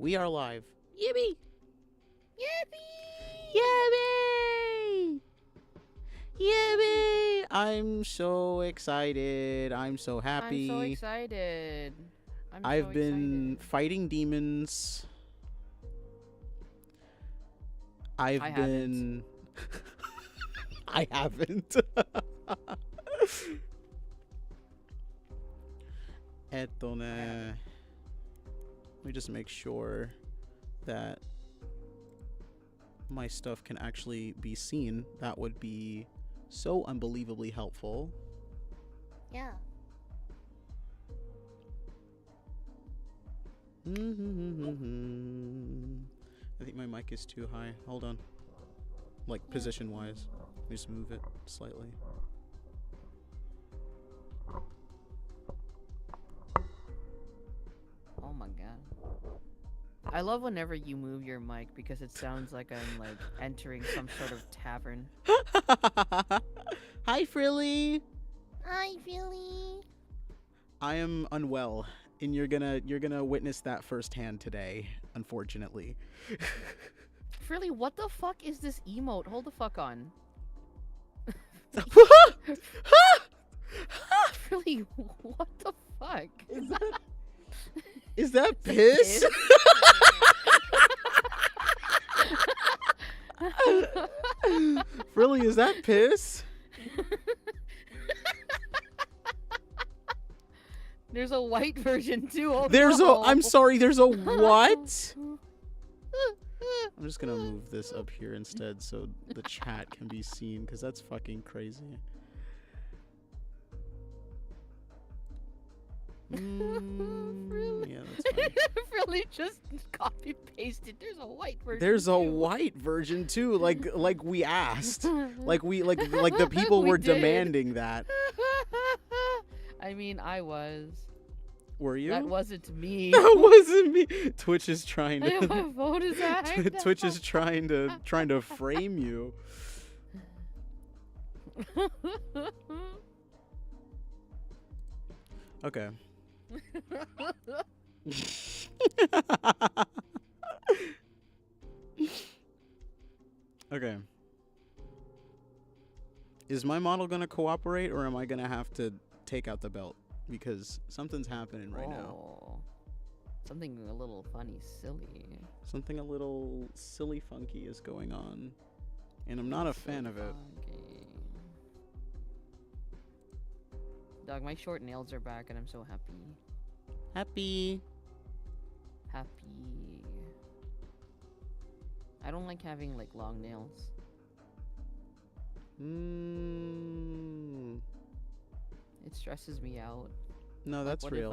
We are live. Yippee! Yippee! Yippee! Yippee! I'm so excited. I'm so happy. I'm so excited. I've been fighting demons. I haven't. I haven't. Let me just make sure that my stuff can actually be seen. That would be so unbelievably helpful. Yeah. I think my mic is too high. Hold on. Like, position-wise. Let me just move it slightly. Oh my god. I love whenever you move your mic because it sounds like I'm like entering some sort of tavern. Hi, Frilly. Hi, Philly. I am unwell, and you're gonna witness that firsthand today, unfortunately. Frilly, what the fuck is this emote? Hold the fuck on. Frilly, what the fuck? Is that piss? Frilly, is that piss? There's a white version too. Oh, There's no. I'm sorry, there's a what? I'm just gonna move this up here instead so the chat can be seen, because that's fucking crazy. Yeah, that's fine. Really just copy pasted. There's a white version. There's a too. white version too, like we asked. like the people We were did. demanding that. I mean, I was. Were you? That wasn't me. That wasn't me. Twitch is trying My to phone is acting. Twitch is trying to frame you. Okay. Okay. Is my model gonna cooperate, or am I gonna have to take out the belt? Because something's happening right now. Oh. Something a little funny, silly. Something a little silly funky is going on. And I'm not a fan of it. Funky. Dog, my short nails are back and I'm so happy. Happy. Happy. I don't like having like long nails. It stresses me out. No, that's what real.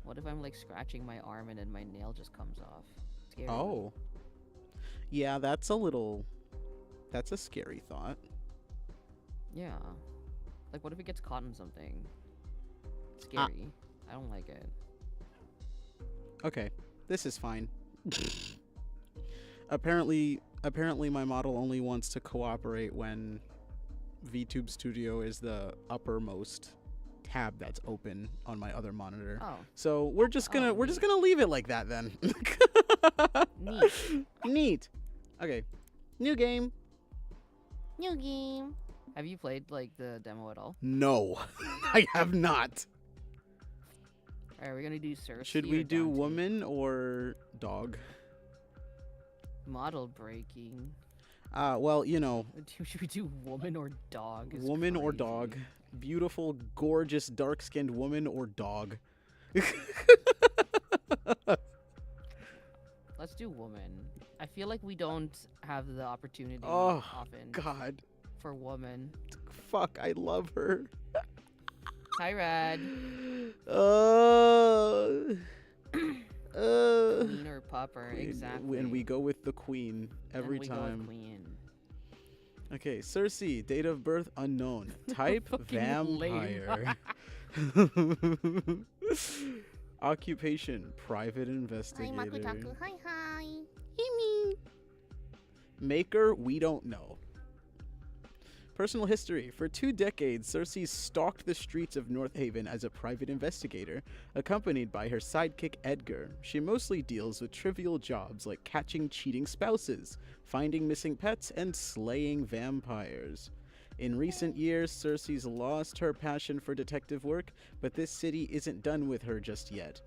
What if I'm like scratching my arm and then my nail just comes off? Scary. Oh. Yeah, that's a scary thought. Yeah. Like what if it gets caught in something? Scary. I don't like it. Okay. This is fine. Apparently my model only wants to cooperate when VTube Studio is the uppermost tab that's open on my other monitor. Oh. So we're just gonna leave it like that then. Neat. Neat. Okay. New game. New game. Have you played like the demo at all? No. I have not. Alright, we're gonna do Circe. Should we do woman or dog? Model breaking. Well, you know, Should we do woman or dog? It's woman or crazy. dog. Beautiful, gorgeous, dark-skinned woman or dog. Let's do woman. I feel like we don't have the opportunity Oh, often God. for woman. Fuck, I love her. Hi, Rad. Queen or pupper, exactly. And we go with the queen every And we go time. with queen. Okay, Circe, date of birth unknown. Type Fucking vampire. Occupation private investigator. Hi. Maker we don't know. Personal history. For 2 decades, Circe stalked the streets of North Haven as a private investigator, accompanied by her sidekick Edgar. She mostly deals with trivial jobs like catching cheating spouses, finding missing pets, and slaying vampires. In recent years, Circe's lost her passion for detective work, but this city isn't done with her just yet.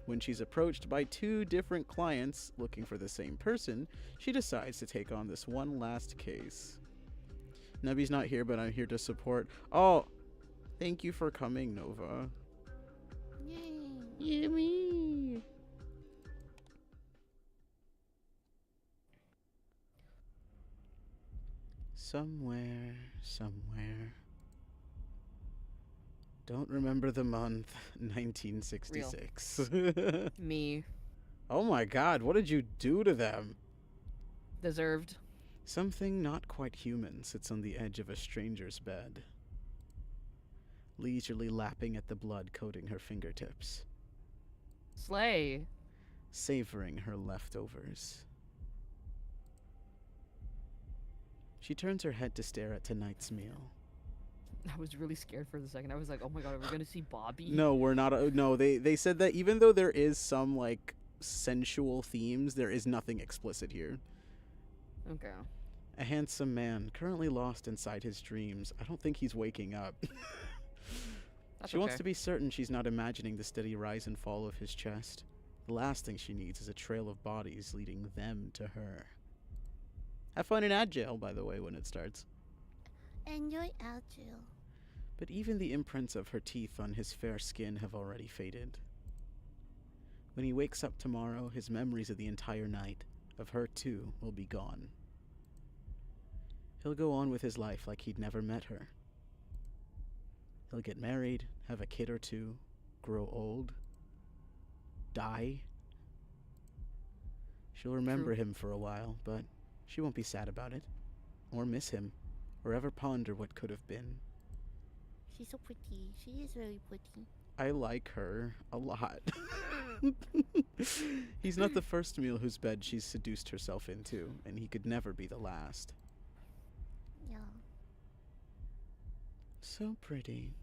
When she's approached by 2 different clients looking for the same person, she decides to take on this one last case. Nebby's not here, but I'm here to support. Oh, thank you for coming, Nova. Yay. Yummy. Somewhere. Don't remember the month. 1966. Me. Oh my god, what did you do to them? Deserved. Something not quite human sits on the edge of a stranger's bed, leisurely lapping at the blood coating her fingertips, Slay. savoring her leftovers. She turns her head to stare at tonight's meal. I was really scared for a second. I was like, oh my god, are we gonna see Bobby? No, we're not. No, they said that even though there is some, like, sensual themes, there is nothing explicit here. Okay. A handsome man, currently lost inside his dreams. I don't think he's waking up. That's She wants okay. to be certain she's not imagining the steady rise and fall of his chest. The last thing she needs is a trail of bodies leading them to her. Have fun in ad jail, by the way, when it starts. Enjoy Algil. But even the imprints of her teeth on his fair skin have already faded. When he wakes up tomorrow, his memories of the entire night, of her too, will be gone. He'll go on with his life like he'd never met her. He'll get married, have a kid or two, grow old, die. She'll remember him for a while, but she won't be sad about it, or miss him, or ever ponder what could have been. She's so pretty. She is very pretty. I like her a lot. He's not the first meal whose bed she's seduced herself into, and he could never be the last. Yeah. So pretty.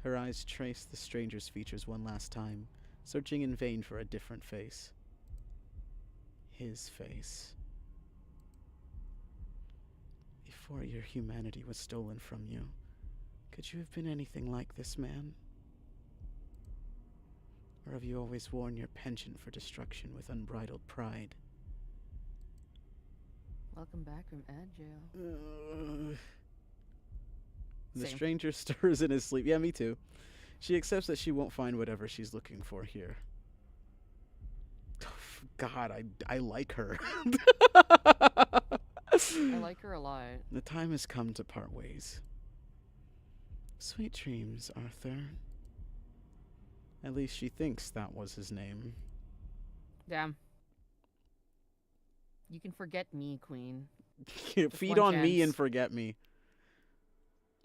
Her eyes trace the stranger's features one last time, searching in vain for a different face. His face. Before your humanity was stolen from you, could you have been anything like this man? Or have you always worn your penchant for destruction with unbridled pride? Welcome back from ad jail. The Same. stranger stirs in his sleep. Yeah, me too. She accepts that she won't find whatever she's looking for here. God, I like her. I like her a lot. The time has come to part ways. Sweet dreams, Arthur. At least she thinks that was his name. Damn. You can forget me, Queen. Feed one on me chance. and forget me.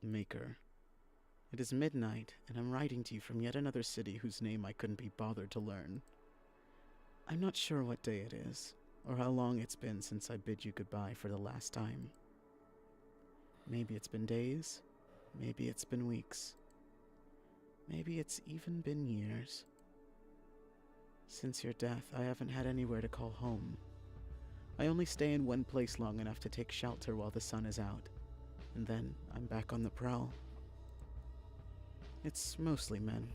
Maker. It is midnight, and I'm writing to you from yet another city whose name I couldn't be bothered to learn. I'm not sure what day it is, or how long it's been since I bid you goodbye for the last time. Maybe it's been days, maybe it's been weeks, maybe it's even been years. Since your death, I haven't had anywhere to call home. I only stay in one place long enough to take shelter while the sun is out, and then I'm back on the prowl. It's mostly men.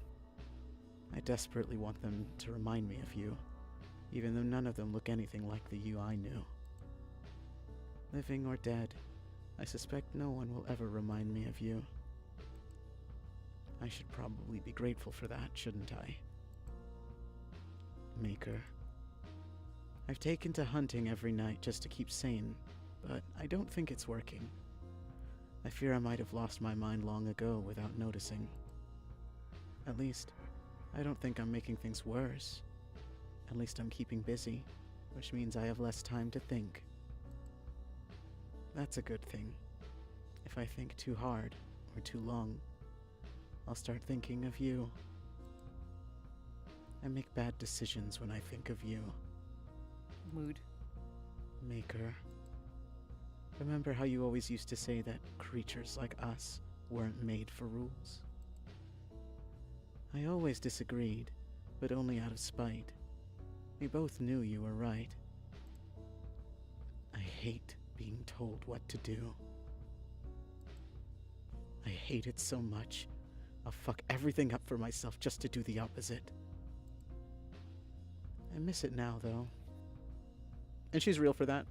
I desperately want them to remind me of you, even though none of them look anything like the you I knew. Living or dead, I suspect no one will ever remind me of you. I should probably be grateful for that, shouldn't I? Maker. I've taken to hunting every night just to keep sane, but I don't think it's working. I fear I might have lost my mind long ago without noticing. At least, I don't think I'm making things worse. At least I'm keeping busy, which means I have less time to think. That's a good thing. If I think too hard or too long, I'll start thinking of you. I make bad decisions when I think of you. Mood. Maker. Remember how you always used to say that creatures like us weren't made for rules? I always disagreed, but only out of spite. We both knew you were right. I hate being told what to do. I hate it so much. I'll fuck everything up for myself just to do the opposite. I miss it now, though. And she's real for that.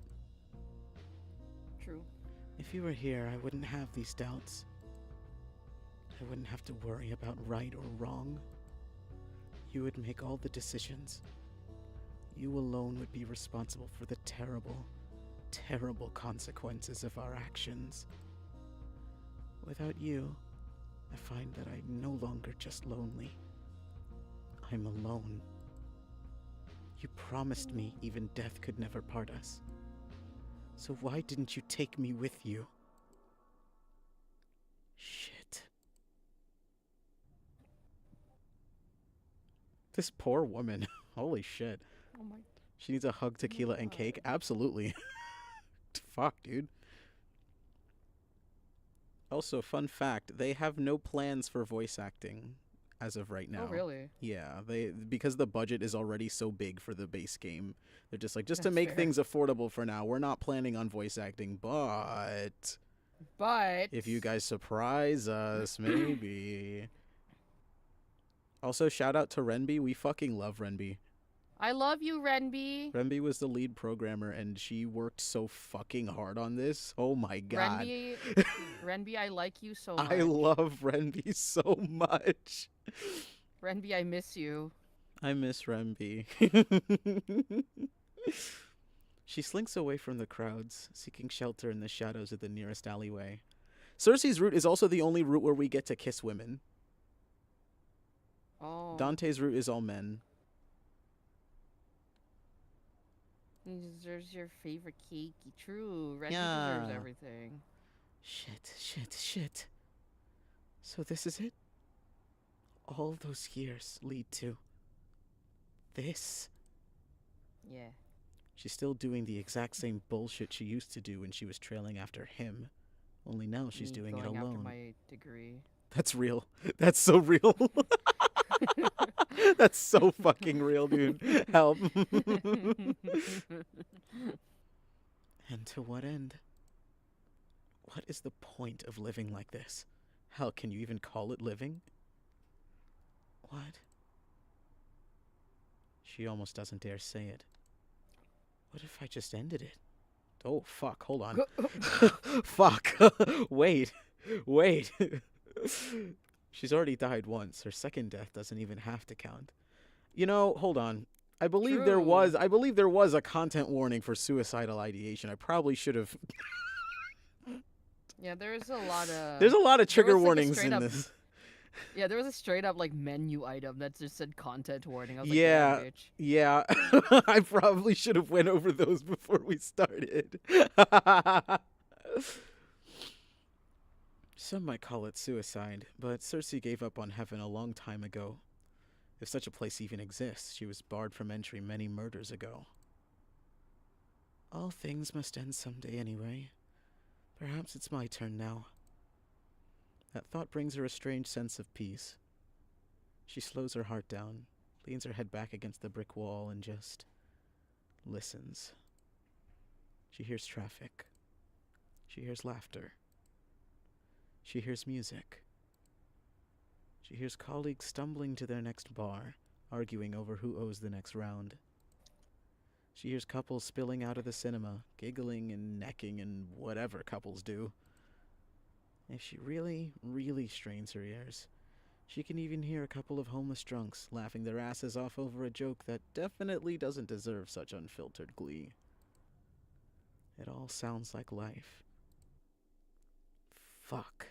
True. If you were here, I wouldn't have these doubts. I wouldn't have to worry about right or wrong. You would make all the decisions. You alone would be responsible for the terrible, terrible consequences of our actions. Without you, I find that I'm no longer just lonely. I'm alone. You promised me even death could never part us. So why didn't you take me with you? Shit. This poor woman. Holy shit. Oh my. She needs a hug, tequila, and cake? Absolutely. Fuck, dude. Also, fun fact, they have no plans for voice acting as of right now. Oh, really? Yeah, because the budget is already so big for the base game. They're just like, just to That's make fair. things affordable for now, we're not planning on voice acting, but if you guys surprise us, maybe. Also, shout out to Renby. We fucking love Renby. I love you, Renby. Renby was the lead programmer, and she worked so fucking hard on this. Oh my god. Renby, I like you so much. I love Renby so much. Renby, I miss you. I miss Renby. She slinks away from the crowds, seeking shelter in the shadows of the nearest alleyway. Circe's route is also the only route where we get to kiss women. Oh. Dante's route is all men. He deserves your favorite cake. True. Renby Yeah. deserves everything. Shit. So this is it? All those years lead to this? Yeah. She's still doing the exact same bullshit she used to do when she was trailing after him. Only now she's Me doing it going alone. After my degree. That's real. That's so real. That's so fucking real, dude. Help. And to what end? What is the point of living like this? Hell, can you even call it living? What? She almost doesn't dare say it. What if I just ended it? Oh, fuck. Hold on. Fuck. Wait. She's already died once. Her second death doesn't even have to count. You know, hold on. I believe there was a content warning for suicidal ideation. I probably should have. Yeah, there's a lot of. There's a lot of trigger was, like, a warnings straight in up- this. Yeah, there was a straight up like menu item that just said content warning. I was like, Yeah. damn, bitch. Yeah, I probably should have went over those before we started. Some might call it suicide, but Circe gave up on heaven a long time ago. If such a place even exists, she was barred from entry many murders ago. All things must end someday anyway. Perhaps it's my turn now. That thought brings her a strange sense of peace. She slows her heart down, leans her head back against the brick wall, and just listens. She hears traffic. She hears laughter. She hears music. She hears colleagues stumbling to their next bar, arguing over who owes the next round. She hears couples spilling out of the cinema, giggling and necking and whatever couples do. If she really, really strains her ears, she can even hear a couple of homeless drunks laughing their asses off over a joke that definitely doesn't deserve such unfiltered glee. It all sounds like life. Fuck.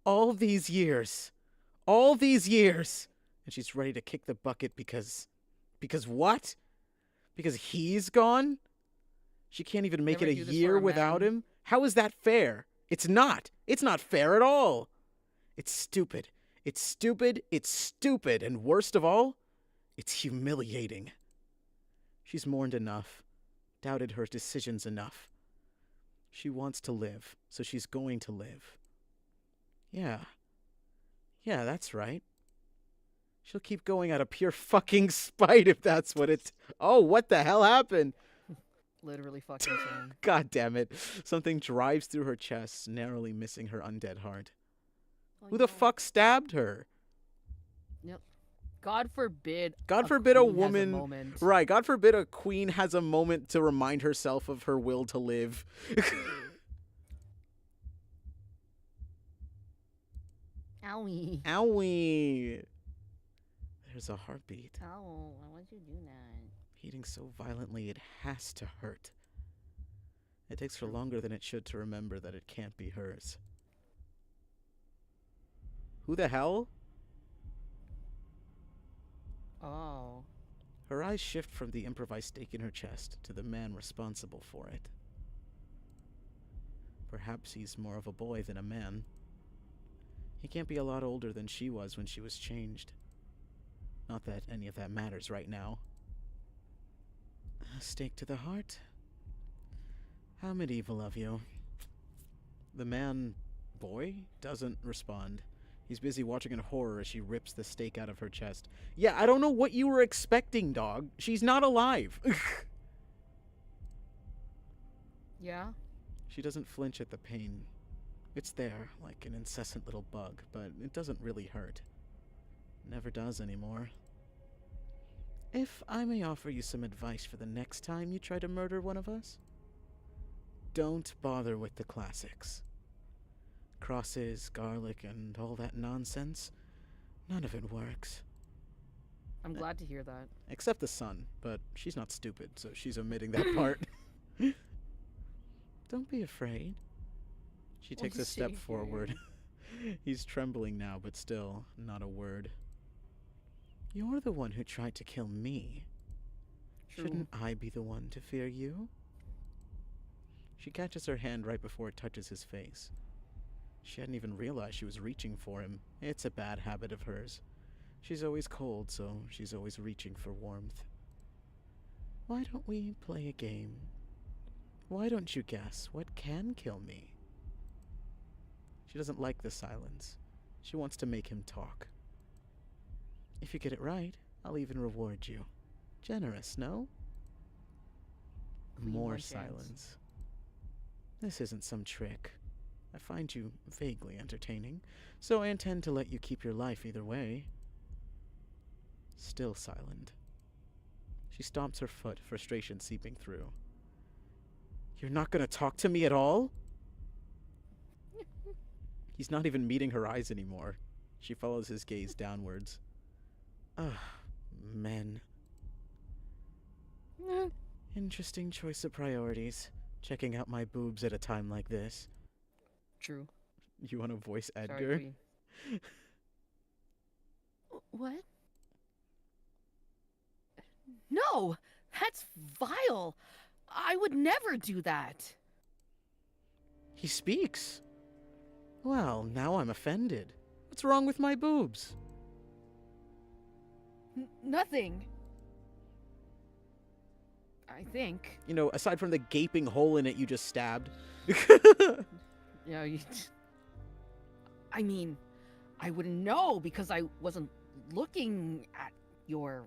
All these years. And she's ready to kick the bucket because what? Because he's gone? She can't even make Never it do a this for year a without man. him? How is that fair? It's not. It's not fair at all. It's stupid. It's stupid. It's stupid. And worst of all, it's humiliating. She's mourned enough, doubted her decisions enough. She wants to live, so she's going to live. Yeah. Yeah, that's right. She'll keep going out of pure fucking spite if that's what it's... Oh, what the hell happened? Literally fucking insane. God damn it. Something drives through her chest, narrowly missing her undead heart. Oh, Who the no. fuck stabbed her? Yep. God forbid. God forbid a queen has woman... moment. Right, God forbid a queen has a moment to remind herself of her will to live. Owie. Owie. There's a heartbeat. Oh, why would you do that? Beating so violently it has to hurt. It takes her longer than it should to remember that it can't be hers. Who the hell? Oh. Her eyes shift from the improvised stake in her chest to the man responsible for it. Perhaps he's more of a boy than a man. He can't be a lot older than she was when she was changed. Not that any of that matters right now. A stake to the heart? How medieval of you. The man, boy, doesn't respond. He's busy watching in horror as she rips the stake out of her chest. Yeah, I don't know what you were expecting, dog. She's not alive. Yeah? She doesn't flinch at the pain. It's there, like an incessant little bug, but it doesn't really hurt. Never does anymore. If I may offer you some advice for the next time you try to murder one of us, don't bother with the classics. Crosses, garlic, and all that nonsense. None of it works. I'm glad to hear that. Except the sun, but she's not stupid, so she's omitting that part. Don't be afraid. She What takes a is step she forward. He's trembling now, but still, not a word. You're the one who tried to kill me. True. Shouldn't I be the one to fear you? She catches her hand right before it touches his face. She hadn't even realized she was reaching for him. It's a bad habit of hers. She's always cold, so she's always reaching for warmth. Why don't we play a game? Why don't you guess what can kill me? She doesn't like the silence. She wants to make him talk. If you get it right, I'll even reward you. Generous, no? Queen, More one chance. silence. This isn't some trick. I find you vaguely entertaining, so I intend to let you keep your life either way. Still silent. She stomps her foot, frustration seeping through. You're not gonna talk to me at all? He's not even meeting her eyes anymore. She follows his gaze downwards. Ugh, men. Interesting choice of priorities. Checking out my boobs at a time like this. True. You want to voice Sorry, Edgar? queen. What? No! That's vile! I would never do that! He speaks. Well, now I'm offended. What's wrong with my boobs? Nothing. I think. You know, aside from the gaping hole in it you just stabbed. Yeah, I mean, I wouldn't know because I wasn't looking at your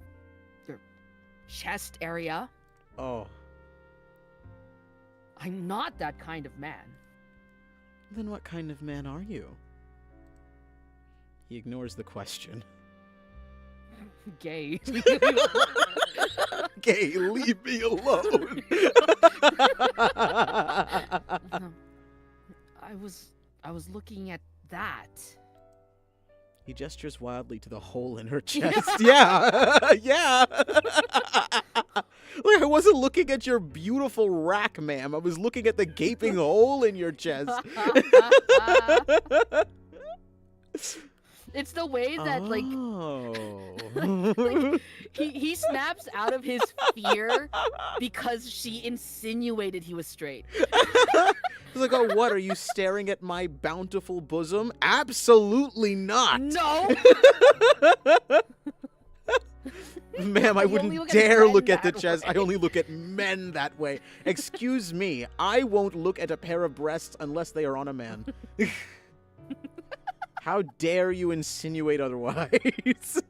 chest area. Oh, I'm not that kind of man. then what kind of man are you? He ignores the question. Gay. Gay, leave me alone. I was looking at that. He gestures wildly to the hole in her chest. Yeah, yeah. Look, I wasn't looking at your beautiful rack, ma'am. I was looking at the gaping hole in your chest. It's the way that Oh. he snaps out of his fear because she insinuated he was straight. He's like, oh, what? Are you staring at my bountiful bosom? Absolutely not. No. Ma'am, I You wouldn't only look at dare men look at the that chest. I way. only look at men that way. Excuse me. I won't look at a pair of breasts unless they are on a man. How dare you insinuate otherwise?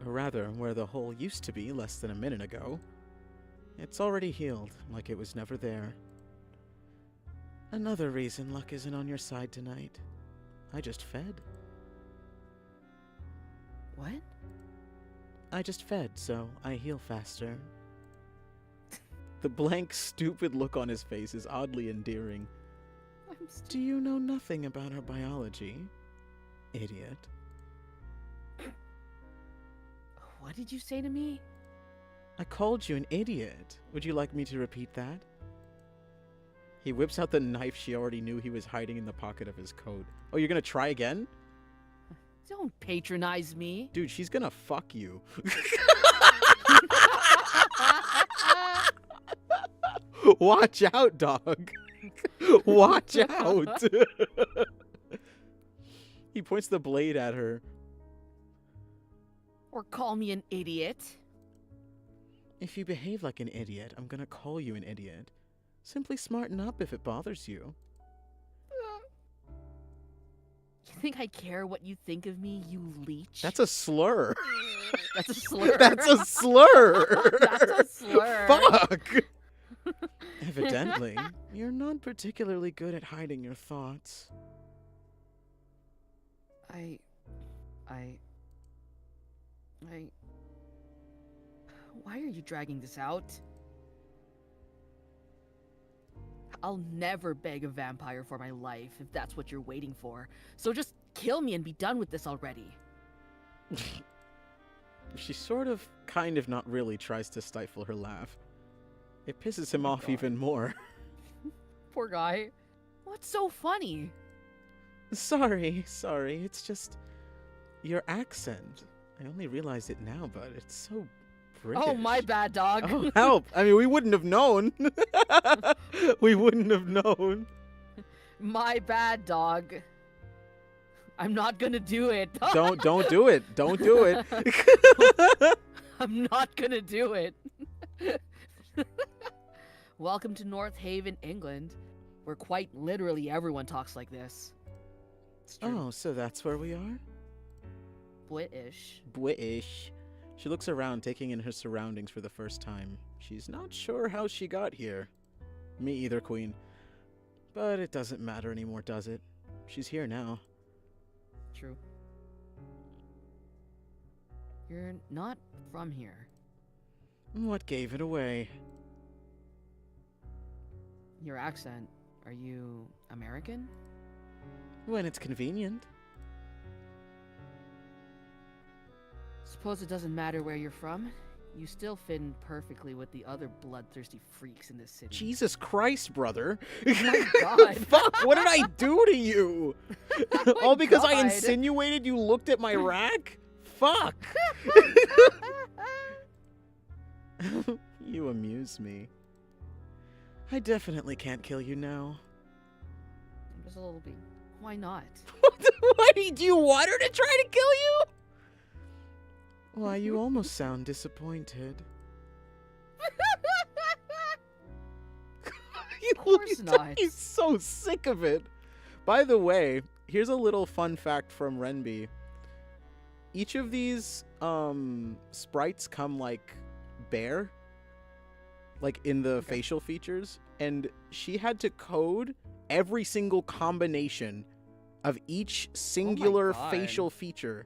Or rather, where the hole used to be less than a minute ago, it's already healed, like it was never there. Another reason luck isn't on your side tonight. I just fed. What? I just fed, so I heal faster. The blank, stupid look on his face is oddly endearing. Do you know nothing about our biology, idiot? What did you say to me? I called you an idiot. Would you like me to repeat that? He whips out the knife she already knew he was hiding in the pocket of his coat. Oh, you're gonna try again? Don't patronize me. Dude, she's gonna fuck you. Watch out, dog. Watch out. He points the blade at her. Or call me an idiot. If you behave like an idiot, I'm gonna call you an idiot. Simply smarten up if it bothers you. You think I care what you think of me, you leech? That's a slur. That's a slur. That's a slur. That's a slur. Fuck. Evidently, you're not particularly good at hiding your thoughts. Why are you dragging this out? I'll never beg a vampire for my life if that's what you're waiting for. So just kill me and be done with this already. She sort of, kind of, not really tries to stifle her laugh. It pisses him off God. even more. Poor guy. What's so funny? Sorry. It's just your accent. I only realized it now, but it's so British. Oh, my bad, dog. Oh, help. I mean, we wouldn't have known. We wouldn't have known. My bad, dog. I'm not gonna do it. Don't do it. Don't do it. I'm not gonna do it. Welcome to North Haven, England, where quite literally everyone talks like this. It's true. Oh, so that's where we are? British. British. She looks around, taking in her surroundings for the first time. She's not sure how she got here. Me either, Queen. But it doesn't matter anymore, does it? She's here now. True. You're not from here. What gave it away? Your accent. Are you American? When it's convenient. Suppose it doesn't matter where you're from. You still fit in perfectly with the other bloodthirsty freaks in this city. Jesus Christ, brother. Oh my God. Fuck, what did I do to you? Oh All my because I God. insinuated you looked at my rack? Fuck. You amuse me. I definitely can't kill you now. Just a little bit. Why not? Why do you want her to try to kill you? Why, you almost sound disappointed. Of course not. He's so sick of it. By the way, here's a little fun fact from Renby. Each of these sprites come like bare, like in the facial features, and she had to code every single combination of each singular God. facial feature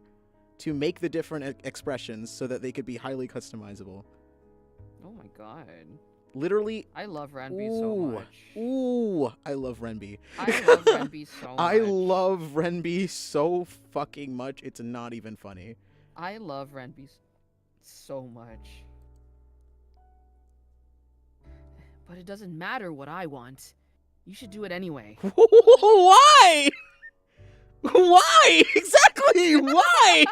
to make the different expressions so that they could be highly customizable. Oh my God. Literally, I love Renby so much. ooh, I love Renby. I love Renby so much. I love Renby so fucking much, it's not even funny. I love Renby so much. But it doesn't matter what I want. You should do it anyway. Why? Why? Exactly, why?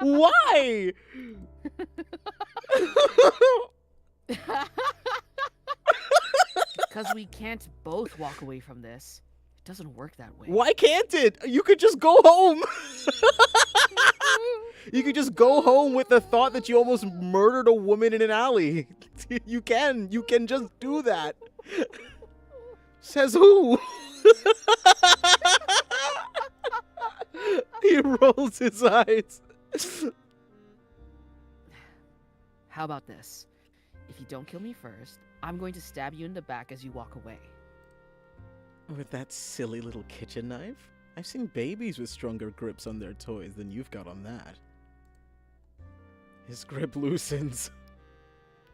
Why? Because we can't both walk away from this. It doesn't work that way. Why can't it? You could just go home. You could just go home with the thought that you almost murdered a woman in an alley. You can just do that. Says who? He rolls his eyes. How about this? If you don't kill me first, I'm going to stab you in the back as you walk away. With that silly little kitchen knife? I've seen babies with stronger grips on their toys than you've got on that. His grip loosens.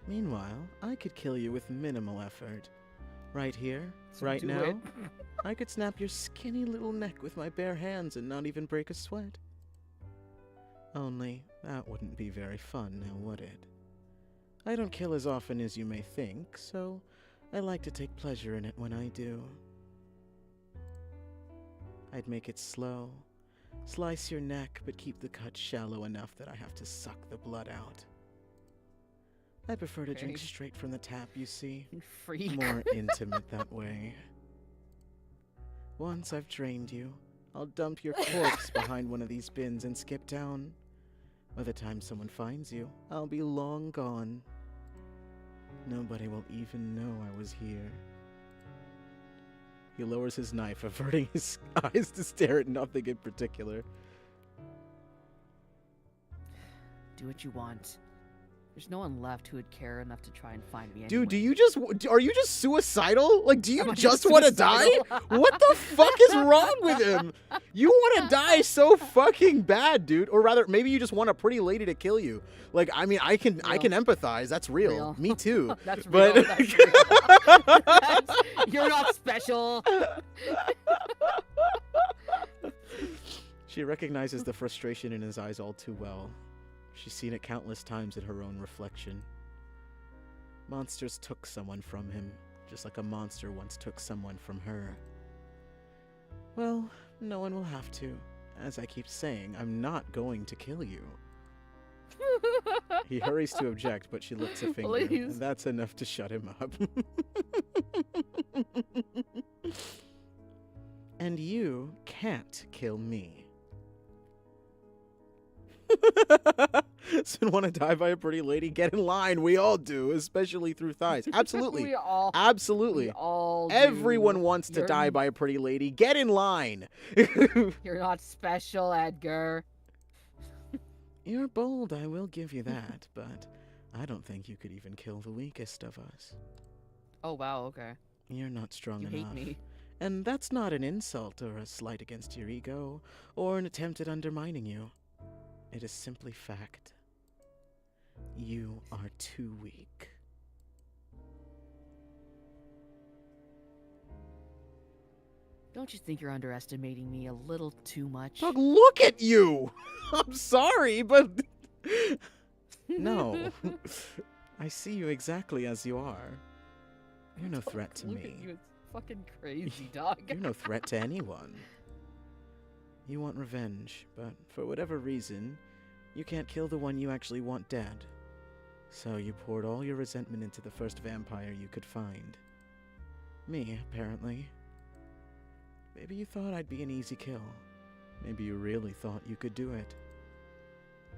Meanwhile, I could kill you with minimal effort. Right here, So right do now, it. I could snap your skinny little neck with my bare hands and not even break a sweat. Only, that wouldn't be very fun, now would it? I don't kill as often as you may think, so I like to take pleasure in it when I do. I'd make it slow, slice your neck, but keep the cut shallow enough that I have to suck the blood out. I prefer to drink Okay. straight from the tap, you see. Freak. More intimate that way. Once I've drained you, I'll dump your corpse behind one of these bins and skip town. By the time someone finds you, I'll be long gone. Nobody will even know I was here. He lowers his knife, averting his eyes to stare at nothing in particular. Do what you want. There's no one left who would care enough to try and find me. Dude, anyway. are you just suicidal? Like, do you Am I just want to die? suicidal? What the fuck is wrong with him? You want to die so fucking bad, dude. Or rather, maybe you just want a pretty lady to kill you. Like, I mean, I can empathize. That's real. Real. Me too. That's But- real. That's real. You're not special. She recognizes the frustration in his eyes all too well. She's seen it countless times in her own reflection. Monsters took someone from him, just like a monster once took someone from her. Well, no one will have to. As I keep saying, I'm not going to kill you. He hurries to object, but she lifts a finger, Please. and that's enough to shut him up. And you can't kill me. So want to die by a pretty lady? Get in line. We all do, especially through thighs. Absolutely. We all. Absolutely. We all. do. Everyone wants to You're- die by a pretty lady. Get in line. You're not special, Edgar. You're bold, I will give you that, but I don't think you could even kill the weakest of us. Oh wow. Okay. You're not strong You enough. hate me. And that's not an insult or a slight against your ego or an attempt at undermining you. It is simply fact. You are too weak. Don't you think you're underestimating me a little too much? Dog, look at you! I'm sorry, but... No. I see you exactly as you are. You're no threat to Look me. at you. It's fucking crazy, dog. You're no threat to anyone. You want revenge, but for whatever reason, you can't kill the one you actually want dead. So you poured all your resentment into the first vampire you could find. Me, apparently. Maybe you thought I'd be an easy kill. Maybe you really thought you could do it.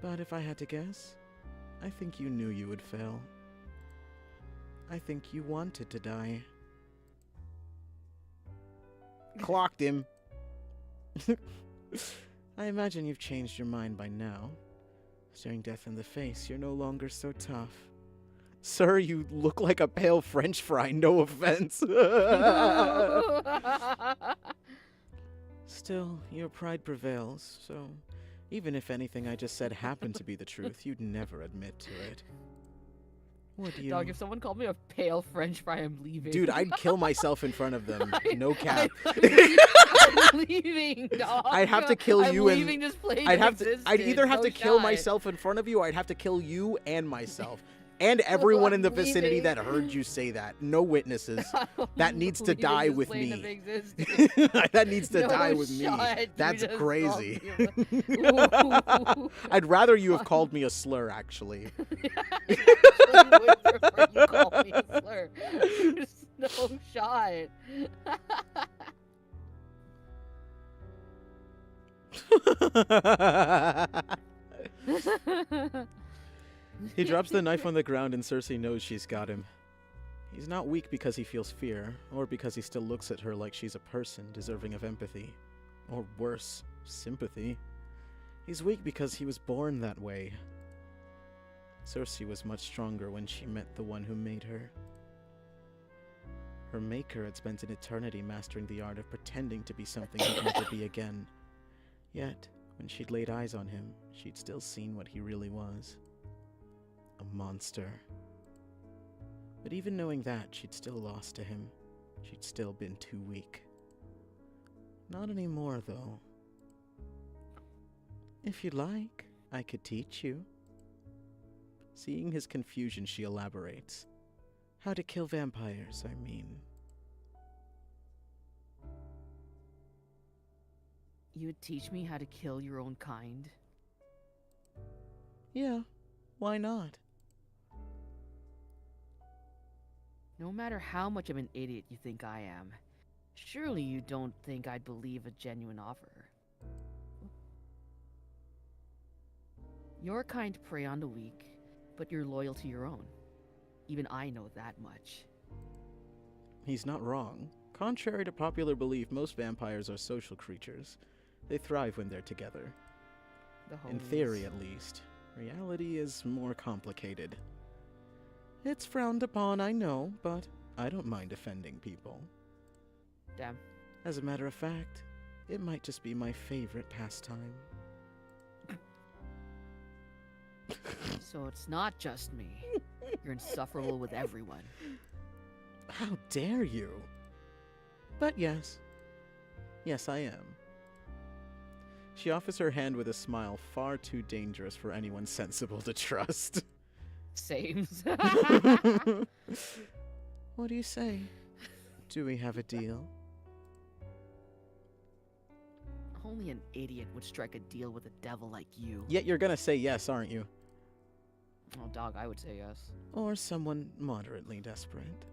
But if I had to guess, I think you knew you would fail. I think you wanted to die. Clocked him. I imagine you've changed your mind by now. Staring death in the face, you're no longer so tough. Sir, you look like a pale French fry, no offense. Still, your pride prevails, so even if anything I just said happened to be the truth, you'd never admit to it. Would you? Dog, if someone called me a pale French fry, I'm leaving. Dude, I'd kill myself in front of them. No cap. I'm leaving, dog. I'd have to kill you I'm and- leaving this plane I'd of have to. I'd existence, either have no to kill shot. myself in front of you, or I'd have to kill you and myself, and everyone in the I'm vicinity leaving. that heard you say that. No witnesses. That needs to Leaving die this with plane of me. existence. that needs to No die with me. shot, you That's just crazy. called me I'd rather you have called me a slur, actually. I would prefer you call me a slur. There's no shot. He drops the knife on the ground and Circe knows she's got him. He's not weak because he feels fear, or because he still looks at her like she's a person deserving of empathy. Or worse, sympathy. He's weak because he was born that way. Circe was much stronger when she met the one who made her. Her maker had spent an eternity mastering the art of pretending to be something he'd never be again. Yet, when she'd laid eyes on him, she'd still seen what he really was. A monster. But even knowing that, she'd still lost to him. She'd still been too weak. Not anymore, though. If you'd like, I could teach you. Seeing his confusion, she elaborates. How to kill vampires, I mean. You would teach me how to kill your own kind? Yeah, why not? No matter how much of an idiot you think I am, surely you don't think I'd believe a genuine offer. Your kind prey on the weak, but you're loyal to your own. Even I know that much. He's not wrong. Contrary to popular belief, most vampires are social creatures. They thrive when they're together. In theory, at least. Reality is more complicated. It's frowned upon, I know, but I don't mind offending people. Damn. As a matter of fact, it might just be my favorite pastime. So it's not just me. You're insufferable with everyone. How dare you? But yes. Yes, I am. She offers her hand with a smile far too dangerous for anyone sensible to trust. Sames. What do you say? Do we have a deal? Only an idiot would strike a deal with a devil like you. Yet you're gonna say yes, aren't you? Oh, dog, I would say yes. Or someone moderately desperate.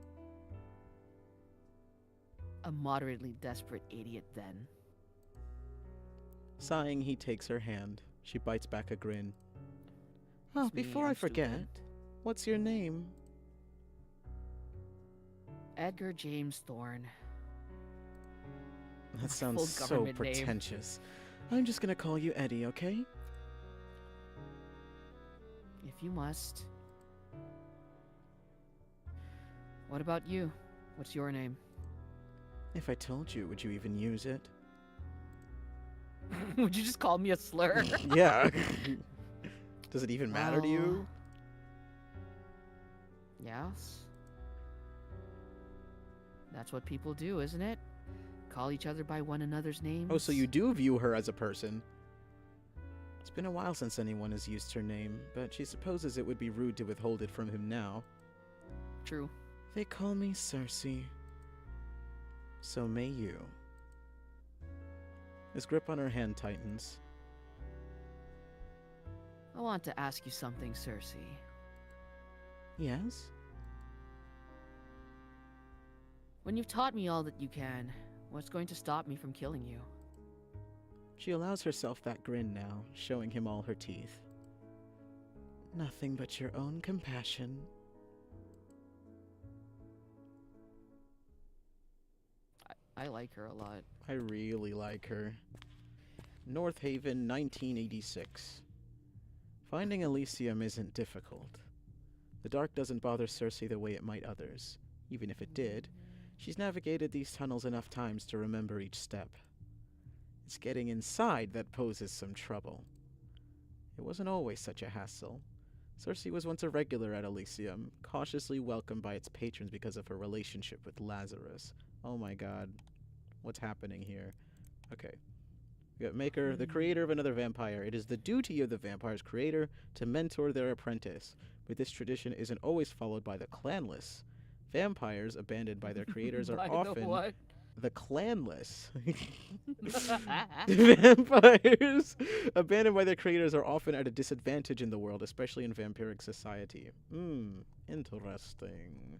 A moderately desperate idiot, then. Sighing, he takes her hand. She bites back a grin. Oh, It's me, before I I'm forget, stupid. what's your name? Edgar James Thorne. That My sounds full so government name. pretentious. I'm just gonna call you Eddie, okay? If you must. What about you? What's your name? If I told you, would you even use it? Would you just call me a slur? Yeah. Does it even matter to you? Yes. That's what people do, isn't it? Call each other by one another's names. Oh, so you do view her as a person. It's been a while since anyone has used her name, but she supposes it would be rude to withhold it from him now. True. They call me Circe. So may you. His grip on her hand tightens. I want to ask you something, Circe. Yes? When you've taught me all that you can, what's going to stop me from killing you? She allows herself that grin now, showing him all her teeth. Nothing but your own compassion. I like her a lot. I really like her. North Haven, 1986. Finding Elysium isn't difficult. The dark doesn't bother Circe the way it might others. Even if it did, she's navigated these tunnels enough times to remember each step. It's getting inside that poses some trouble. It wasn't always such a hassle. Circe was once a regular at Elysium, cautiously welcomed by its patrons because of her relationship with Lazarus. Oh my god. What's happening here? Okay. We got Maker, the creator of another vampire. It is the duty of the vampire's creator to mentor their apprentice, but this tradition isn't always followed by the clanless. Vampires abandoned by their creators are By the often what? the clanless. Vampires abandoned by their creators are often at a disadvantage in the world, especially in vampiric society. Interesting.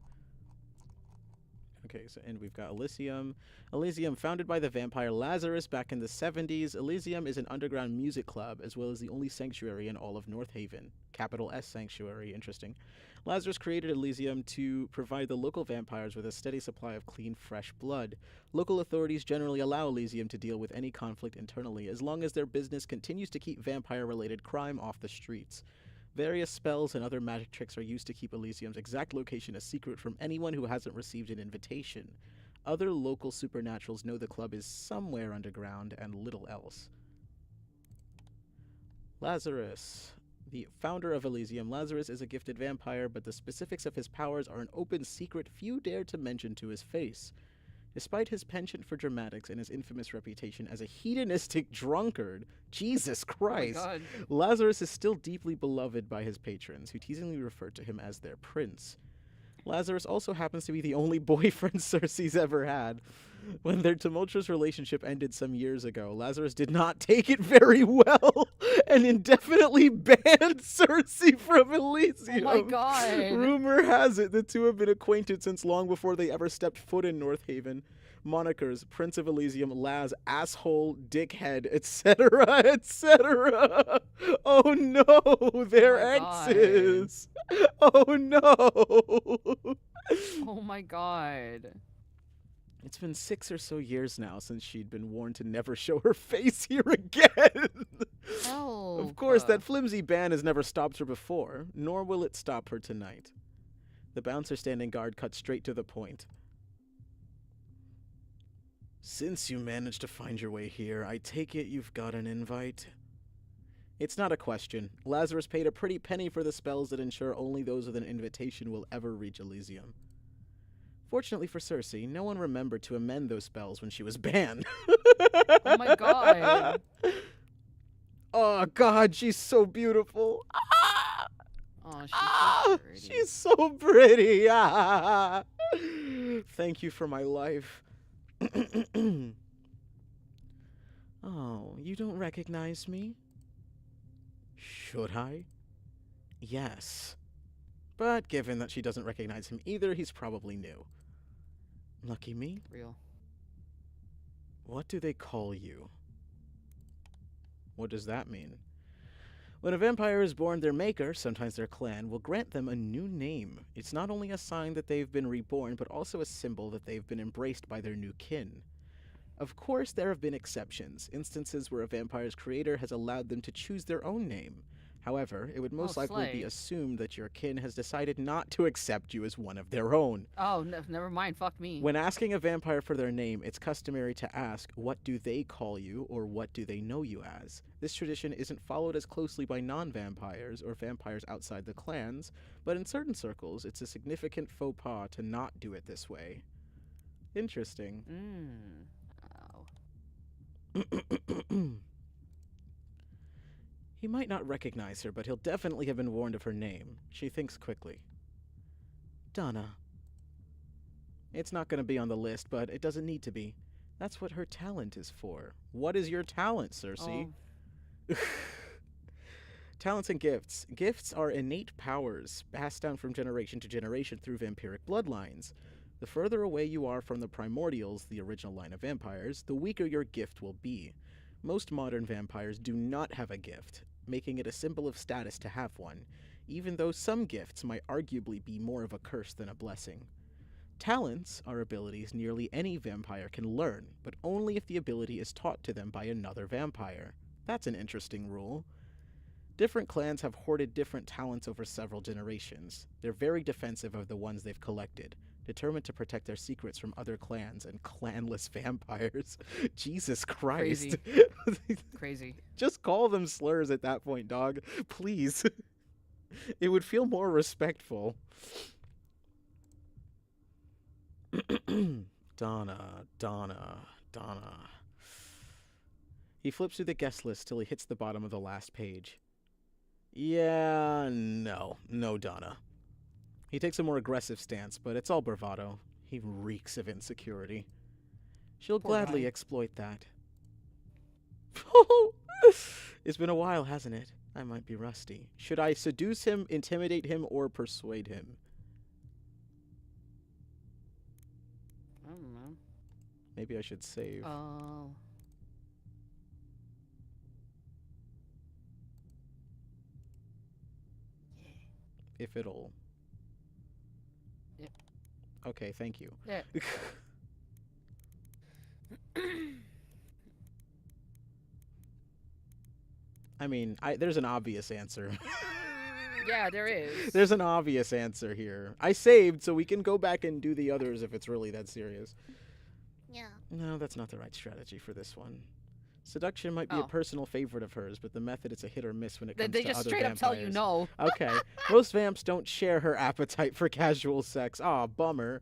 Okay, so and we've got Elysium. Elysium, founded by the vampire Lazarus back in the 70s. Elysium is an underground music club, as well as the only sanctuary in all of North Haven. Capital S Sanctuary, interesting. Lazarus created Elysium to provide the local vampires with a steady supply of clean, fresh blood. Local authorities generally allow Elysium to deal with any conflict internally, as long as their business continues to keep vampire-related crime off the streets. Various spells and other magic tricks are used to keep Elysium's exact location a secret from anyone who hasn't received an invitation. Other local supernaturals know the club is somewhere underground and little else. Lazarus. The founder of Elysium, Lazarus is a gifted vampire, but the specifics of his powers are an open secret few dare to mention to his face. Despite his penchant for dramatics and his infamous reputation as a hedonistic drunkard, Jesus Christ, Oh my God. Lazarus is still deeply beloved by his patrons, who teasingly refer to him as their prince. Lazarus also happens to be the only boyfriend Circe's ever had. When their tumultuous relationship ended some years ago, Lazarus did not take it very well and indefinitely banned Circe from Elysium. Oh my God. Rumor has it the two have been acquainted since long before they ever stepped foot in North Haven. Monikers, Prince of Elysium, Laz, asshole, dickhead, etc., etc. Oh no, they're Oh my God. exes. Oh no. Oh my God. It's been 6 or so years now since she'd been warned to never show her face here again. Help. Of course, that flimsy ban has never stopped her before, nor will it stop her tonight. The bouncer standing guard cut straight to the point. Since you managed to find your way here, I take it you've got an invite? It's not a question. Lazarus paid a pretty penny for the spells that ensure only those with an invitation will ever reach Elysium. Fortunately for Circe, no one remembered to amend those spells when she was banned. Oh my God. Oh God, she's so beautiful. Ah! Oh, she's so pretty. She's so pretty. Ah! Thank you for my life. Oh, you don't recognize me? Should I? Yes. But given that she doesn't recognize him either, he's probably new. Lucky me. Real. What do they call you? What does that mean? When a vampire is born, their maker, sometimes their clan, will grant them a new name. It's not only a sign that they've been reborn, but also a symbol that they've been embraced by their new kin. Of course, there have been exceptions, instances where a vampire's creator has allowed them to choose their own name. However, it would most likely be slay. assumed that your kin has decided not to accept you as one of their own. Oh, no, never mind. Fuck me. When asking a vampire for their name, it's customary to ask, what do they call you, or what do they know you as? This tradition isn't followed as closely by non-vampires or vampires outside the clans, but in certain circles, it's a significant faux pas to not do it this way. Interesting. Ow. He might not recognize her, but he'll definitely have been warned of her name. She thinks quickly. Donna. It's not going to be on the list, but it doesn't need to be. That's what her talent is for. What is your talent, Circe? Oh. Talents and gifts. Gifts are innate powers, passed down from generation to generation through vampiric bloodlines. The further away you are from the primordials, the original line of vampires, the weaker your gift will be. Most modern vampires do not have a gift, making it a symbol of status to have one, even though some gifts might arguably be more of a curse than a blessing. Talents are abilities nearly any vampire can learn, but only if the ability is taught to them by another vampire. That's an interesting rule. Different clans have hoarded different talents over several generations. They're very defensive of the ones they've collected, determined to protect their secrets from other clans and clanless vampires. Jesus Christ. Crazy. Just call them slurs at that point, dog. Please. It would feel more respectful. Donna. He flips through the guest list till he hits the bottom of the last page. Yeah, no Donna. He takes a more aggressive stance, but it's all bravado. He reeks of insecurity. She'll Poor gladly guy. exploit that. It's been a while, hasn't it? I might be rusty. Should I seduce him, intimidate him, or persuade him? Maybe I should save. Oh. If it'll. Yeah. Okay, thank you. Yeah. I mean, there's an obvious answer. Yeah, there is. There's an obvious answer here. I saved, so we can go back and do the others if it's really that serious. Yeah. No, that's not the right strategy for this one. Seduction might be a Oh. personal favorite of hers, but the method is a hit or miss when it comes They to just other straight up tell you vampires. no. Okay. Most vamps don't share her appetite for casual sex. Aw, bummer.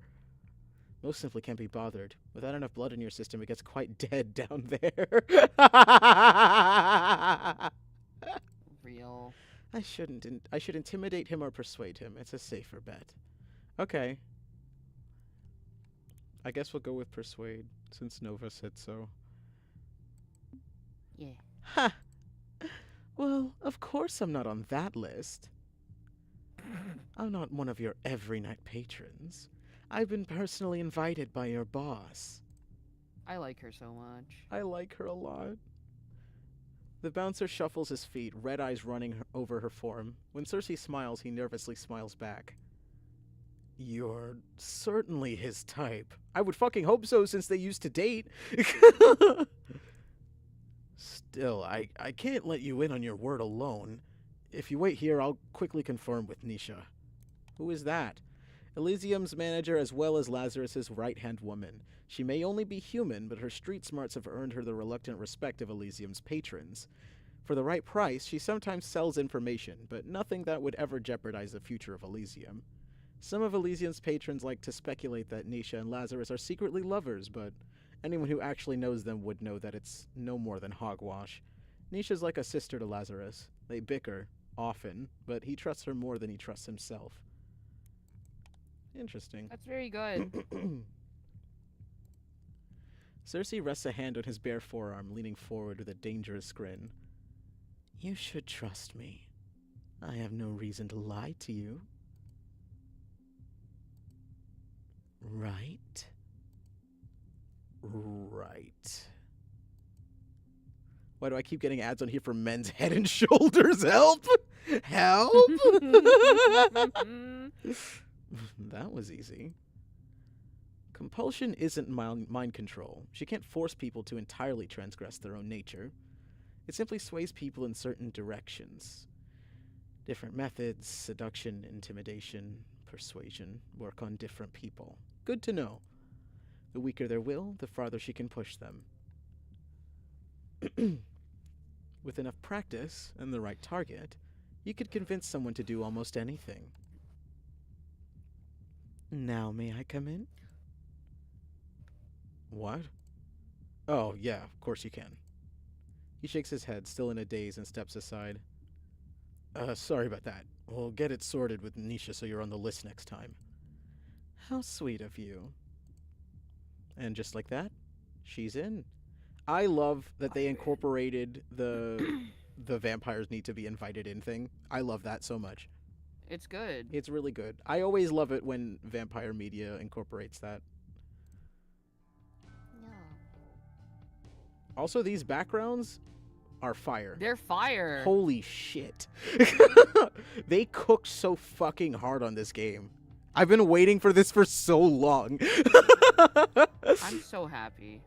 Most simply can't be bothered. Without enough blood in your system, it gets quite dead down there. Real. I should intimidate him or persuade him. It's a safer bet. Okay. I guess we'll go with persuade, since Nova said so. Yeah. Ha! Well, of course I'm not on that list. I'm not one of your every night patrons. I've been personally invited by your boss. I like her so much. I like her a lot. The bouncer shuffles his feet, red eyes running over her form. When Circe smiles, he nervously smiles back. You're certainly his type. I would fucking hope so, since they used to date. Still, I can't let you in on your word alone. If you wait here, I'll quickly confirm with Nisha. Who is that? Elysium's manager as well as Lazarus's right-hand woman. She may only be human, but her street smarts have earned her the reluctant respect of Elysium's patrons. For the right price, she sometimes sells information, but nothing that would ever jeopardize the future of Elysium. Some of Elysium's patrons like to speculate that Nisha and Lazarus are secretly lovers, but anyone who actually knows them would know that it's no more than hogwash. Nisha's like a sister to Lazarus. They bicker, often, but he trusts her more than he trusts himself. Interesting. That's very good. Circe rests a hand on his bare forearm, leaning forward with a dangerous grin. You should trust me. I have no reason to lie to you. Right? Right. Why do I keep getting ads on here for Men's Head and Shoulders? Help! Help! That was easy. Compulsion isn't mind control. She can't force people to entirely transgress their own nature. It simply sways people in certain directions. Different methods, seduction, intimidation, persuasion, work on different people. Good to know. The weaker their will, the farther she can push them. With enough practice and the right target, you could convince someone to do almost anything. Now may I come in? What? Oh, yeah, of course you can. He shakes his head, still in a daze, and steps aside. Sorry about that. We'll get it sorted with Nisha so you're on the list next time. How sweet of you. And just like that, she's in. I love that they incorporated the vampires need to be invited in thing. I love that so much. It's good. It's really good. I always love it when vampire media incorporates that. Yeah. Also, these backgrounds are fire. They're fire. Holy shit. They cooked so fucking hard on this game. I've been waiting for this for so long. I'm so happy.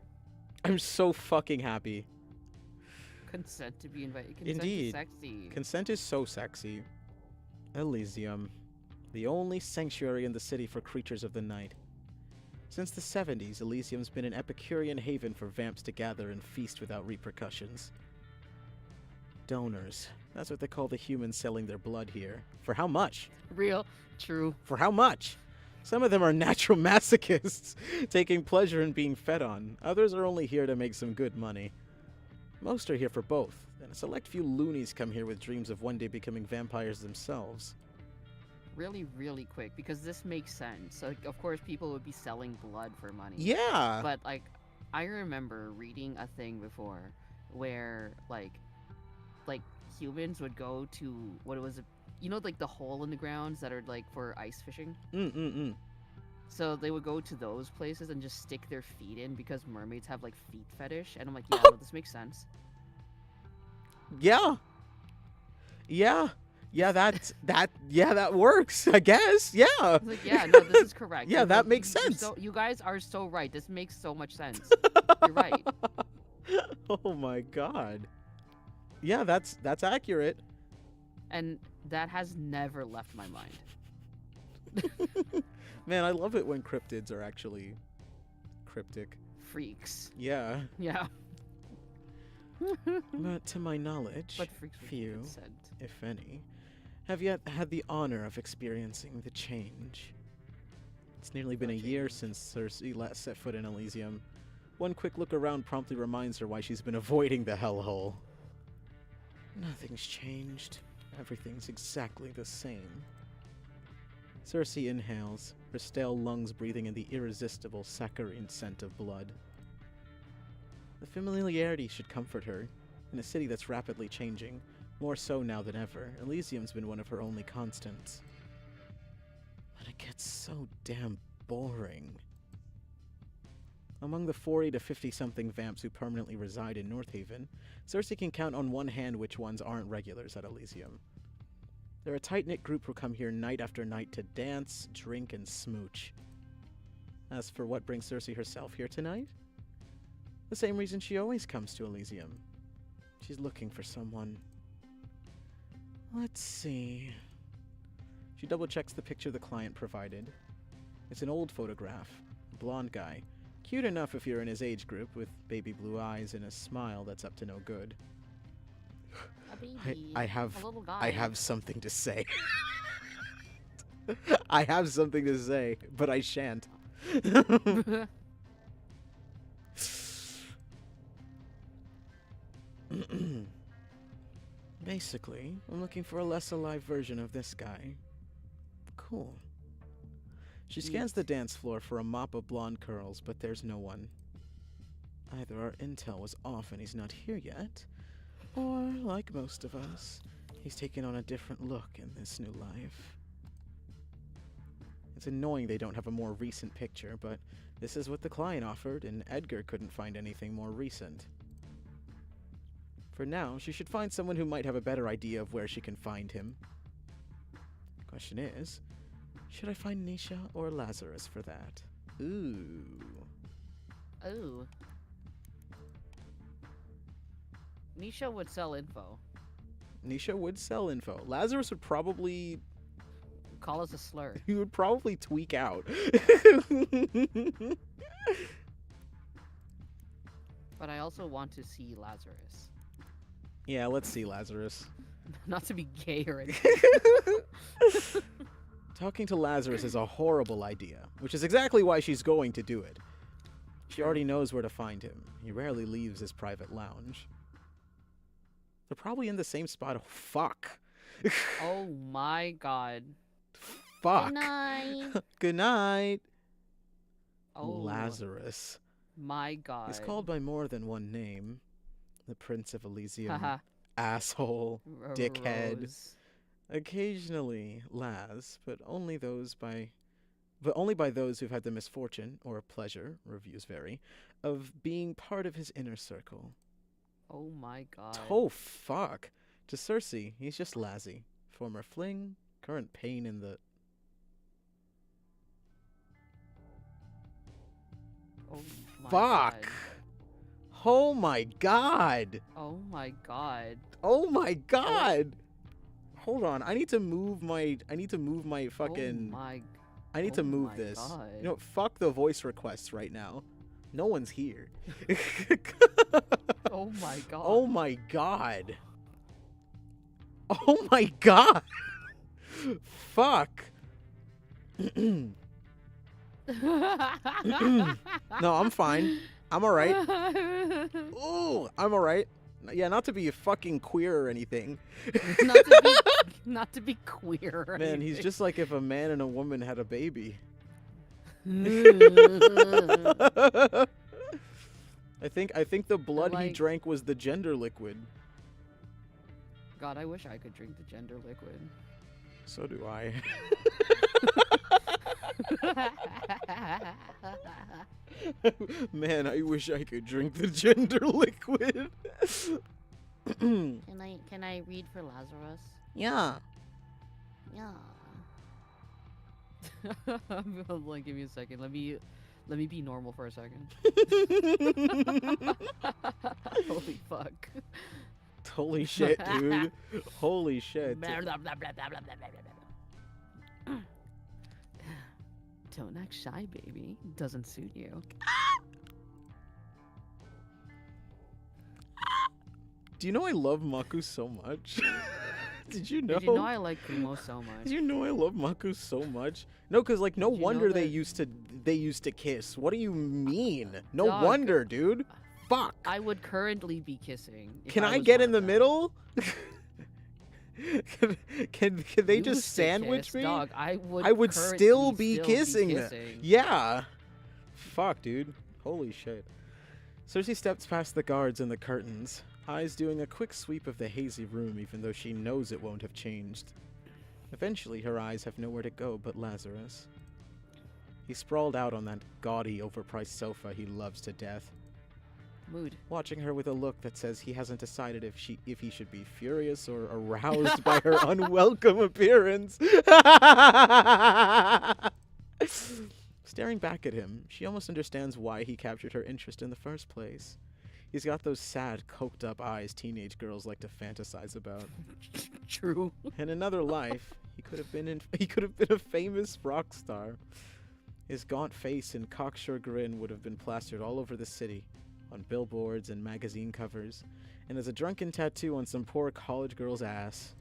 I'm so fucking happy. Consent to be invited. Consent Indeed. is sexy. Consent is so sexy. Elysium, the only sanctuary in the city for creatures of the night. Since the 70s, Elysium's been an Epicurean haven for vamps to gather and feast without repercussions. Donors. That's what they call the humans selling their blood here. For how much? Real. True. For how much? Some of them are natural masochists, taking pleasure in being fed on. Others are only here to make some good money. Most are here for both, and a select few loonies come here with dreams of one day becoming vampires themselves. Really, really quick, because this makes sense. Like, of course, people would be selling blood for money. Yeah! But, like, I remember reading a thing before where, like humans would go to, what was it? You know, like, the hole in the grounds that are, like, for ice fishing? So they would go to those places and just stick their feet in because mermaids have like feet fetish. And I'm like, yeah, no, this makes sense. Yeah. Yeah. Yeah, that works, I guess. Yeah. I was like, yeah, no, this is correct. Yeah, You're that like, makes you're sense. so, you guys are so right. This makes so much sense. You're right. Oh my god. Yeah, that's accurate. And that has never left my mind. Man, I love it when cryptids are actually cryptic. Freaks. Yeah. Yeah. But to my knowledge, But freaks with few, consent. if any, have yet had the honor of experiencing the change. It's nearly been a year since Circe last set foot in Elysium. One quick look around promptly reminds her why she's been avoiding the hellhole. Nothing's changed. Everything's exactly the same. Circe inhales, her stale lungs breathing in the irresistible saccharine scent of blood. The familiarity should comfort her. In a city that's rapidly changing, more so now than ever, Elysium's been one of her only constants. But it gets so damn boring. Among the 40 to 50-something vamps who permanently reside in Northaven, Circe can count on one hand which ones aren't regulars at Elysium. They're a tight-knit group who come here night after night to dance, drink, and smooch. As for what brings Circe herself here tonight? The same reason she always comes to Elysium. She's looking for someone. Let's see. She double-checks the picture the client provided. It's an old photograph. A blonde guy. Cute enough if you're in his age group, with baby blue eyes and a smile that's up to no good. A baby. I have A little guy. I have something to say. I have something to say, but I shan't. Basically, I'm looking for a less alive version of this guy. Cool. She scans the dance floor for a mop of blonde curls, but there's no one. Either our intel was off and he's not here yet, or, like most of us, he's taken on a different look in this new life. It's annoying they don't have a more recent picture, but this is what the client offered, and Edgar couldn't find anything more recent. For now, she should find someone who might have a better idea of where she can find him. Question is, should I find Nisha or Lazarus for that? Ooh. Oh. Nisha would sell info. Nisha would sell info. Lazarus would probably... Call us a slur. He would probably tweak out. But I also want to see Lazarus. Yeah, let's see Lazarus. Not to be gay or anything. Talking to Lazarus is a horrible idea, which is exactly why she's going to do it. She already knows where to find him. He rarely leaves his private lounge. They're probably in the same spot. Oh, fuck. Oh my god. Fuck. Good night. Good night. Oh Lazarus. my god. He's called by more than one name. The Prince of Elysium. Haha. Asshole. Dickhead. Rose. Occasionally Laz, but only by those who've had the misfortune, or pleasure, reviews vary, of being part of his inner circle. Oh my god. Oh, fuck. To Circe, he's just Lazzy. Former fling, current pain in the... Oh my Fuck! god. Oh my god! Oh my god. Oh my god! Hold on, I need to move my fucking... Oh my I need to oh move my this. God. You know, fuck the voice requests right now. No one's here. Oh my god. Oh my god. Oh my god. Fuck. No, I'm fine. I'm alright. Ooh, I'm alright. Yeah, not to be fucking queer or anything. not to be queer. Or Man, he's anything. just like if a man and a woman had a baby. I think the blood he like- drank was the gender liquid. God, I wish I could drink the gender liquid. So do I. Man, I wish I could drink the gender liquid. Can I read for Lazarus? Yeah. Yeah. Like, give me a second. Let me be normal for a second. Holy fuck. Holy shit, dude. Holy shit. Don't act shy, baby. Doesn't suit you. Do you know I love Maku so much? Did you know? Did you know I like Kumo so much? Did you know I love Maku so much? No, cause like no Did you know wonder they that- used to kiss. What do you mean? No Dog. wonder, dude. Fuck. I would currently be kissing. if Can I was get one in the of them. middle? can they You just used to sandwich kiss, me? Dog, I would. I would currently still be kissing. kissing. Yeah. Fuck, dude. Holy shit. Circe steps past the guards and the curtains, eyes doing a quick sweep of the hazy room even though she knows it won't have changed. Eventually, her eyes have nowhere to go but Lazarus. He's sprawled out on that gaudy, overpriced sofa he loves to death, Mood. watching her with a look that says he hasn't decided if he should be furious or aroused by her unwelcome appearance. Staring back at him, she almost understands why he captured her interest in the first place. He's got those sad, coked-up eyes teenage girls like to fantasize about. True. In another life, he could have been a famous rock star. His gaunt face and cocksure grin would have been plastered all over the city, on billboards and magazine covers, and as a drunken tattoo on some poor college girl's ass.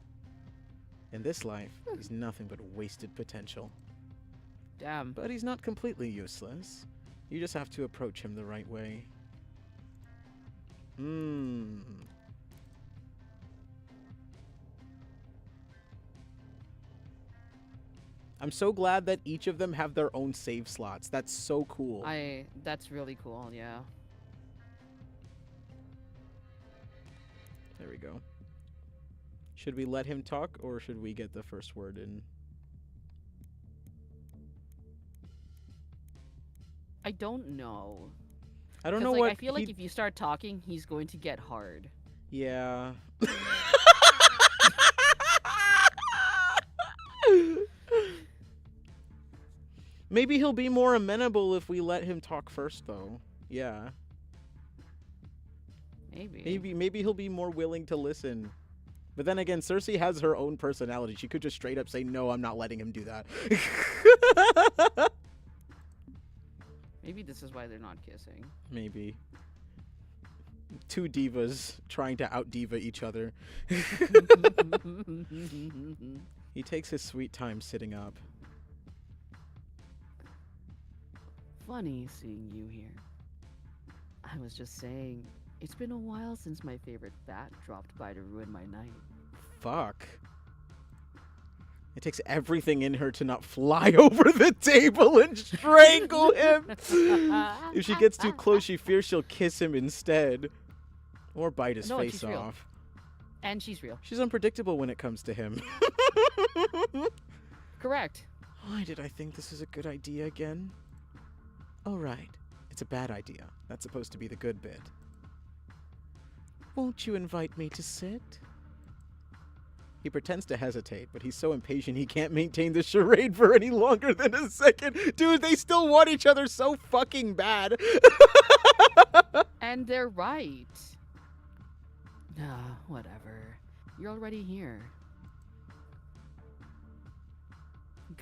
In this life, he's nothing but wasted potential. Damn. But he's not completely useless. You just have to approach him the right way. I'm so glad that each of them have their own save slots. That's so cool. That's really cool. Yeah. There we go. Should we let him talk, or should we get the first word in? I don't know. I don't 'Cause, know like, what I feel like he- if you start talking, he's going to get hard. Yeah. Maybe he'll be more amenable if we let him talk first, though. Yeah. Maybe he'll be more willing to listen. But then again, Circe has her own personality. She could just straight up say, "No, I'm not letting him do that." Maybe this is why they're not kissing. Maybe. Two divas trying to out-diva each other. He takes his sweet time sitting up. Funny seeing you here. I was just saying, it's been a while since my favorite bat dropped by to ruin my night. Fuck. It takes everything in her to not fly over the table and strangle him. If she gets too close, she fears she'll kiss him instead. Or bite his No, face she's real. off. And she's real. She's unpredictable when it comes to him. Correct. Why did I think this is a good idea again? Oh, right. It's a bad idea. That's supposed to be the good bit. Won't you invite me to sit? He pretends to hesitate, but he's so impatient he can't maintain the charade for any longer than a second. Dude, they still want each other so fucking bad. And they're right. Ah, whatever. You're already here.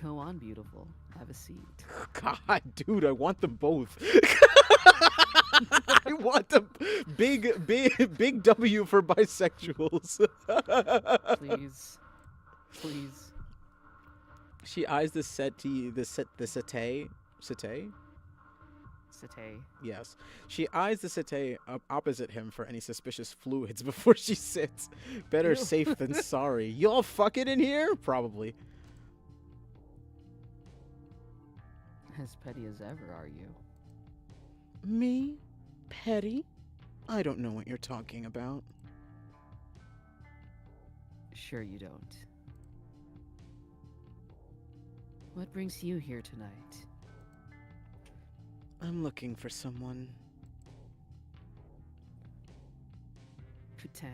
Go on, beautiful. Have a seat. God, dude, I want them both. I want them big W for bisexuals. Please. Please. She eyes the settee. Satay. Yes. She eyes the settee opposite him for any suspicious fluids before she sits. Better Ew. safe than sorry. Y'all fuck it in here? Probably. As petty as ever, are you? Me? Petty? I don't know what you're talking about. Sure you don't. What brings you here tonight? I'm looking for someone. Putain.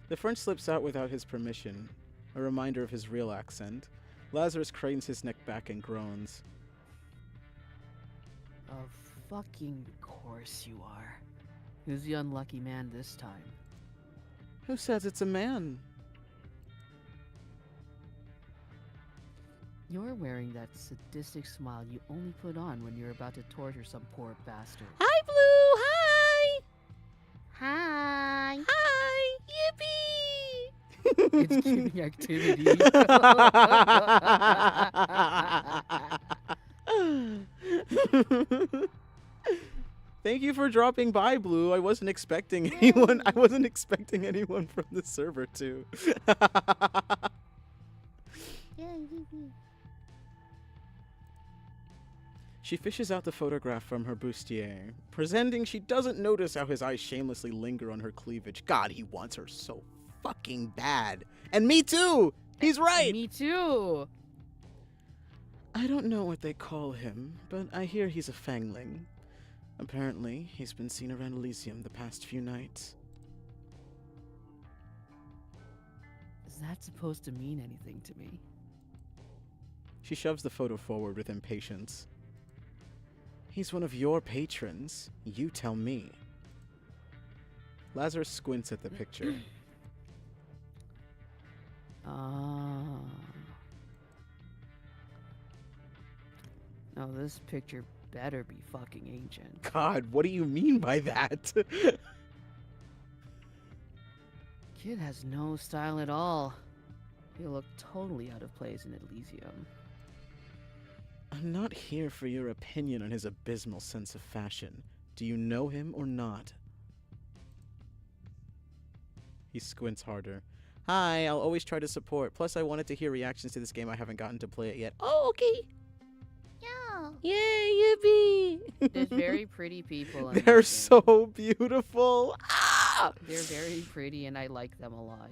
The French slips out without his permission, a reminder of his real accent. Lazarus cranes his neck back and groans. Of fucking course you are. Who's the unlucky man this time? Who says it's a man? You're wearing that sadistic smile you only put on when you're about to torture some poor bastard. Hi, Blue. Hi. Hi. Hi. Yippee. It's keeping activity. Thank you for dropping by, Blue. I wasn't expecting anyone. I wasn't expecting anyone from the server to. Yeah, yippee. She fishes out the photograph from her bustier, pretending she doesn't notice how his eyes shamelessly linger on her cleavage. God, he wants her so fucking bad. And me too! He's right! Me too! I don't know what they call him, but I hear he's a fangling. Apparently, he's been seen around Elysium the past few nights. Is that supposed to mean anything to me? She shoves the photo forward with impatience. He's one of your patrons. You tell me. Lazarus squints at the picture. Now this picture better be fucking ancient. God, what do you mean by that? Kid has no style at all. He'll look totally out of place in Elysium. I'm not here for your opinion on his abysmal sense of fashion. Do you know him or not? He squints harder. Hi, I'll always try to support. Plus, I wanted to hear reactions to this game. I haven't gotten to play it yet. Oh, okay. Yeah. Yay, yippee! There's very pretty people in They're this game. so beautiful. Ah! They're very pretty and I like them a lot.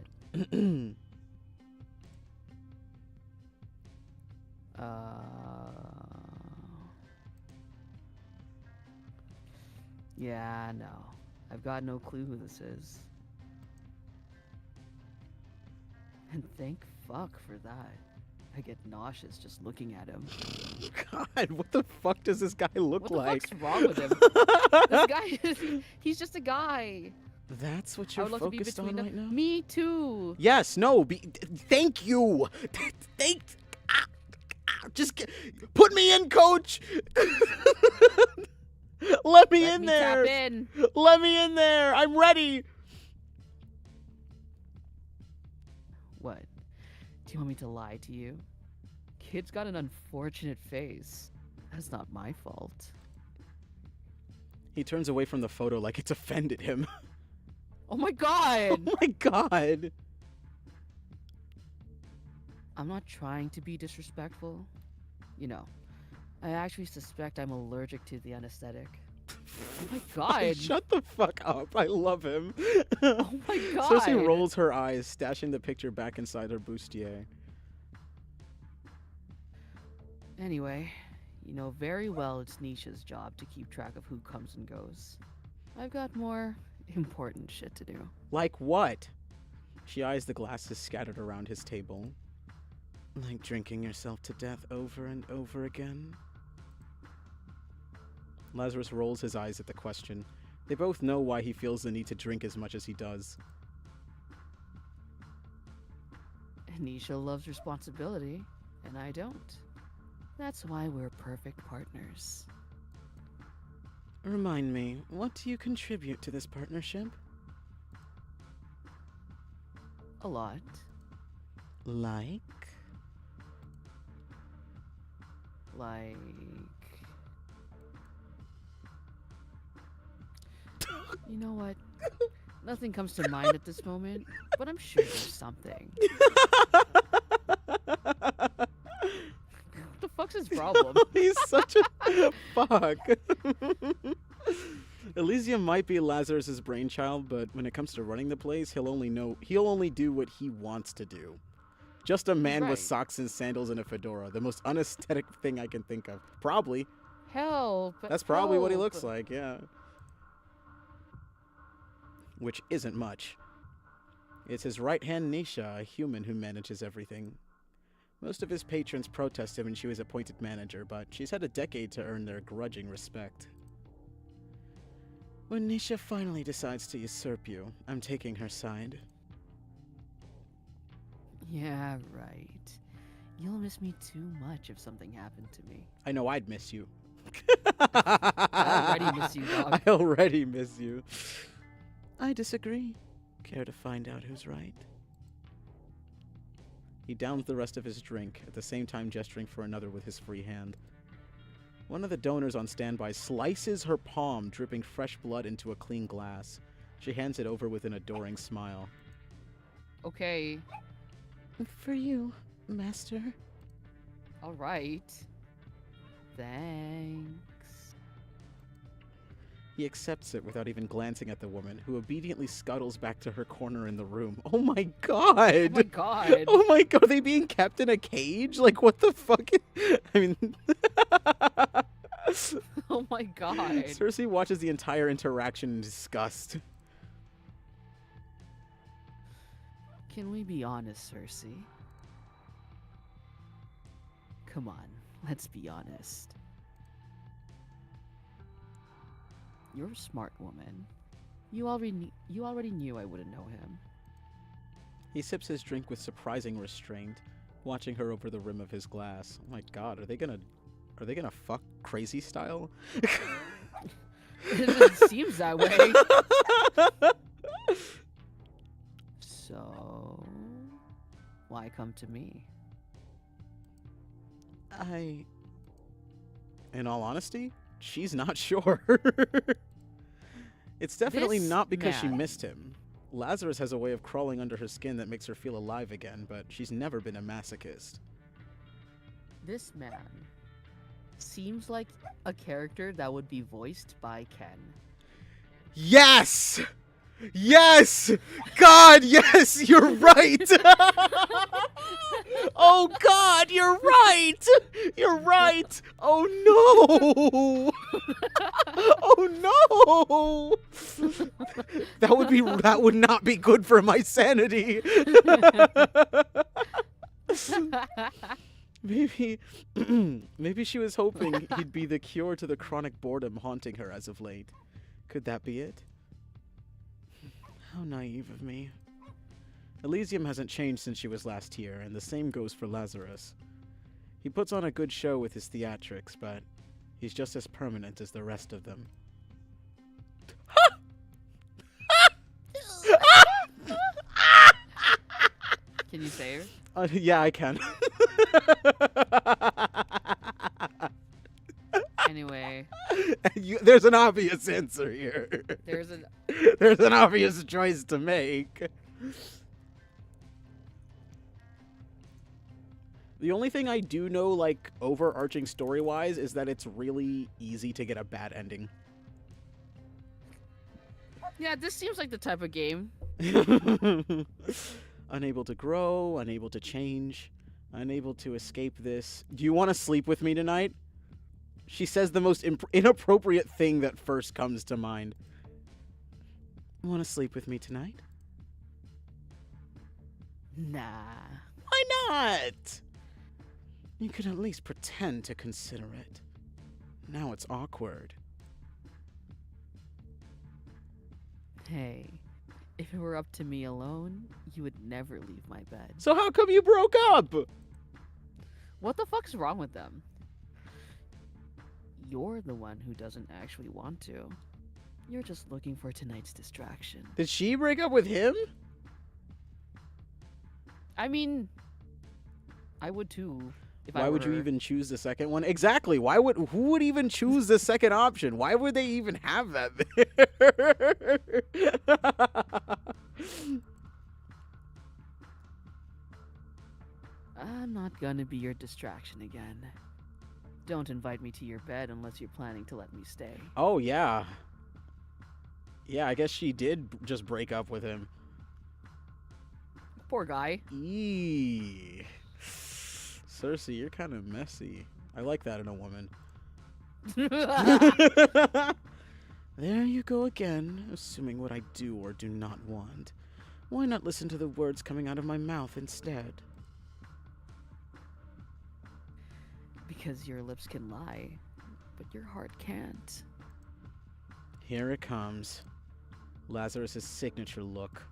Yeah, no. I've got no clue who this is. And thank fuck for that. I get nauseous just looking at him. God, what the fuck does this guy look What the like? fuck's wrong with him? This guy he's just a guy. That's what I you're would love to be focused between on them. right now? Me too. Yes, no, thank you. Put me in, coach. Let me in there. Tap in. Let me in there. I'm ready. What? Do you want me to lie to you? Kid's got an unfortunate face. That's not my fault. He turns away from the photo like it's offended him. Oh my god! Oh my god. I'm not trying to be disrespectful. You know, I actually suspect I'm allergic to the anesthetic. Oh my god! Shut the fuck up. I love him. Oh my god! Circe rolls her eyes, stashing the picture back inside her bustier. Anyway, you know very well it's Nisha's job to keep track of who comes and goes. I've got more important shit to do. Like what? She eyes the glasses scattered around his table. Like drinking yourself to death over and over again? Lazarus rolls his eyes at the question. They both know why he feels the need to drink as much as he does. Nisha loves responsibility, and I don't. That's why we're perfect partners. Remind me, what do you contribute to this partnership? A lot. Like? Like... You know what? Nothing comes to mind at this moment, but I'm sure there's something. What the fuck's his problem? He's such a fuck. Elysium might be Lazarus's brainchild, but when it comes to running the place, he'll only do what he wants to do. Just a man with Right. socks and sandals and a fedora, the most unaesthetic thing I can think of. Probably. Help! That's probably what he help. looks like, yeah. Which isn't much. It's his right-hand Nisha, a human who manages everything. Most of his patrons protest him when she was appointed manager, but she's had a decade to earn their grudging respect. When Nisha finally decides to usurp you, I'm taking her side. Yeah, right. You'll miss me too much if something happened to me. I know I'd miss you. I already miss you, dog. I already miss you. I disagree. Care to find out who's right? He downs the rest of his drink, at the same time gesturing for another with his free hand. One of the donors on standby slices her palm, dripping fresh blood into a clean glass. She hands it over with an adoring smile. Okay, For you, master. alright. Thanks. He accepts it without even glancing at the woman, who obediently scuttles back to her corner in the room. Oh my god! Oh my god. Oh my god, are they being kept in a cage? Like, what the fuck? I mean... Oh my god. Circe watches the entire interaction in disgust. Can we be honest, Circe? Come on, let's be honest. You're a smart woman. You already knew I wouldn't know him. He sips his drink with surprising restraint, watching her over the rim of his glass. Oh my god, are they gonna fuck crazy style? It seems that way. So, why come to me? In all honesty, she's not sure. It's definitely This not because she man. missed him. Lazarus has a way of crawling under her skin that makes her feel alive again, but she's never been a masochist. This man seems like a character that would be voiced by Ken. Yes! Yes! God, yes! You're right! Oh God, you're right! You're right! Oh no! Oh no! That would not be good for my sanity. Maybe she was hoping he'd be the cure to the chronic boredom haunting her as of late. Could that be it? How naive of me. Elysium hasn't changed since she was last here, and the same goes for Lazarus. He puts on a good show with his theatrics, but he's just as permanent as the rest of them. Can you say her? Yeah, I can. Anyway, There's an obvious answer here. there's an There's an obvious choice to make. The only thing I do know, like, overarching story-wise, is that it's really easy to get a bad ending. Yeah, this seems like the type of game. Unable to grow, unable to change, unable to escape this. Do you want to sleep with me tonight? She says the most inappropriate thing that first comes to mind. Want to sleep with me tonight? Nah. Why not? You could at least pretend to consider it. Now it's awkward. Hey, if it were up to me alone, you would never leave my bed. So how come you broke up? What the fuck's wrong with them? You're the one who doesn't actually want to. You're just looking for tonight's distraction. Did she break up with him? I mean, I would too. If I Why were would you her. even choose the second one? Exactly. Who would even choose the second option? Why would they even have that there? I'm not gonna be your distraction again. Don't invite me to your bed unless you're planning to let me stay. Oh, yeah. Yeah, I guess she did just break up with him. Poor guy. Eee. Circe, you're kind of messy. I like that in a woman. There you go again, assuming what I do or do not want. Why not listen to the words coming out of my mouth instead? Because your lips can lie, but your heart can't. Here it comes. Lazarus's signature look.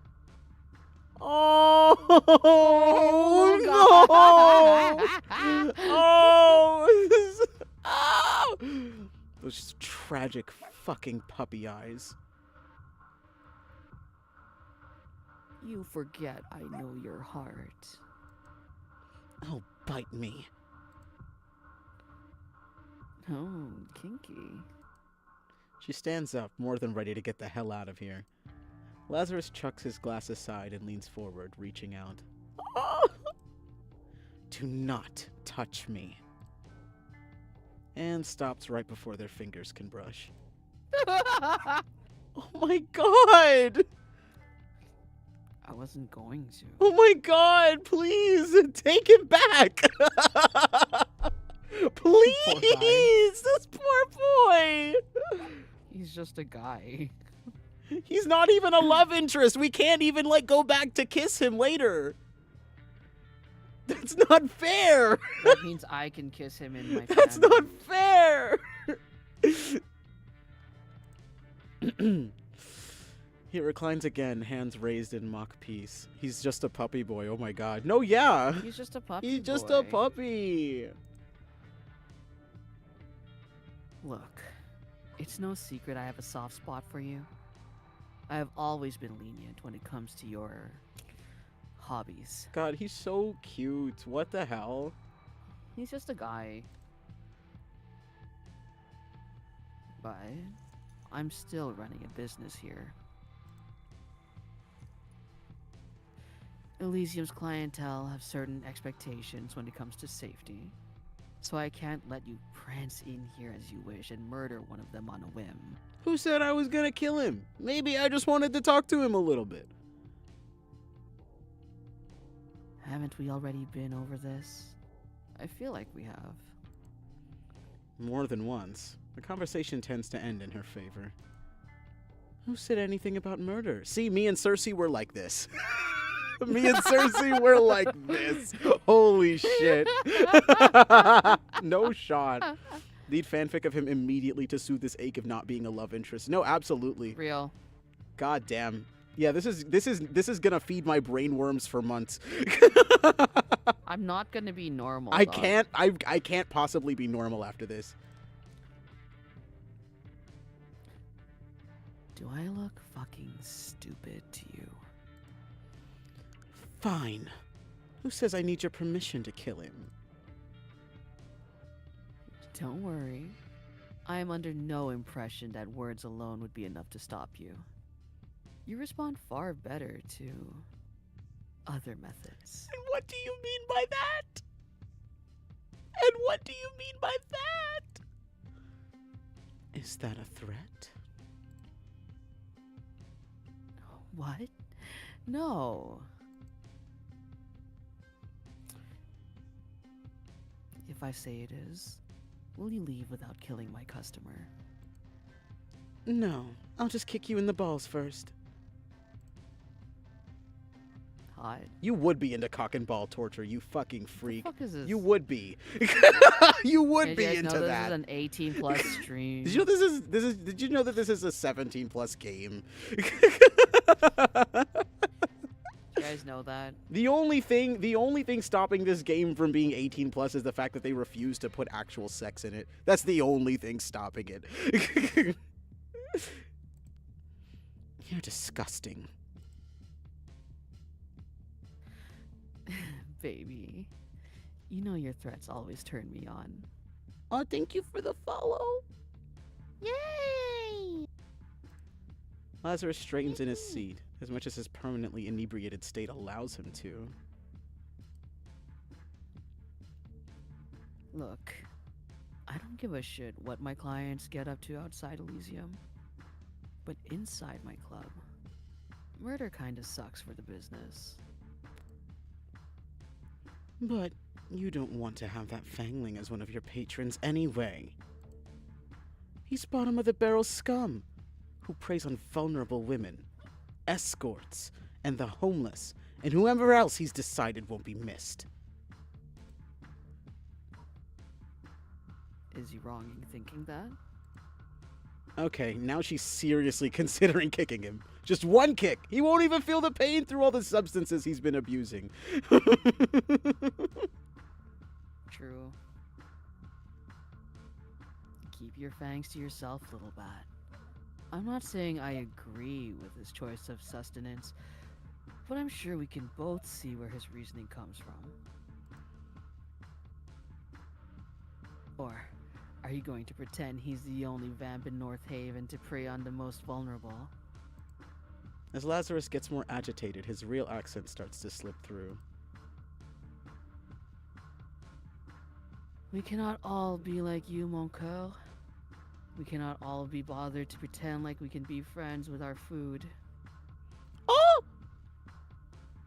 Oh, no! Oh! Oh! Those tragic fucking puppy eyes. You forget I know your heart. Oh, bite me. Oh, kinky. She stands up, more than ready to get the hell out of here. Lazarus chucks his glass aside and leans forward, reaching out. Oh! Do not touch me. And stops right before their fingers can brush. Oh my god! I wasn't going to. Oh my god, please take it back! Please! This poor boy! He's just a guy. He's not even a love interest. We can't even, like, go back to kiss him later. That's not fair. That means I can kiss him in my That's family. not fair. He reclines again, hands raised in mock peace. He's just a puppy boy. Oh my god. No, yeah. He's just a puppy He's just boy. a puppy. Look, it's no secret I have a soft spot for you. I have always been lenient when it comes to your hobbies. God, he's so cute. What the hell? He's just a guy. But I'm still running a business here. Elysium's clientele have certain expectations when it comes to safety. So I can't let you prance in here as you wish and murder one of them on a whim. Who said I was gonna kill him? Maybe I just wanted to talk to him a little bit. Haven't we already been over this? I feel like we have. More than once. The conversation tends to end in her favor. Who said anything about murder? See, me and Circe were like this. Me and Circe were like this. Holy shit. No shot. Need fanfic of him immediately to soothe this ache of not being a love interest. No, absolutely. Real. God damn. Yeah, this is gonna feed my brain worms for months. I'm not gonna be normal. I dog. can't possibly be normal after this. Do I look fucking stupid to you? Fine. Who says I need your permission to kill him? Don't worry. I am under no impression that words alone would be enough to stop you. You respond far better to other methods. And what do you mean by that? And what do you mean by that? Is that a threat? What? No. If I say it is, will you leave without killing my customer? No, I'll just kick you in the balls first. Hot. You would be into cock and ball torture, you fucking freak. What the fuck is this? You would be. You would Did be you guys into know that. This is an 18 plus stream. Did you know did you know that this is a 17 plus game? You guys know that? The only thing stopping this game from being 18 plus is the fact that they refuse to put actual sex in it. That's the only thing stopping it. You're disgusting. Baby, you know your threats always turn me on. Oh, thank you for the follow. Yay! Lazarus straightens in his seat, as much as his permanently inebriated state allows him to. Look, I don't give a shit what my clients get up to outside Elysium. But inside my club, murder kinda sucks for the business. But you don't want to have that Fangling as one of your patrons anyway. He's bottom-of-the-barrel scum who preys on vulnerable women, escorts, and the homeless, and whoever else he's decided won't be missed. Is he wrong in thinking that? Okay, now she's seriously considering kicking him. Just one kick. He won't even feel the pain through all the substances he's been abusing. True. Keep your fangs to yourself, little bat. I'm not saying I agree with his choice of sustenance, but I'm sure we can both see where his reasoning comes from. Or are you going to pretend he's the only vamp in North Haven to prey on the most vulnerable? As Lazarus gets more agitated, his real accent starts to slip through. We cannot all be like you, mon coeur. We cannot all be bothered to pretend like we can be friends with our food. Oh!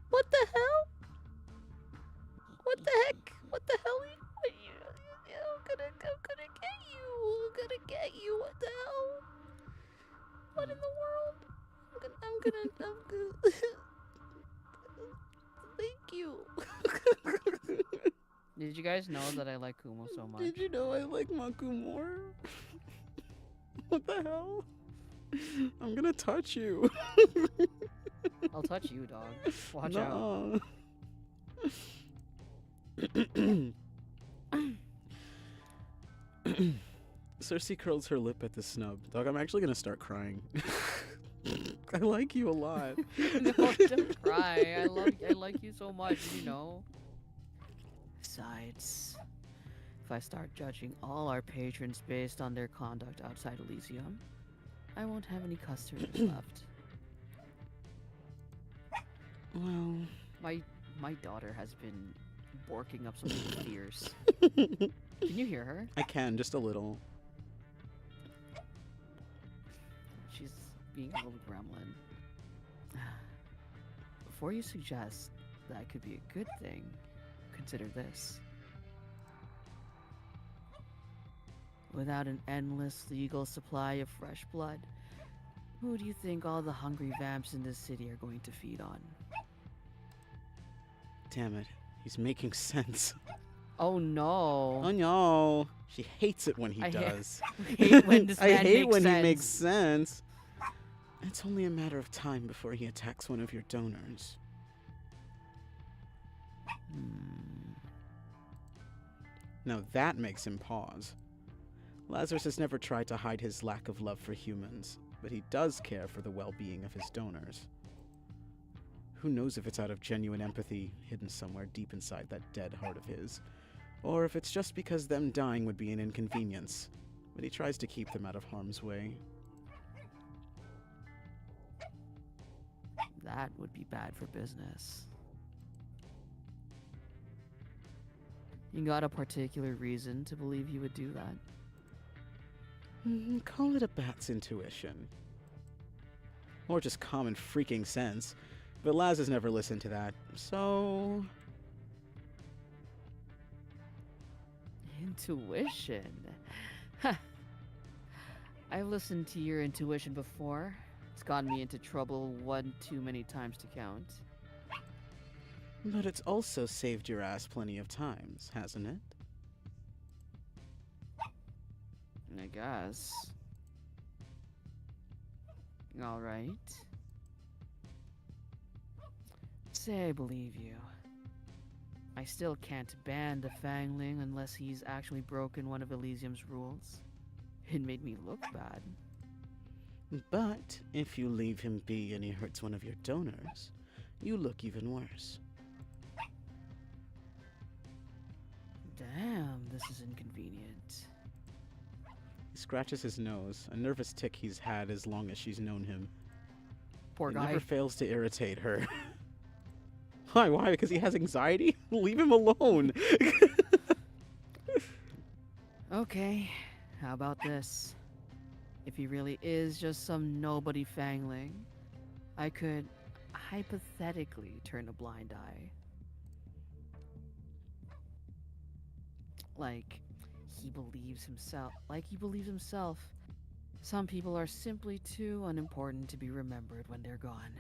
What the hell? What the heck? What the hell? I'm gonna get you. What the hell? What in the world? I'm gonna thank you. Did you guys know that I like Kumo so much? Did you know I like Maku more? What the hell? I'm gonna touch you. I'll touch you, dog. Watch out. Circe curls her lip at the snub. Dog, I'm actually gonna start crying. I like you a lot. No, don't cry. I like you so much, you know. Besides, if I start judging all our patrons based on their conduct outside Elysium, I won't have any customers left. Well, my daughter has been borking up something fierce. Can you hear her? I can, just a little. She's being a little gremlin. Before you suggest that could be a good thing, consider this. Without an endless legal supply of fresh blood, who do you think all the hungry vamps in this city are going to feed on? Damn it, he's making sense. Oh no. Oh no. She hates it when he I does. hate when this I man hate makes when sense. he makes sense. It's only a matter of time before he attacks one of your donors. Now that makes him pause. Lazarus has never tried to hide his lack of love for humans, but he does care for the well-being of his donors. Who knows if it's out of genuine empathy hidden somewhere deep inside that dead heart of his, or if it's just because them dying would be an inconvenience, but he tries to keep them out of harm's way. That would be bad for business. You got a particular reason to believe he would do that? Call it a bat's intuition. Or just common freaking sense. But Laz has never listened to that, so... Intuition? Huh. I've listened to your intuition before. It's gotten me into trouble one too many times to count. But it's also saved your ass plenty of times, hasn't it? I guess. Alright. Say I believe you. I still can't ban the Fangling unless he's actually broken one of Elysium's rules. It made me look bad. But if you leave him be and he hurts one of your donors, you look even worse. Damn, this is inconvenient. He scratches his nose, a nervous tic he's had as long as she's known him. Poor It guy. never fails to irritate her. Why? Why? Because he has anxiety? Leave him alone. Okay, how about this? If he really is just some nobody fangling, I could hypothetically turn a blind eye. Like he believes himself. Some people are simply too unimportant to be remembered when they're gone.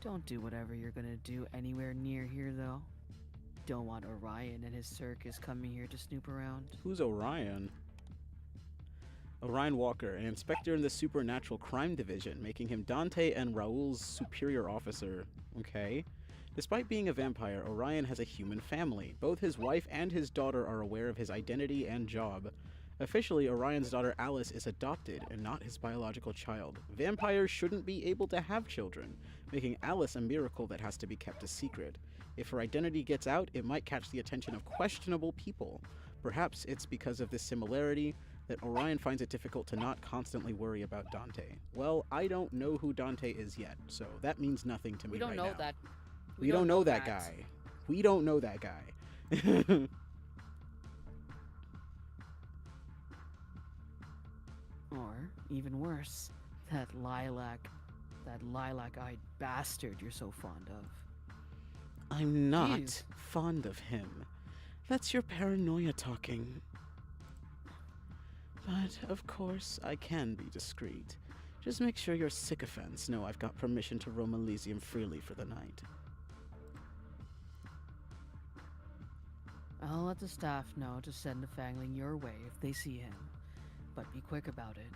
Don't do whatever you're gonna do anywhere near here, though. Don't want Orion and his circus coming here to snoop around. Who's Orion? Orion Walker, an inspector in the Supernatural Crime Division, making him Dante and Raoul's superior officer. Okay. Despite being a vampire, Orion has a human family. Both his wife and his daughter are aware of his identity and job. Officially, Orion's daughter Alice is adopted and not his biological child. Vampires shouldn't be able to have children, making Alice a miracle that has to be kept a secret. If her identity gets out, it might catch the attention of questionable people. Perhaps it's because of this similarity that Orion finds it difficult to not constantly worry about Dante. Well, I don't know who Dante is yet, so that means nothing to me We don't right know now. that. We don't know that guy. We don't know that guy. Or, even worse, that lilac-eyed bastard you're so fond of. I'm not Jeez. fond of him. That's your paranoia talking. But, of course, I can be discreet. Just make sure your sycophants know I've got permission to roam Elysium freely for the night. I'll let the staff know to send the Fangling your way if they see him, but be quick about it.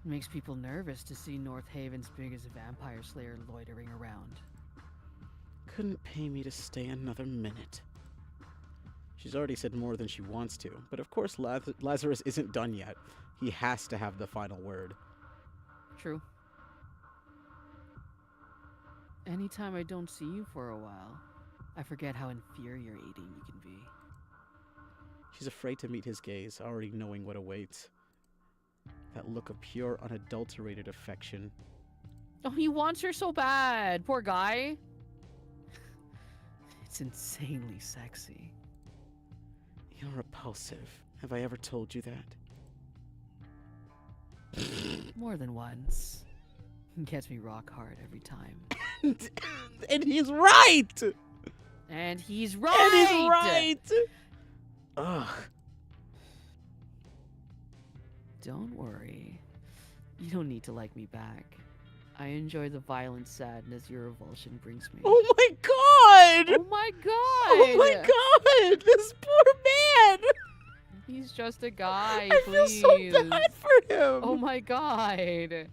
It makes people nervous to see North Haven's biggest vampire slayer loitering around. Couldn't pay me to stay another minute. She's already said more than she wants to, but of course Lazarus isn't done yet. He has to have the final word. True. Anytime I don't see you for a while, I forget how infuriating you can be. She's afraid to meet his gaze, already knowing what awaits. That look of pure, unadulterated affection. Oh, he wants her so bad! Poor guy! It's insanely sexy. You're repulsive. Have I ever told you that? More than once. Gets me rock hard every time. And he's right! And he's right! And he's right! Ugh. Don't worry. You don't need to like me back. I enjoy the violent sadness your revulsion brings me. Oh my god! Oh my god! Oh my god! This poor man! He's just a guy, I feel please. so bad for him! Oh my god!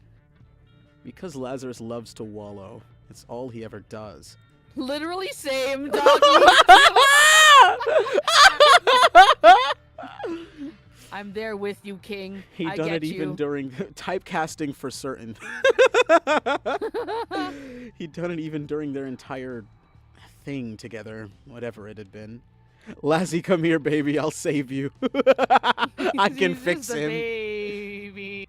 Because Lazarus loves to wallow. It's all he ever does. Literally same, doggy. I'm there with you, King. He I done get it even you. during typecasting for certain. He done it even during their entire thing together, whatever it had been. Lassie, come here, baby. I'll save you. I can He's fix just a him. baby.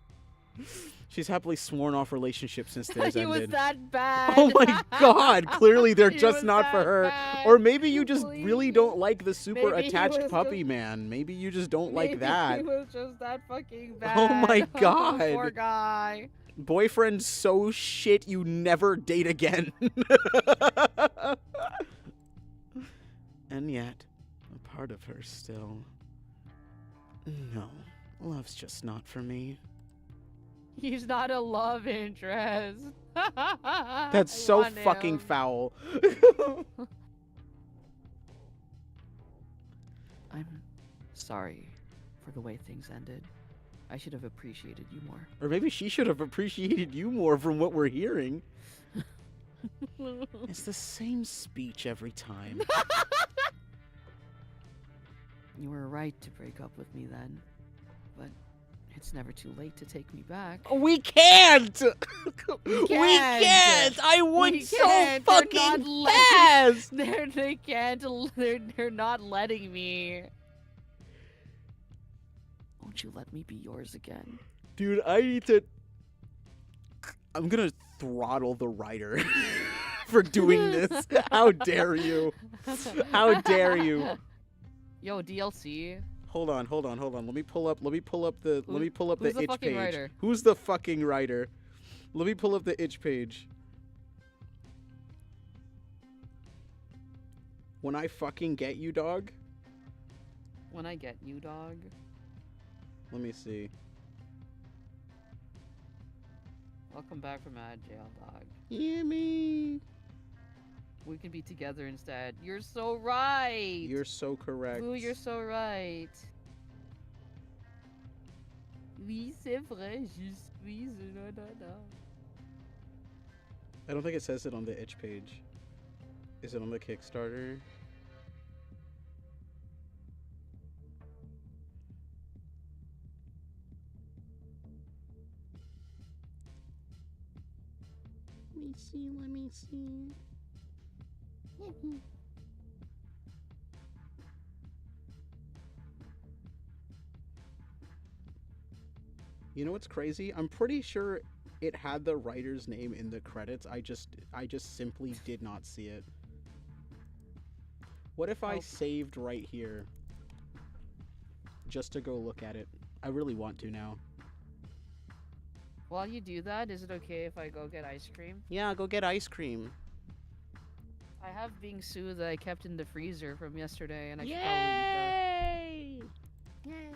She's happily sworn off relationships since theirs He was ended. that bad. Oh my god! Clearly they're He just was not for that her. bad. Or maybe you just really Please. don't like the super Maybe he attached was puppy just- man. Maybe you just don't Maybe like that. He was just that fucking bad. Oh my god. Poor guy. Boyfriend so shit you never date again. And yet, a part of her still... No, love's just not for me. He's not a love interest. That's I so want fucking him. foul. I'm sorry for the way things ended. I should have appreciated you more. Or maybe she should have appreciated you more from what we're hearing. It's the same speech every time. You were right to break up with me then, but it's never too late to take me back. We can't! We can't! can't! I would We so can't! They're fucking not letting- fast! They can't. They're not letting me. Won't you let me be yours again? Dude, I need to... I'm gonna throttle the writer for doing this. How dare you? How dare you? Yo, DLC. Hold on. Let me pull up the Who's the itch fucking page. writer? Who's the fucking writer? Let me pull up the itch page. When I fucking get you, dog. When I get you, dog. Let me see. Welcome back from ad jail, dog. Yeah, me. We can be together instead. You're so right. You're so correct. Ooh, you're so right. Oui, c'est vrai. Je suis. I don't think it says it on the itch page. Is it on the Kickstarter? Let me see. You know what's crazy? I'm pretty sure it had the writer's name in the credits. I just simply did not see it. What if I saved right here just to go look at it? I really want to now. While you do that, is it okay if I go get ice cream? Yeah, go get ice cream. I have bingsu that I kept in the freezer from yesterday, and I should Yay! Yay!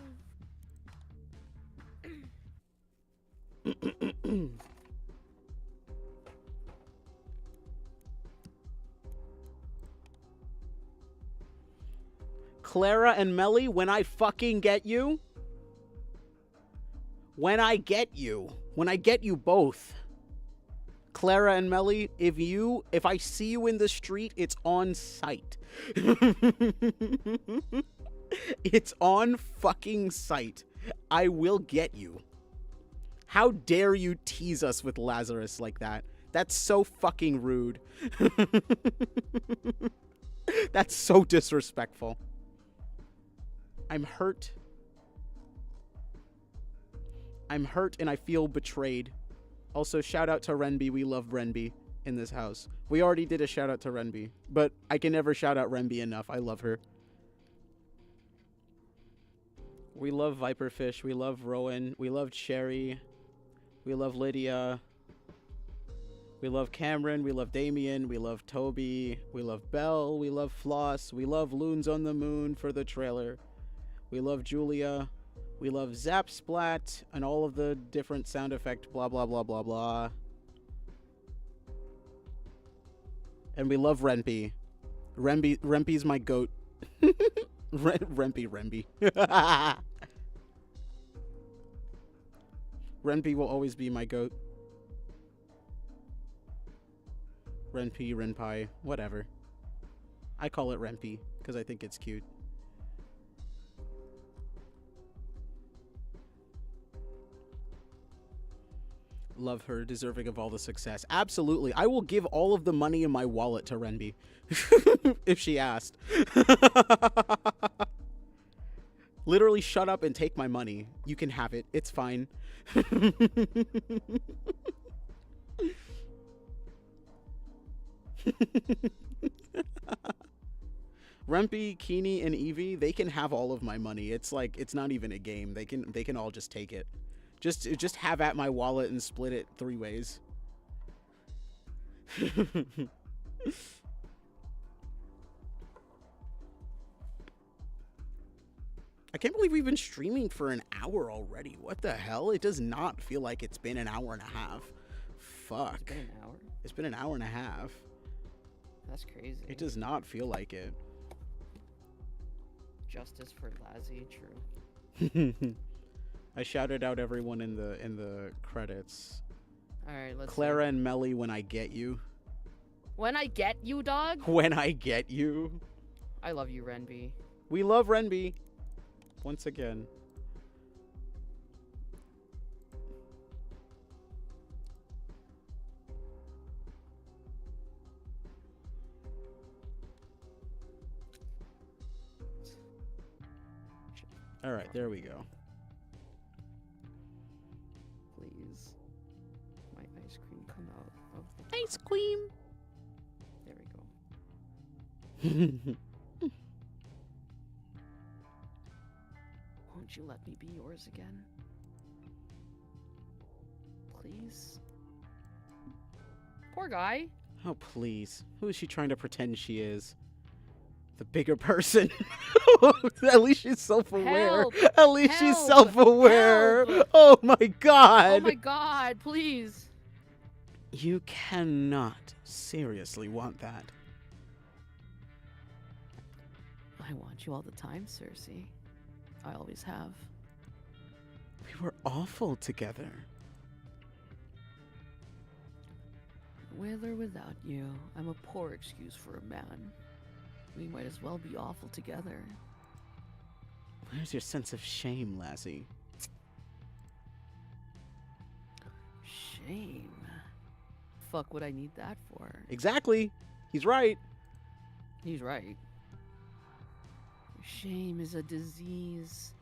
Clara and Melly, when I fucking get you. When I get you both. Clara and Melly, if I see you in the street, it's on sight. It's on fucking sight. I will get you. How dare you tease us with Lazarus like that? That's so fucking rude. That's so disrespectful. I'm hurt. I'm hurt and I feel betrayed. Also, shout out to Renby. We love Renby in this house. We already did a shout out to Renby, but I can never shout out Renby enough. I love her. We love Viperfish. We love Rowan. We love Cherry. We love Lydia. We love Cameron. We love Damien. We love Toby. We love Belle. We love Floss. We love Loons on the Moon for the trailer. We love Julia. We love Zap Splat and all of the different sound effect blah blah blah blah blah. And we love Renby. Renby's my goat. Renby. Renby will always be my goat. Renpie, whatever. I call it Renpy because I think it's cute. Love her, deserving of all the success. Absolutely. I will give all of the money in my wallet to Renby. If she asked. Literally, shut up and take my money. You can have it. It's fine. Rempy, Keeney, and Evie, they can have all of my money. It's like, it's not even a game. They can all just take it. Just have at my wallet and split it 3 ways. I can't believe we've been streaming for an hour already. What the hell? It does not feel like it's been an hour and a half. Fuck. It's been an hour? It's been an hour and a half. That's crazy. It does not feel like it. Justice for Lazzy, true. I shouted out everyone in the credits. Alright, let's Clara see. and Melly, when I get you. When I get you, dog? When I get you. I love you, Renby. We love Renby. Once again. All right, there we go. Please. My ice cream come out of the... Ice cream. There we go. won't you let me be yours again? Please? Poor guy. Oh, please. Who is she trying to pretend she is? The bigger person. At least she's self-aware. Help! At least she's Help! self-aware. Help! Oh my god. Oh my god, please. You cannot seriously want that. I want you all the time, Circe. I always have. We were awful together. With or without you, I'm a poor excuse for a man. We might as well be awful together. Where's your sense of shame, Lassie? Shame. Fuck would I need that for? Exactly. He's right. He's right. Shame is a disease.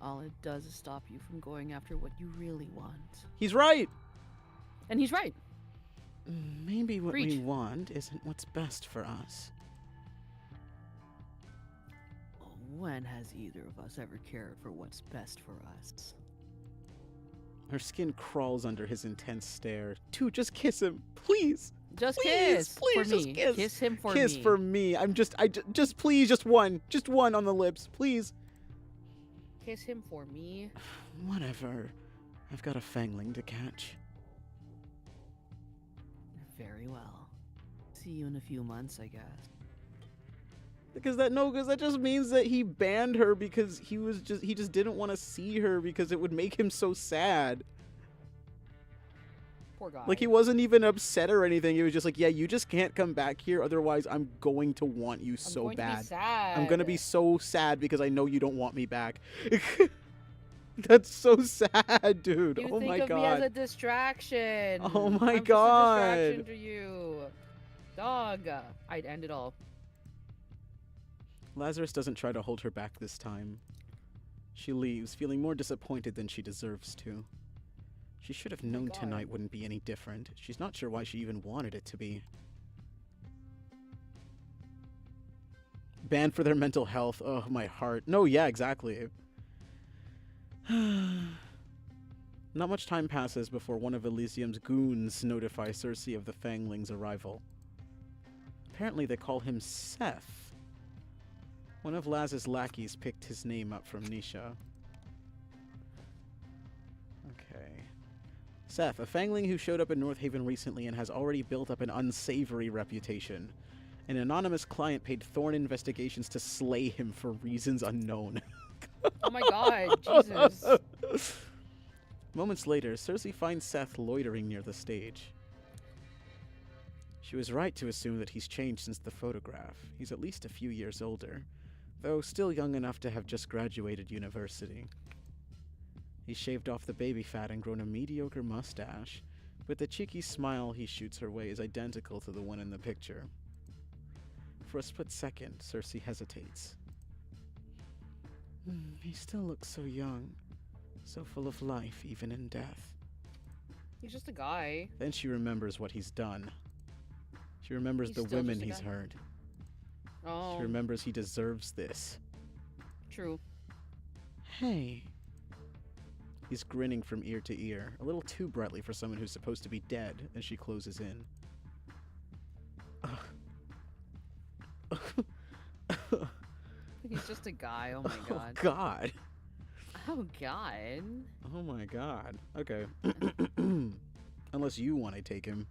All it does is stop you from going after what you really want. He's right. And he's right. Maybe what we Preach. want isn't what's best for us. When has either of us ever cared for what's best for us? Her skin crawls under his intense stare. Dude, just kiss him, please. Just Please, kiss please, for just me. kiss. Him for Kiss me. for me. Just please, just one on the lips, please. Kiss him for me. Whatever. I've got a fangling to catch. Very well. See you in a few months, I guess. Because that just means that he banned her because he just didn't want to see her because it would make him so sad. Poor guy. Like, he wasn't even upset or anything. He was just like, yeah, you just can't come back here, otherwise I'm going to want you so going bad. To be sad. I'm gonna be so sad because I know you don't want me back. That's so sad, dude. You Oh think my of god. me as a distraction. Oh my I'm god. Just a distraction to you. Dog. I'd end it all. Lazarus doesn't try to hold her back this time. She leaves, feeling more disappointed than she deserves to. She should have known God. tonight wouldn't be any different. She's not sure why she even wanted it to be. Banned for their mental health. Oh, my heart. No, yeah, exactly. Not much time passes before one of Elysium's goons notifies Circe of the Fangling's arrival. Apparently they call him Seth. One of Laz's lackeys picked his name up from Nisha. Okay. Seth, a Fangling who showed up in North Haven recently and has already built up an unsavory reputation. An anonymous client paid Thorn Investigations to slay him for reasons unknown. Oh my god, Jesus. Moments later, Circe finds Seth loitering near the stage. She was right to assume that he's changed since the photograph. He's at least a few years older, though still young enough to have just graduated university. He's shaved off the baby fat and grown a mediocre mustache, but the cheeky smile he shoots her way is identical to the one in the picture. For a split second, Circe hesitates. He still looks so young, so full of life, even in death. He's just a guy. Then she remembers what he's done. She remembers He's the still women just a he's guy. hurt. Oh, She remembers he deserves this. true. Hey. He's grinning from ear to ear, a little too brightly for someone who's supposed to be dead, as she closes in. He's just a guy. Oh my Oh god. god. Oh god. Oh my god. Okay. Unless you want to take him.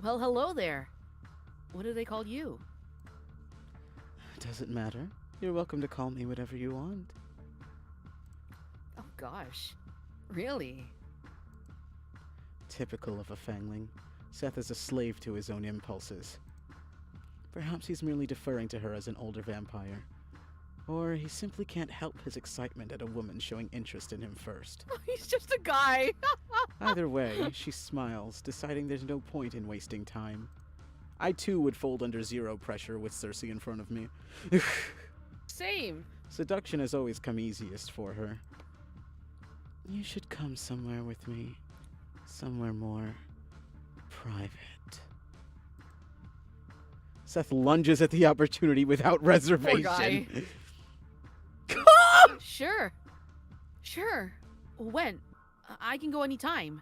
Well, hello there. What do they call you? Doesn't matter. You're welcome to call me whatever you want. Oh gosh. Really? Typical of a Fangling. Seth is a slave to his own impulses. Perhaps he's merely deferring to her as an older vampire. Or he simply can't help his excitement at a woman showing interest in him first. He's just a guy. Either way, she smiles, deciding there's no point in wasting time. I too would fold under zero pressure with Circe in front of me. Same. Seduction has always come easiest for her. You should come somewhere with me. Somewhere more private. Seth lunges at the opportunity without reservation. guy. sure. Sure. When? I can go anytime.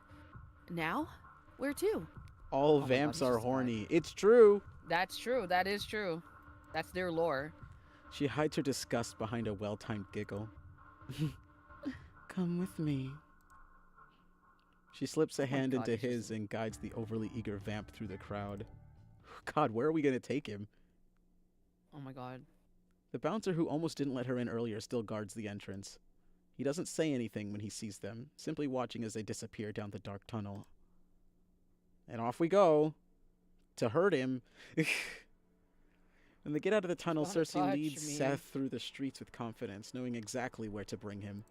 Now? Where to? All my God, vamps he's are just a guy. horny. It's true. That's true. That is true. That's their lore. She hides her disgust behind a well-timed giggle. Come with me. She slips a hand God, into he's just his and guides the overly eager vamp through the crowd. God, where are we going to take him? Oh my God. The bouncer who almost didn't let her in earlier still guards the entrance. He doesn't say anything when he sees them, simply watching as they disappear down the dark tunnel. And off we go. To hurt him. When they get out of the tunnel, Wanna Circe touch leads me. Seth through the streets with confidence, knowing exactly where to bring him.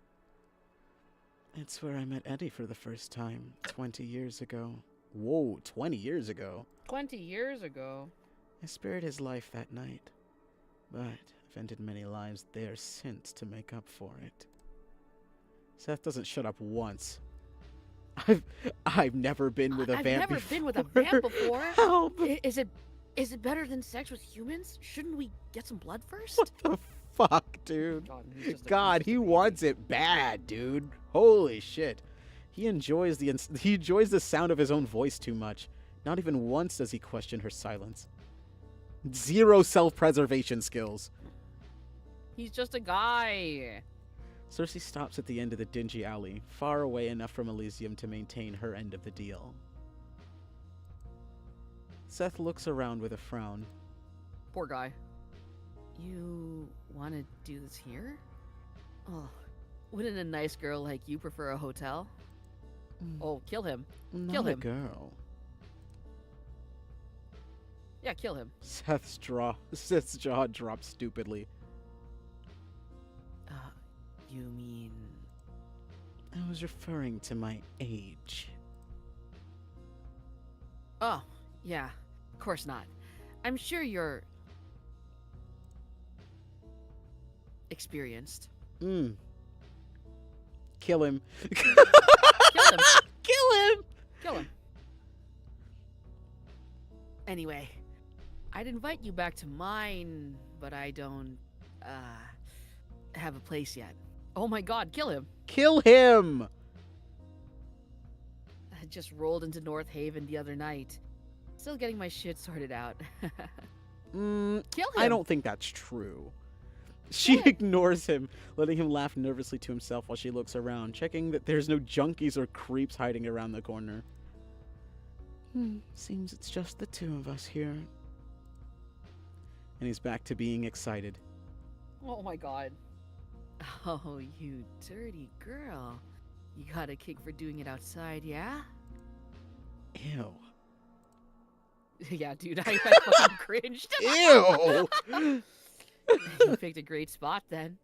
It's where I met Eddie for the first time, 20 years ago. Whoa, 20 years ago? 20 years ago. I spared his life that night, but I've ended many lives there since to make up for it. Seth doesn't shut up once. I've never been with a vamp before. I've never been with a vamp before. Help! Is it better than sex with humans? Shouldn't we get some blood first? What the fuck, dude? God, he's just a- God, he's just he a baby. wants it bad, dude. Holy shit. He enjoys the sound of his own voice too much. Not even once does he question her silence. Zero self-preservation skills. He's just a guy. Circe stops at the end of the dingy alley, far away enough from Elysium to maintain her end of the deal. Seth looks around with a frown. Poor guy. You want to do this here? Oh, wouldn't a nice girl like you prefer a hotel? Oh, kill him. Not kill a him. girl. Yeah, kill him. Seth's jaw drops stupidly. You mean... I was referring to my age. Oh, yeah. Of course not. I'm sure you're... experienced. Kill him. Kill him. Kill him! Kill him. Anyway, I'd invite you back to mine, but I don't, have a place yet. Oh my God, kill him. Kill him! I just rolled into North Haven the other night. Still getting my shit sorted out. Kill him. I don't think that's true. She ignores him, letting him laugh nervously to himself while she looks around, checking that there's no junkies or creeps hiding around the corner. Seems it's just the two of us here. And he's back to being excited. Oh my God. Oh, you dirty girl. You got a kick for doing it outside, yeah? Ew. Yeah, dude, I fucking cringed. Ew! You picked a great spot then.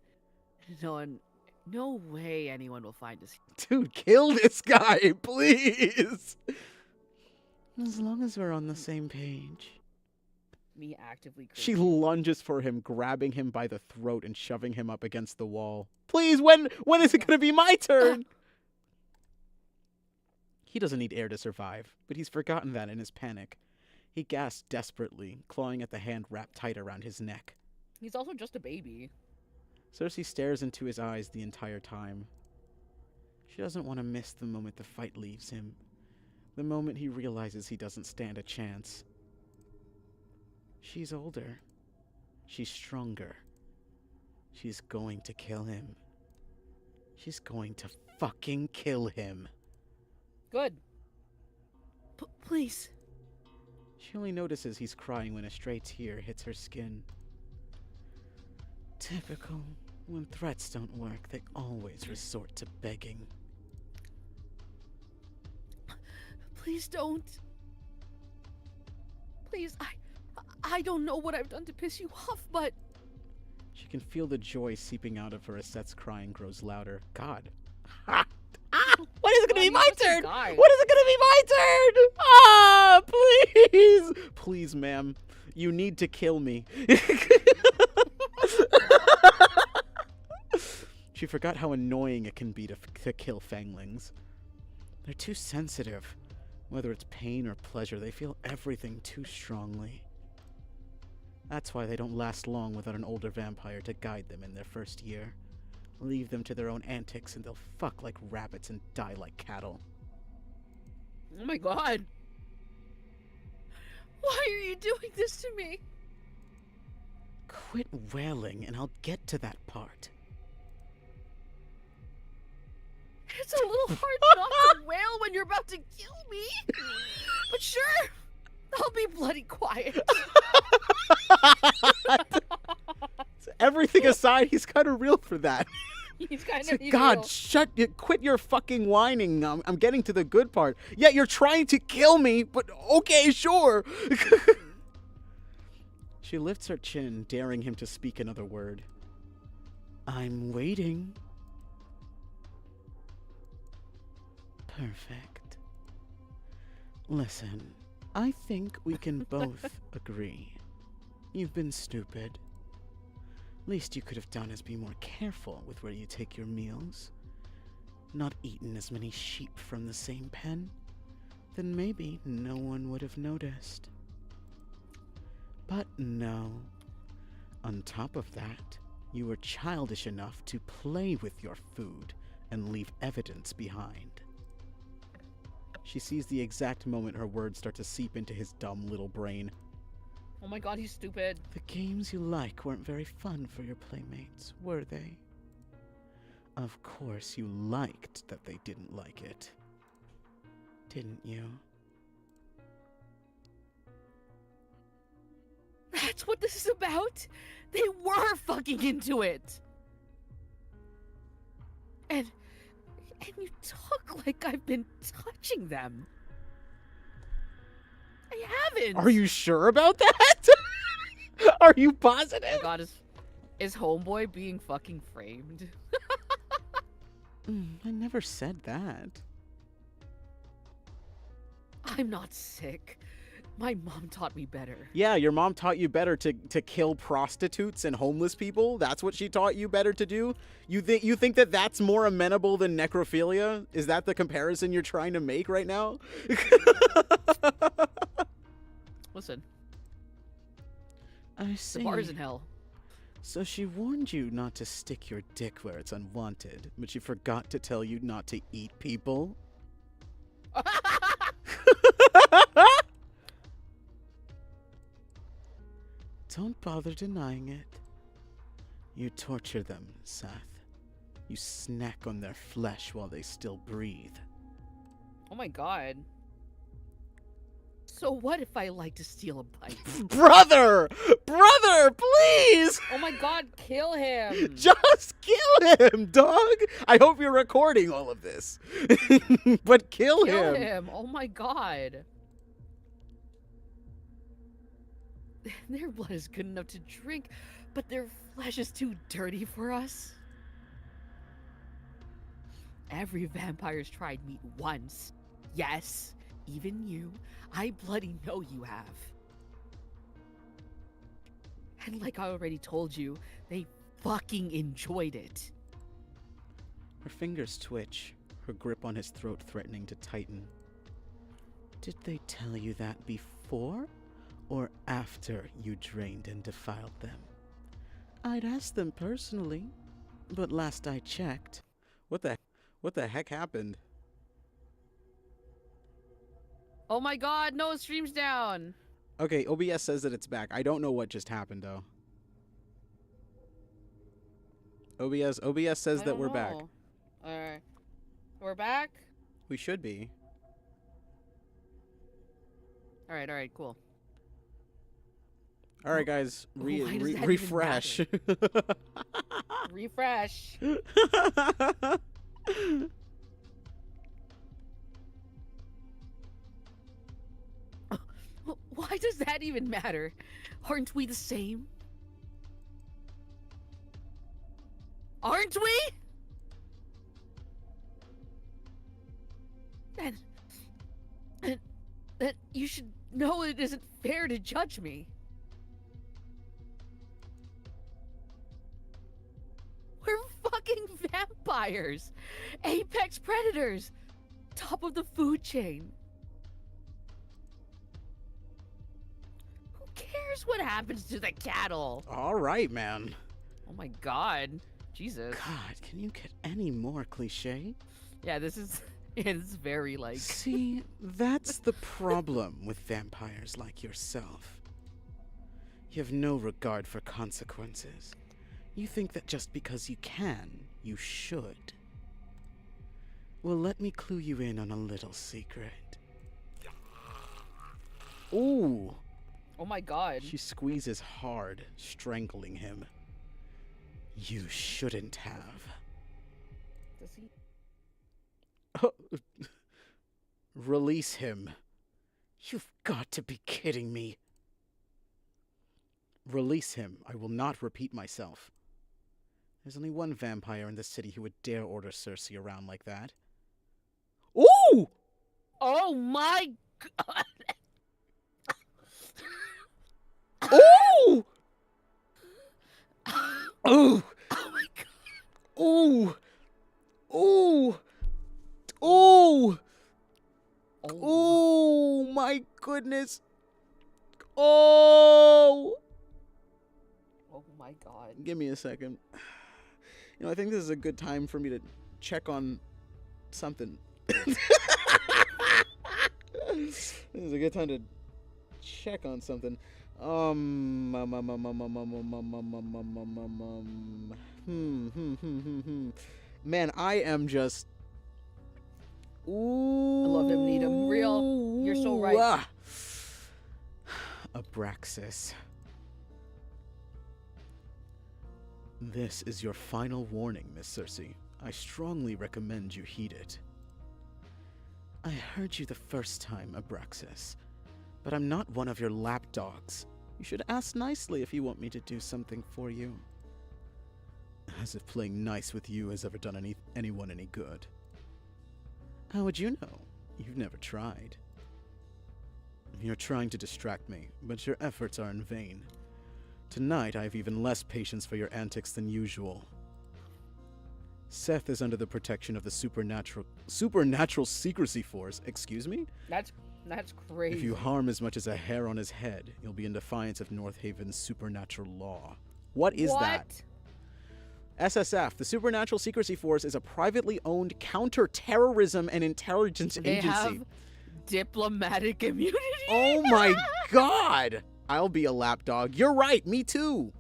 No way anyone will find us. Dude, kill this guy, please! As long as we're on the same page. Me actively She cringing. lunges for him, grabbing him by the throat and shoving him up against the wall. Please, when is it gonna be my turn? He doesn't need air to survive, but he's forgotten that in his panic. He gasps desperately, clawing at the hand wrapped tight around his neck. He's also just a baby. Circe stares into his eyes the entire time. She doesn't want to miss the moment the fight leaves him. The moment he realizes he doesn't stand a chance. She's older. She's stronger. She's going to kill him. She's going to fucking kill him. Good. Please. She only notices he's crying when a stray tear hits her skin. Typical. When threats don't work, they always resort to begging. Please don't. Please, I don't know what I've done to piss you off, but... She can feel the joy seeping out of her as Seth's crying grows louder. God. Ha! Ah! When is it gonna be my turn? When is it gonna be my turn? Ah! Please! Please, ma'am. You need to kill me. She forgot how annoying it can be to kill fanglings. They're too sensitive. Whether it's pain or pleasure, they feel everything too strongly. That's why they don't last long without an older vampire to guide them in their first year. Leave them to their own antics and they'll fuck like rabbits and die like cattle. Oh my god. Why are you doing this to me? Quit wailing and I'll get to that part. It's a little hard not to wail when you're about to kill me. But sure, I'll be bloody quiet. Everything aside, he's kind of real for that. He's kind So, of God, quit your fucking whining. I'm getting to the good part. Yeah, you're trying to kill me, but okay, sure. She lifts her chin, daring him to speak another word. I'm waiting. Perfect. Listen, I think we can both agree. You've been stupid. Least you could have done is be more careful with where you take your meals. Not eaten as many sheep from the same pen. Then maybe no one would have noticed. But no. On top of that, you were childish enough to play with your food and leave evidence behind. She sees the exact moment her words start to seep into his dumb little brain. Oh my god, he's stupid. The games you like weren't very fun for your playmates, were they? Of course you liked that they didn't like it. Didn't you? That's what this is about? They were fucking into it. And you talk like I've been touching them. I haven't. Are you sure about that? Are you positive? Oh my god, is homeboy being fucking framed? I never said that. I'm not sick. My mom taught me better. Yeah, your mom taught you better to kill prostitutes and homeless people. That's what she taught you better to do. You think that that's more amenable than necrophilia? Is that the comparison you're trying to make right now? Listen, I see. the bar's in hell. So she warned you not to stick your dick where it's unwanted, but she forgot to tell you not to eat people? Don't bother denying it. You torture them, Seth. You snack on their flesh while they still breathe. Oh my god. So what if I like to steal a bite? Brother! Brother, please! Oh my god, kill him! Just kill him, dog! I hope you're recording all of this. But kill him. Oh my god. Their blood is good enough to drink, but their flesh is too dirty for us. Every vampire's tried meat once. Yes, even you. I bloody know you have. And like I already told you, they fucking enjoyed it. Her fingers twitch, her grip on his throat threatening to tighten. Did they tell you that before or after you drained and defiled them? I'd ask them personally, but last I checked. What the heck happened? Oh my god, no, stream's down. Okay, OBS says that it's back. I don't know what just happened though. OBS says that we're back. Alright. We're back? We should be. Alright, cool. All right, guys, Why does that even refresh. Refresh. Why does that even matter? Aren't we the same? Aren't we? Then you should know it isn't fair to judge me. We're fucking vampires! Apex predators! Top of the food chain. Who cares what happens to the cattle? All right, man. Oh my god. Jesus. God, can you get any more cliche? Yeah, this is it's very like See, that's the problem with vampires like yourself. You have no regard for consequences. You think that just because you can, you should. Well, let me clue you in on a little secret. Ooh! Oh my god. She squeezes hard, strangling him. You shouldn't have. Does he? Release him. You've got to be kidding me. Release him. I will not repeat myself. There's only one vampire in the city who would dare order Circe around like that. Ooh! Oh my god. Ooh! Ooh! Oh my god. Ooh! Ooh! Ooh! Oh. Oh my goodness! Oh! Oh my god. Give me a second. You know, I think this is a good time for me to check on something. This is a good time to check on something. Man, I am just. Ooh. I love him, need him. Real. You're so right. Abraxas. This is your final warning, Miss Circe. I strongly recommend you heed it. I heard you the first time, Abraxas, but I'm not one of your lapdogs. You should ask nicely if you want me to do something for you. As if playing nice with you has ever done anyone any good. How would you know? You've never tried. You're trying to distract me, but your efforts are in vain. Tonight, I have even less patience for your antics than usual. Seth is under the protection of the supernatural secrecy force. Excuse me? That's crazy. If you harm as much as a hair on his head, you'll be in defiance of North Haven's supernatural law. What is that? SSF, the Supernatural Secrecy Force, is a privately owned counter-terrorism and intelligence They agency. have diplomatic immunity. Oh my god! I'll be a lapdog. You're right, me too.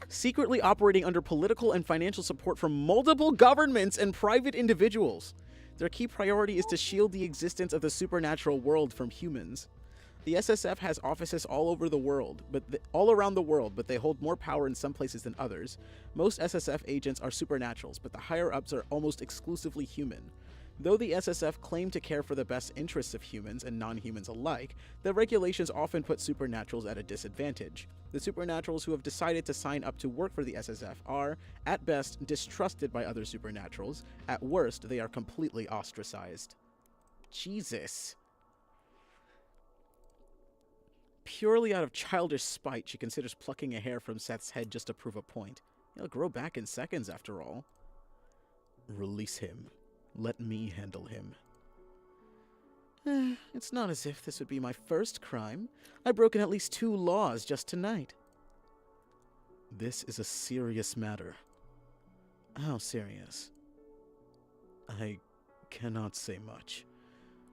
Secretly operating under political and financial support from multiple governments and private individuals. Their key priority is to shield the existence of the supernatural world from humans. The SSF has offices all around the world, but they hold more power in some places than others. Most SSF agents are supernaturals, but the higher-ups are almost exclusively human. Though the SSF claim to care for the best interests of humans and non-humans alike, the regulations often put supernaturals at a disadvantage. The supernaturals who have decided to sign up to work for the SSF are, at best, distrusted by other supernaturals. At worst, they are completely ostracized. Jesus. Purely out of childish spite, she considers plucking a hair from Seth's head just to prove a point. He'll grow back in seconds, after all. Release him. Let me handle him. It's not as if this would be my first crime. I've broken at least 2 laws just tonight. This is a serious matter. How serious? I cannot say much.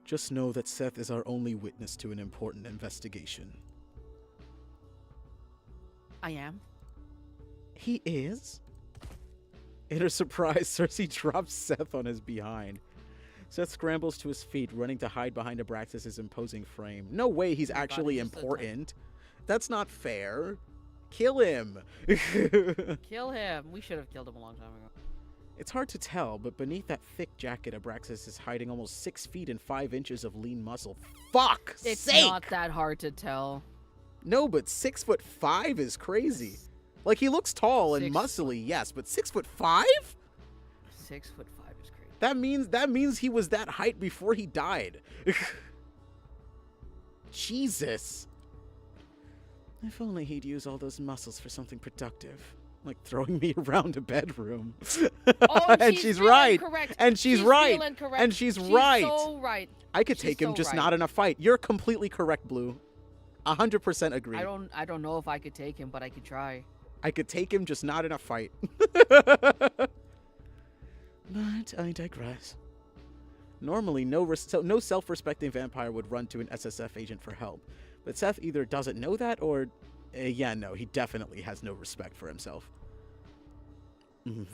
Just know that Seth is our only witness to an important investigation. I am. He is? In her surprise, Circe drops Seth on his behind. Seth scrambles to his feet, running to hide behind Abraxas' imposing frame. No way he's actually important. That's not fair. Kill him. Kill him. We should have killed him a long time ago. It's hard to tell, but beneath that thick jacket, Abraxas is hiding almost 6 feet and 5 inches of lean muscle. Fuck It's sake! not that hard to tell. No, but 6'5" is crazy. Like, he looks tall and 6 muscly, yes, but 6'5"? 6'5" is crazy. That means he was that height before he died. Jesus. If only he'd use all those muscles for something productive. Like throwing me around a bedroom. Oh, and she's real right. incorrect. And she's right. real incorrect. And she's right. So right. I could She's take him, so just right. not in a fight. You're completely correct, Blue. 100% agree. I don't know if I could take him, but I could try. I could take him, just not in a fight. But I digress. Normally, no self-respecting vampire would run to an SSF agent for help. But Seth either doesn't know that or... yeah, no, he definitely has no respect for himself.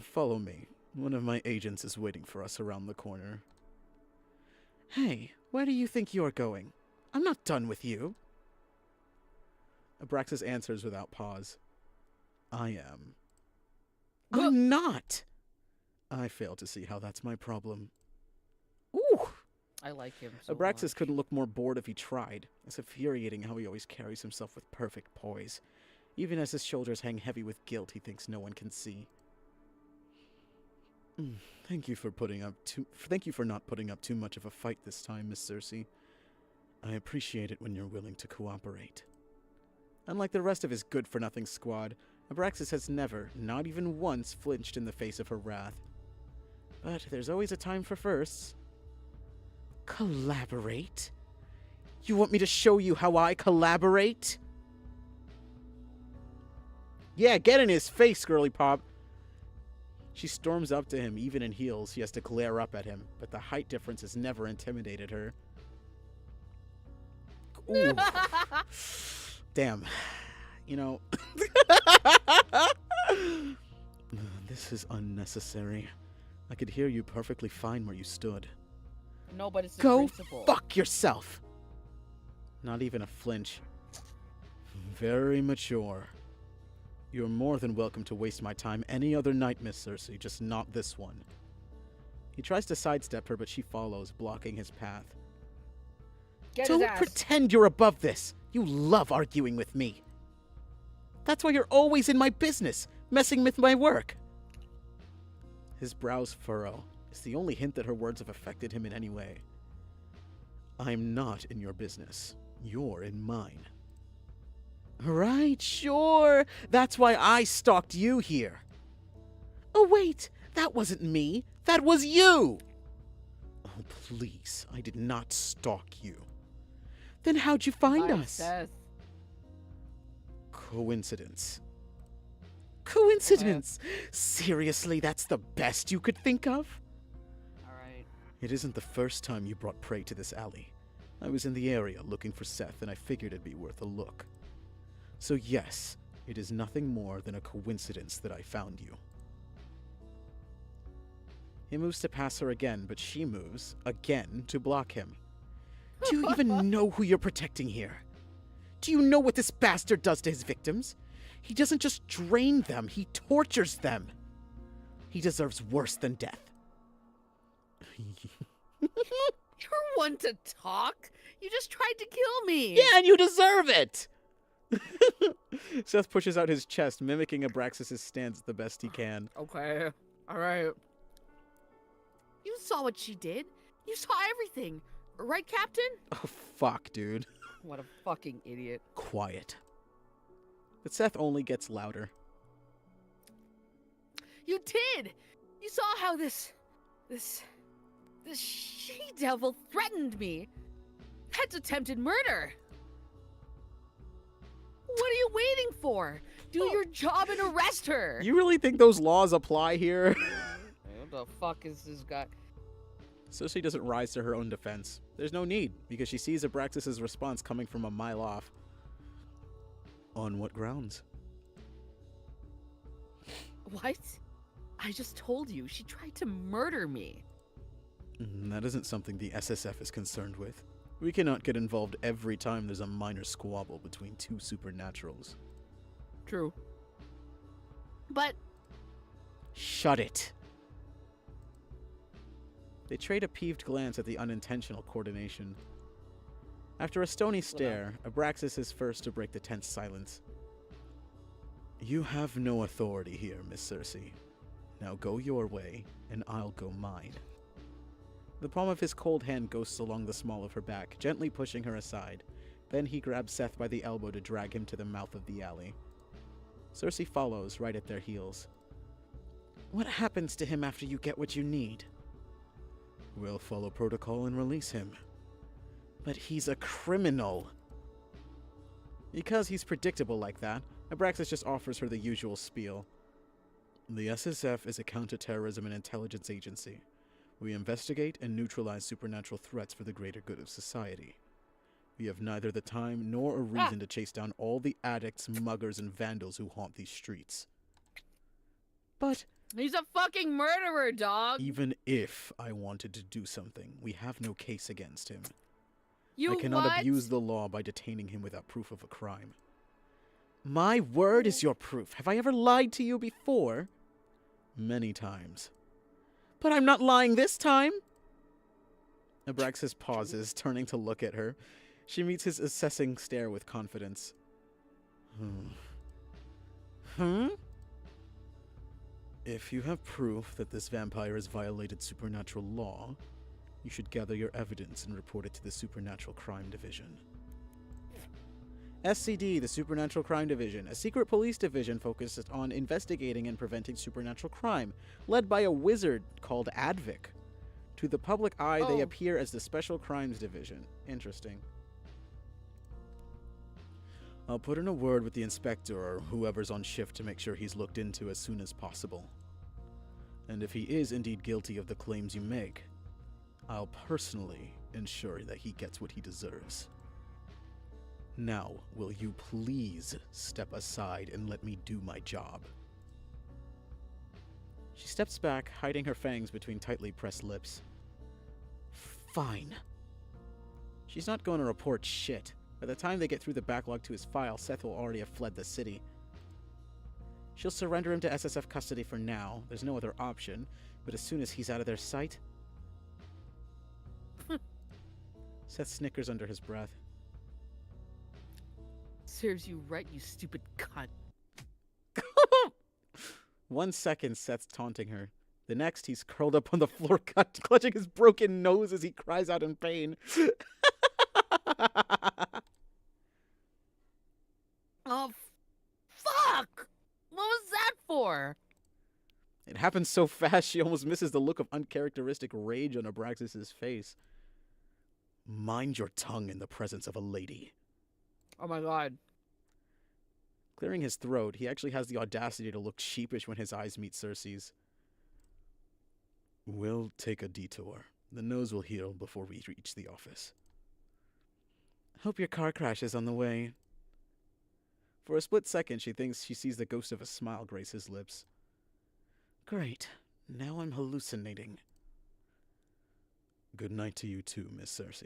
Follow me. One of my agents is waiting for us around the corner. Hey, where do you think you're going? I'm not done with you. Abraxas answers without pause. I am. I'm not! I fail to see how that's my problem. Ooh! I like him so Abraxas much. couldn't look more bored if he tried. It's infuriating how he always carries himself with perfect poise. Even as his shoulders hang heavy with guilt he thinks no one can see. Thank you for not putting up too much of a fight this time, Miss Circe. I appreciate it when you're willing to cooperate. Unlike the rest of his good-for-nothing squad, Abraxas has never, not even once, flinched in the face of her wrath. But there's always a time for firsts. Collaborate? You want me to show you how I collaborate? Yeah, get in his face, girly pop. She storms up to him, even in heels. She has to glare up at him, but the height difference has never intimidated her. Ooh. Damn. You know... This is unnecessary. I could hear you perfectly fine where you stood. No, but it's the Go principle. fuck yourself! Not even a flinch. Very mature. You're more than welcome to waste my time any other night, Miss Circe, just not this one. He tries to sidestep her, but she follows, blocking his path. Get his Don't ass. pretend you're above this. You love arguing with me. That's why you're always in my business, messing with my work. His brows furrow. It's the only hint that her words have affected him in any way. I'm not in your business. You're in mine. Right, sure. That's why I stalked you here. Oh, wait. That wasn't me. That was you. Oh, please. I did not stalk you. Then how'd you find Hi, us? Seth. Coincidence. Coincidence? Seriously, that's the best you could think of? Alright. It isn't the first time you brought prey to this alley. I was in the area looking for Seth, and I figured it'd be worth a look. So yes, it is nothing more than a coincidence that I found you. He moves to pass her again, but she moves, again, to block him. Do you even know who you're protecting here? Do you know what this bastard does to his victims? He doesn't just drain them, he tortures them. He deserves worse than death. You're one to talk. You just tried to kill me. Yeah, and you deserve it! Seth pushes out his chest, mimicking Abraxas' stance the best he can. Okay. Alright. You saw what she did. You saw everything. Right, Captain? Oh, fuck, dude. What a fucking idiot. Quiet. But Seth only gets louder. You did! You saw how this she-devil threatened me. That's attempted murder. What are you waiting for? Do your job and arrest her. You really think those laws apply here? What the fuck is this guy? Circe doesn't rise to her own defense. There's no need, because she sees Abraxas' response coming from a mile off. On what grounds? What? I just told you, she tried to murder me. That isn't something the SSF is concerned with. We cannot get involved every time there's a minor squabble between two supernaturals. True. But... Shut it! They trade a peeved glance at the unintentional coordination. After a stony stare, Abraxas is first to break the tense silence. You have no authority here, Miss Circe. Now go your way, and I'll go mine. The palm of his cold hand ghosts along the small of her back, gently pushing her aside. Then he grabs Seth by the elbow to drag him to the mouth of the alley. Circe follows, right at their heels. What happens to him after you get what you need? We'll follow protocol and release him. But he's a criminal. Because he's predictable like that, Abraxas just offers her the usual spiel. The SSF is a counterterrorism and intelligence agency. We investigate and neutralize supernatural threats for the greater good of society. We have neither the time nor a reason to chase down all the addicts, muggers, and vandals who haunt these streets. But he's a fucking murderer, dog. even if I wanted to do something, we have no case against him. You I cannot what? abuse the law by detaining him without proof of a crime. My word is your proof. Have I ever lied to you before? Many times. But I'm not lying this time. Abraxas pauses, turning to look at her. She meets his assessing stare with confidence. If you have proof that this vampire has violated supernatural law, you should gather your evidence and report it to the Supernatural Crime Division. SCD, the Supernatural Crime Division, a secret police division focused on investigating and preventing supernatural crime, led by a wizard called Advic. To the public eye, they appear as the Special Crimes Division. Interesting. I'll put in a word with the inspector or whoever's on shift to make sure he's looked into as soon as possible. And if he is indeed guilty of the claims you make, I'll personally ensure that he gets what he deserves. Now, will you please step aside and let me do my job? She steps back, hiding her fangs between tightly pressed lips. Fine. She's not going to report shit. By the time they get through the backlog to his file, Seth will already have fled the city. She'll surrender him to SSF custody for now. There's no other option. But as soon as he's out of their sight... Seth snickers under his breath. Serves you right, you stupid cunt. 1 second, Seth's taunting her. The next, he's curled up on the floor, clutching his broken nose as he cries out in pain. Oh, fuck! What was that for? It happens so fast, she almost misses the look of uncharacteristic rage on Abraxas' face. Mind your tongue in the presence of a lady. Oh my god. Clearing his throat, he actually has the audacity to look sheepish when his eyes meet Circe's. We'll take a detour. The nose will heal before we reach the office. Hope your car crash is on the way. For a split second, she thinks she sees the ghost of a smile grace his lips. Great. Now I'm hallucinating. Good night to you too, Miss Circe.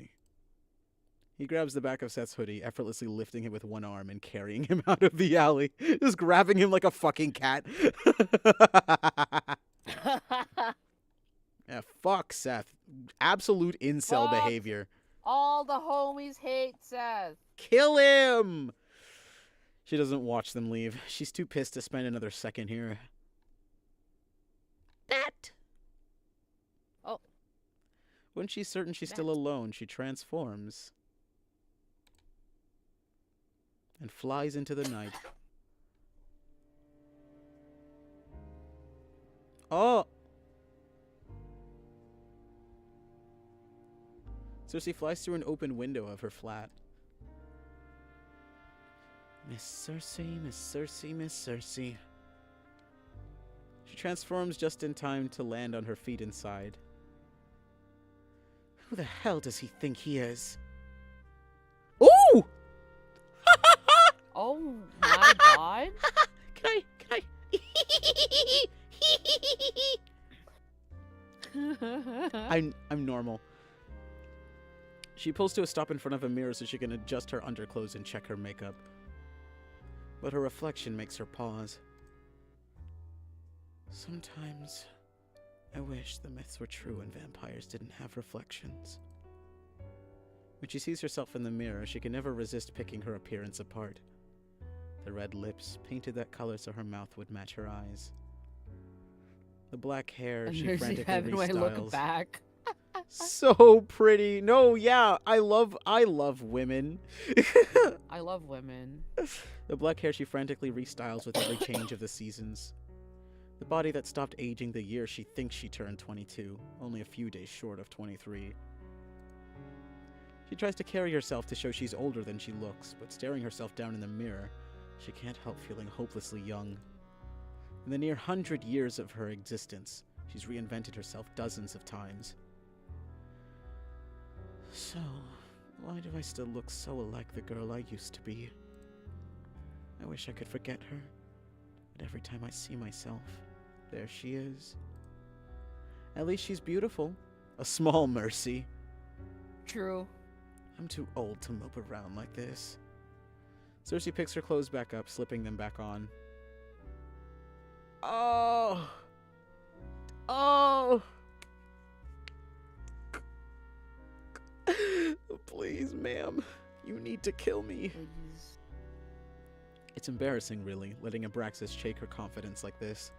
He grabs the back of Seth's hoodie, effortlessly lifting him with one arm and carrying him out of the alley. Just grabbing him like a fucking cat. Yeah, fuck Seth. Absolute incel behavior. All the homies hate Seth. Kill him! She doesn't watch them leave. She's too pissed to spend another second here. That! Oh. When she's certain she's still alone, she transforms and flies into the night. Oh! Circe flies through an open window of her flat. Miss Circe, Miss Circe, Miss Circe. She transforms just in time to land on her feet inside. Who the hell does he think he is? Ooh! Oh my god. Can I? I'm normal. She pulls to a stop in front of a mirror so she can adjust her underclothes and check her makeup. But her reflection makes her pause. Sometimes I wish the myths were true and vampires didn't have reflections. When she sees herself in the mirror, she can never resist picking her appearance apart. The red lips, painted that color so her mouth would match her eyes. The black hair she frantically When I look restyles. back. So pretty. No, yeah, I love women. I love women. The black hair she frantically restyles with every change of the seasons. The body that stopped aging the year she thinks she turned 22, only a few days short of 23. She tries to carry herself to show she's older than she looks, but staring herself down in the mirror, She can't help feeling hopelessly young. In the near 100 years of her existence, she's reinvented herself dozens of times. So, why do I still look so like the girl I used to be? I wish I could forget her, but every time I see myself, there she is. At least she's beautiful. A small mercy. True. I'm too old to mope around like this. Circe picks her clothes back up, slipping them back on. Oh! Oh! Please, ma'am. You need to kill me. Please. It's embarrassing, really, letting Abraxas shake her confidence like this.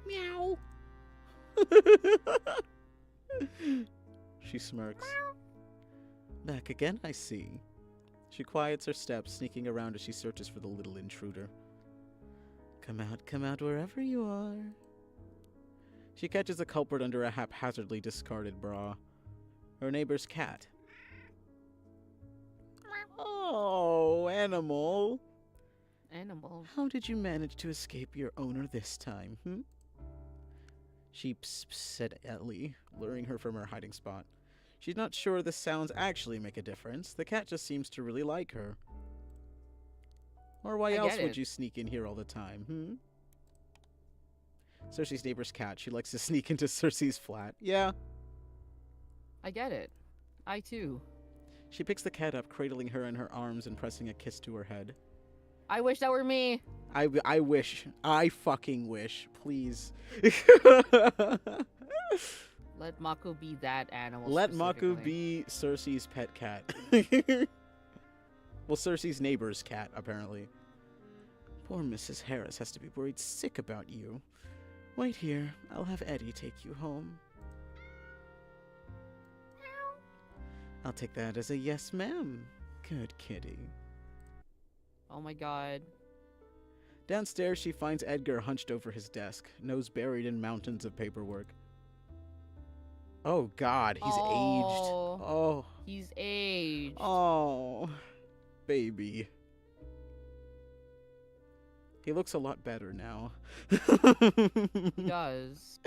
Meow. She smirks. Back again, I see. She quiets her steps, sneaking around as she searches for the little intruder. Come out wherever you are. She catches the culprit under a haphazardly discarded bra. Her neighbor's cat. Oh, animal. Animal. How did you manage to escape your owner this time, She psst, said Ellie, luring her from her hiding spot. She's not sure the sounds actually make a difference. The cat just seems to really like her. Or why else would you sneak in here all the time, Circe's neighbor's cat. She likes to sneak into Circe's flat. Yeah. I get it. I too. She picks the cat up, cradling her in her arms and pressing a kiss to her head. I wish that were me. I wish. I fucking wish. Please. Let Mako be that animal. Let Mako be Circe's pet cat. Well, Circe's neighbor's cat, apparently. Poor Mrs. Harris has to be worried sick about you. Wait here. I'll have Eddie take you home. I'll take that as a yes, ma'am. Good kitty. Oh my god. Downstairs, she finds Edgar hunched over his desk, nose buried in mountains of paperwork. Oh god, he's aged. Oh. He's aged. Oh. Baby. He looks a lot better now. He does.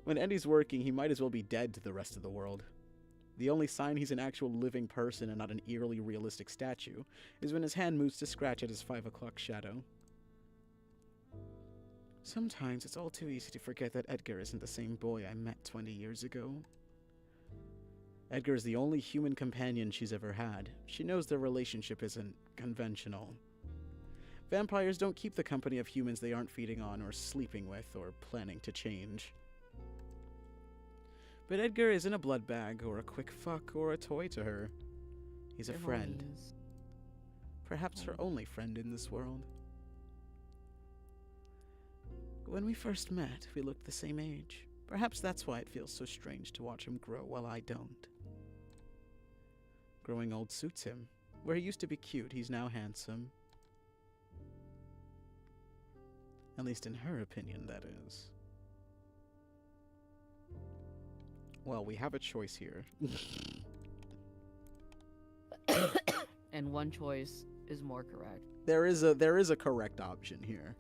When Eddie's working, he might as well be dead to the rest of the world. The only sign he's an actual living person and not an eerily realistic statue is when his hand moves to scratch at his 5 o'clock shadow. Sometimes it's all too easy to forget that Edgar isn't the same boy I met 20 years ago. Edgar is the only human companion she's ever had. She knows their relationship isn't conventional. Vampires don't keep the company of humans they aren't feeding on or sleeping with or planning to change. But Edgar isn't a blood bag or a quick fuck or a toy to her. He's a friend. Perhaps her only friend in this world. When we first met, we looked the same age. Perhaps that's why it feels so strange to watch him grow while I don't. Growing old suits him. Where he used to be cute, he's now handsome. At least in her opinion, that is. Well, we have a choice here. And one choice is more correct. There is a correct option here.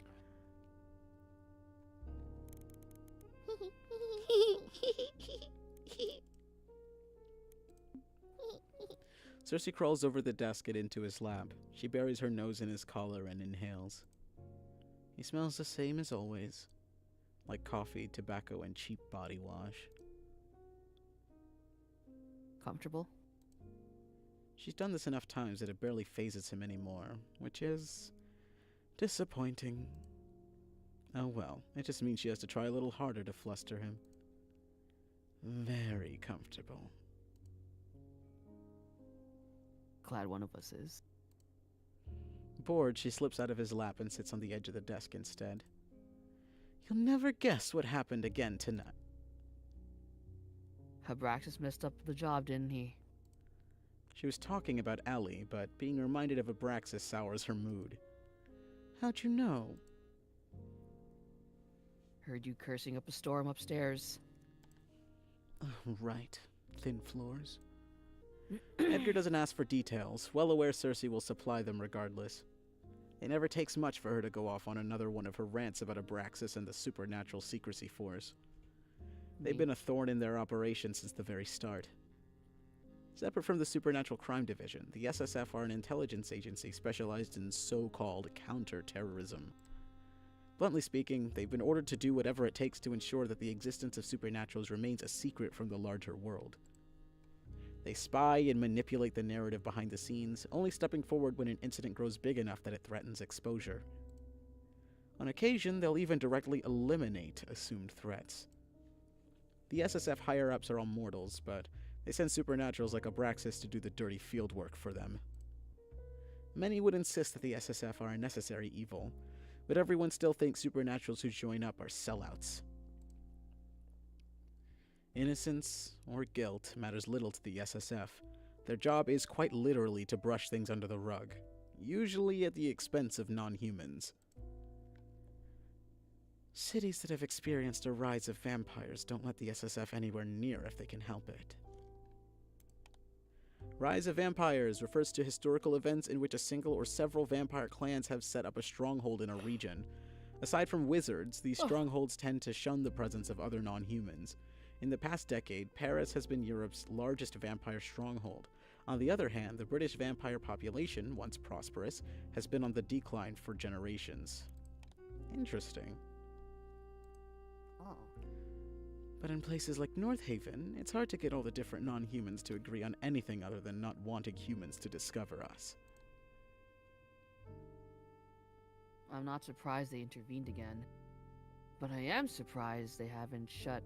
Circe crawls over the desk and into his lap. She buries her nose in his collar and inhales. He smells the same as always. Like coffee, tobacco, and cheap body wash. Comfortable? She's done this enough times that it barely phases him anymore, which is disappointing. Oh well, it just means she has to try a little harder to fluster him. Very comfortable. Glad one of us is. Bored, she slips out of his lap and sits on the edge of the desk instead. You'll never guess what happened again tonight. Abraxas messed up the job, didn't he? She was talking about Ellie, but being reminded of Abraxas sours her mood. How'd you know? Heard you cursing up a storm upstairs. Right. Thin floors. Edgar doesn't ask for details, well aware Circe will supply them regardless. It never takes much for her to go off on another one of her rants about Abraxas and the supernatural secrecy force. They've been a thorn in their operation since the very start. Separate from the Supernatural Crime Division, the SSF are an intelligence agency specialized in so-called counter-terrorism. Bluntly speaking, they've been ordered to do whatever it takes to ensure that the existence of supernaturals remains a secret from the larger world. They spy and manipulate the narrative behind the scenes, only stepping forward when an incident grows big enough that it threatens exposure. On occasion, they'll even directly eliminate assumed threats. The SSF higher-ups are all mortals, but they send supernaturals like Abraxas to do the dirty field work for them. Many would insist that the SSF are a necessary evil, but everyone still thinks supernaturals who join up are sellouts. Innocence or guilt matters little to the SSF. Their job is quite literally to brush things under the rug, usually at the expense of non-humans. Cities that have experienced a rise of vampires don't let the SSF anywhere near if they can help it. Rise of Vampires refers to historical events in which a single or several vampire clans have set up a stronghold in a region. Aside from wizards, these strongholds tend to shun the presence of other non-humans. In the past decade, Paris has been Europe's largest vampire stronghold. On the other hand, the British vampire population, once prosperous, has been on the decline for generations. Interesting. Oh. But in places like North Haven, it's hard to get all the different non-humans to agree on anything other than not wanting humans to discover us. I'm not surprised they intervened again. But I am surprised they haven't shut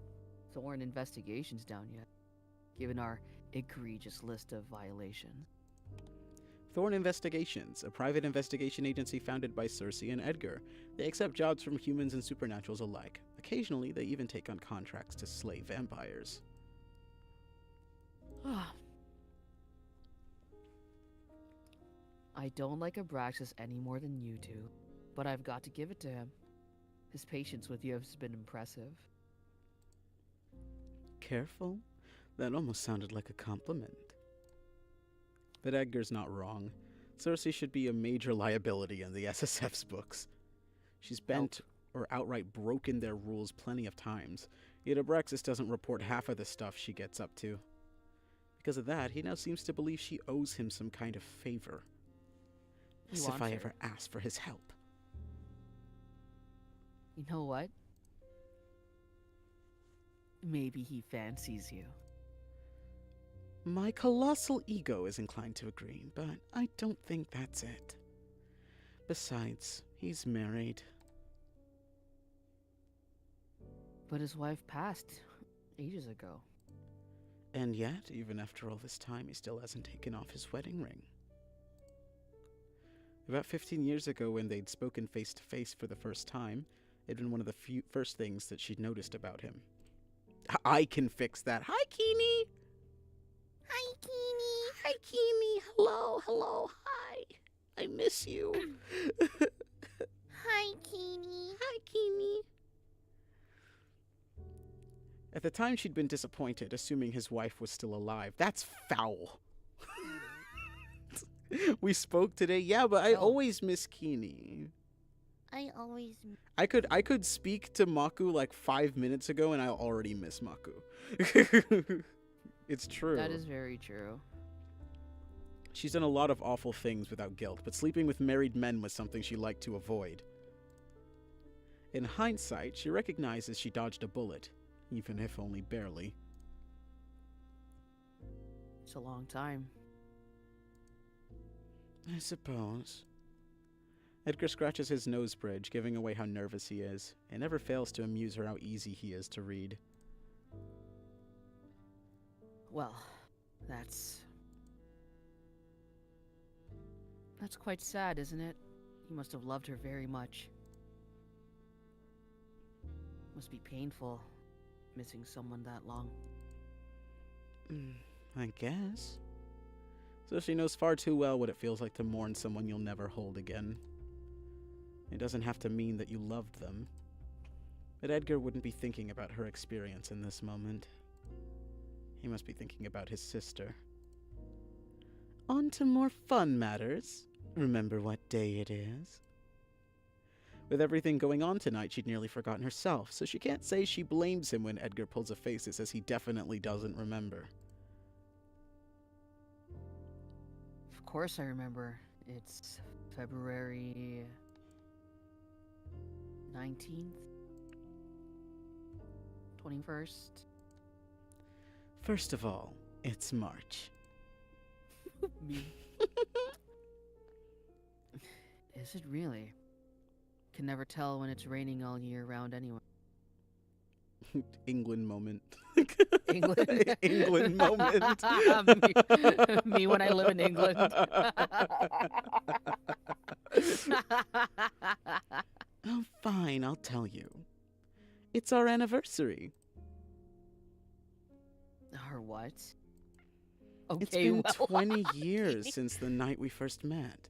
Thorn investigations down yet, given our egregious list of violations. Thorn Investigations, a private investigation agency founded by Circe and Edgar. They accept jobs from humans and supernaturals alike. Occasionally, they even take on contracts to slay vampires. I don't like Abraxas any more than you do, but I've got to give it to him. His patience with you has been impressive. Careful? That almost sounded like a compliment. But Edgar's not wrong. Circe should be a major liability in the SSF's books. She's bent or outright broken their rules plenty of times, yet Abraxas doesn't report half of the stuff she gets up to. Because of that, he now seems to believe she owes him some kind of favor. As if I ever asked for his help. You know what? Maybe he fancies you. My colossal ego is inclined to agree, but I don't think that's it. Besides, he's married. But his wife passed ages ago. And yet, even after all this time, he still hasn't taken off his wedding ring. About 15 years ago, when they'd spoken face to face for the first time, it'd been one of the first things that she'd noticed about him. I can fix that. Hi, Keeney! Hi, Keeny. Hi, Keeney. Hello, hello, hi. I miss you. Hi, Keeny. Hi, Keeney. At the time, she'd been disappointed, assuming his wife was still alive. That's foul. We spoke today, yeah, but I always miss Keeney. I always... I could speak to Maku like 5 minutes ago, and I already miss Maku. It's true. That is very true. She's done a lot of awful things without guilt, but sleeping with married men was something she liked to avoid. In hindsight, she recognizes she dodged a bullet, even if only barely. It's a long time. I suppose. Edgar scratches his nose bridge, giving away how nervous he is. It never fails to amuse her how easy he is to read. Well, that's quite sad, isn't it? You must have loved her very much. Must be painful, missing someone that long. I guess. So she knows far too well what it feels like to mourn someone you'll never hold again. It doesn't have to mean that you loved them. But Edgar wouldn't be thinking about her experience in this moment. He must be thinking about his sister. On to more fun matters. Remember what day it is? With everything going on tonight, she'd nearly forgotten herself, so she can't say she blames him when Edgar pulls a face that says he definitely doesn't remember. Of course I remember. It's February 19th? 21st? First of all, it's March. Me. Is it really? Can never tell when it's raining all year round anyway. England moment. England? England moment. me when I live in England. Oh, fine, I'll tell you. It's our anniversary. Or what? It's Okay, been well, 20 years since the night we first met.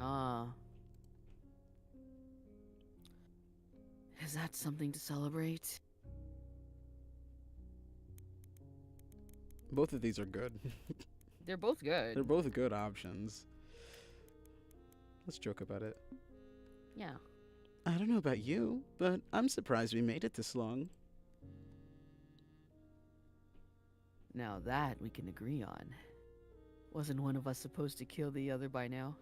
Ah. Is that something to celebrate? Both of these are good. They're both good. They're both good options. Let's joke about it. Yeah. I don't know about you, but I'm surprised we made it this long. Now that we can agree on. Wasn't one of us supposed to kill the other by now?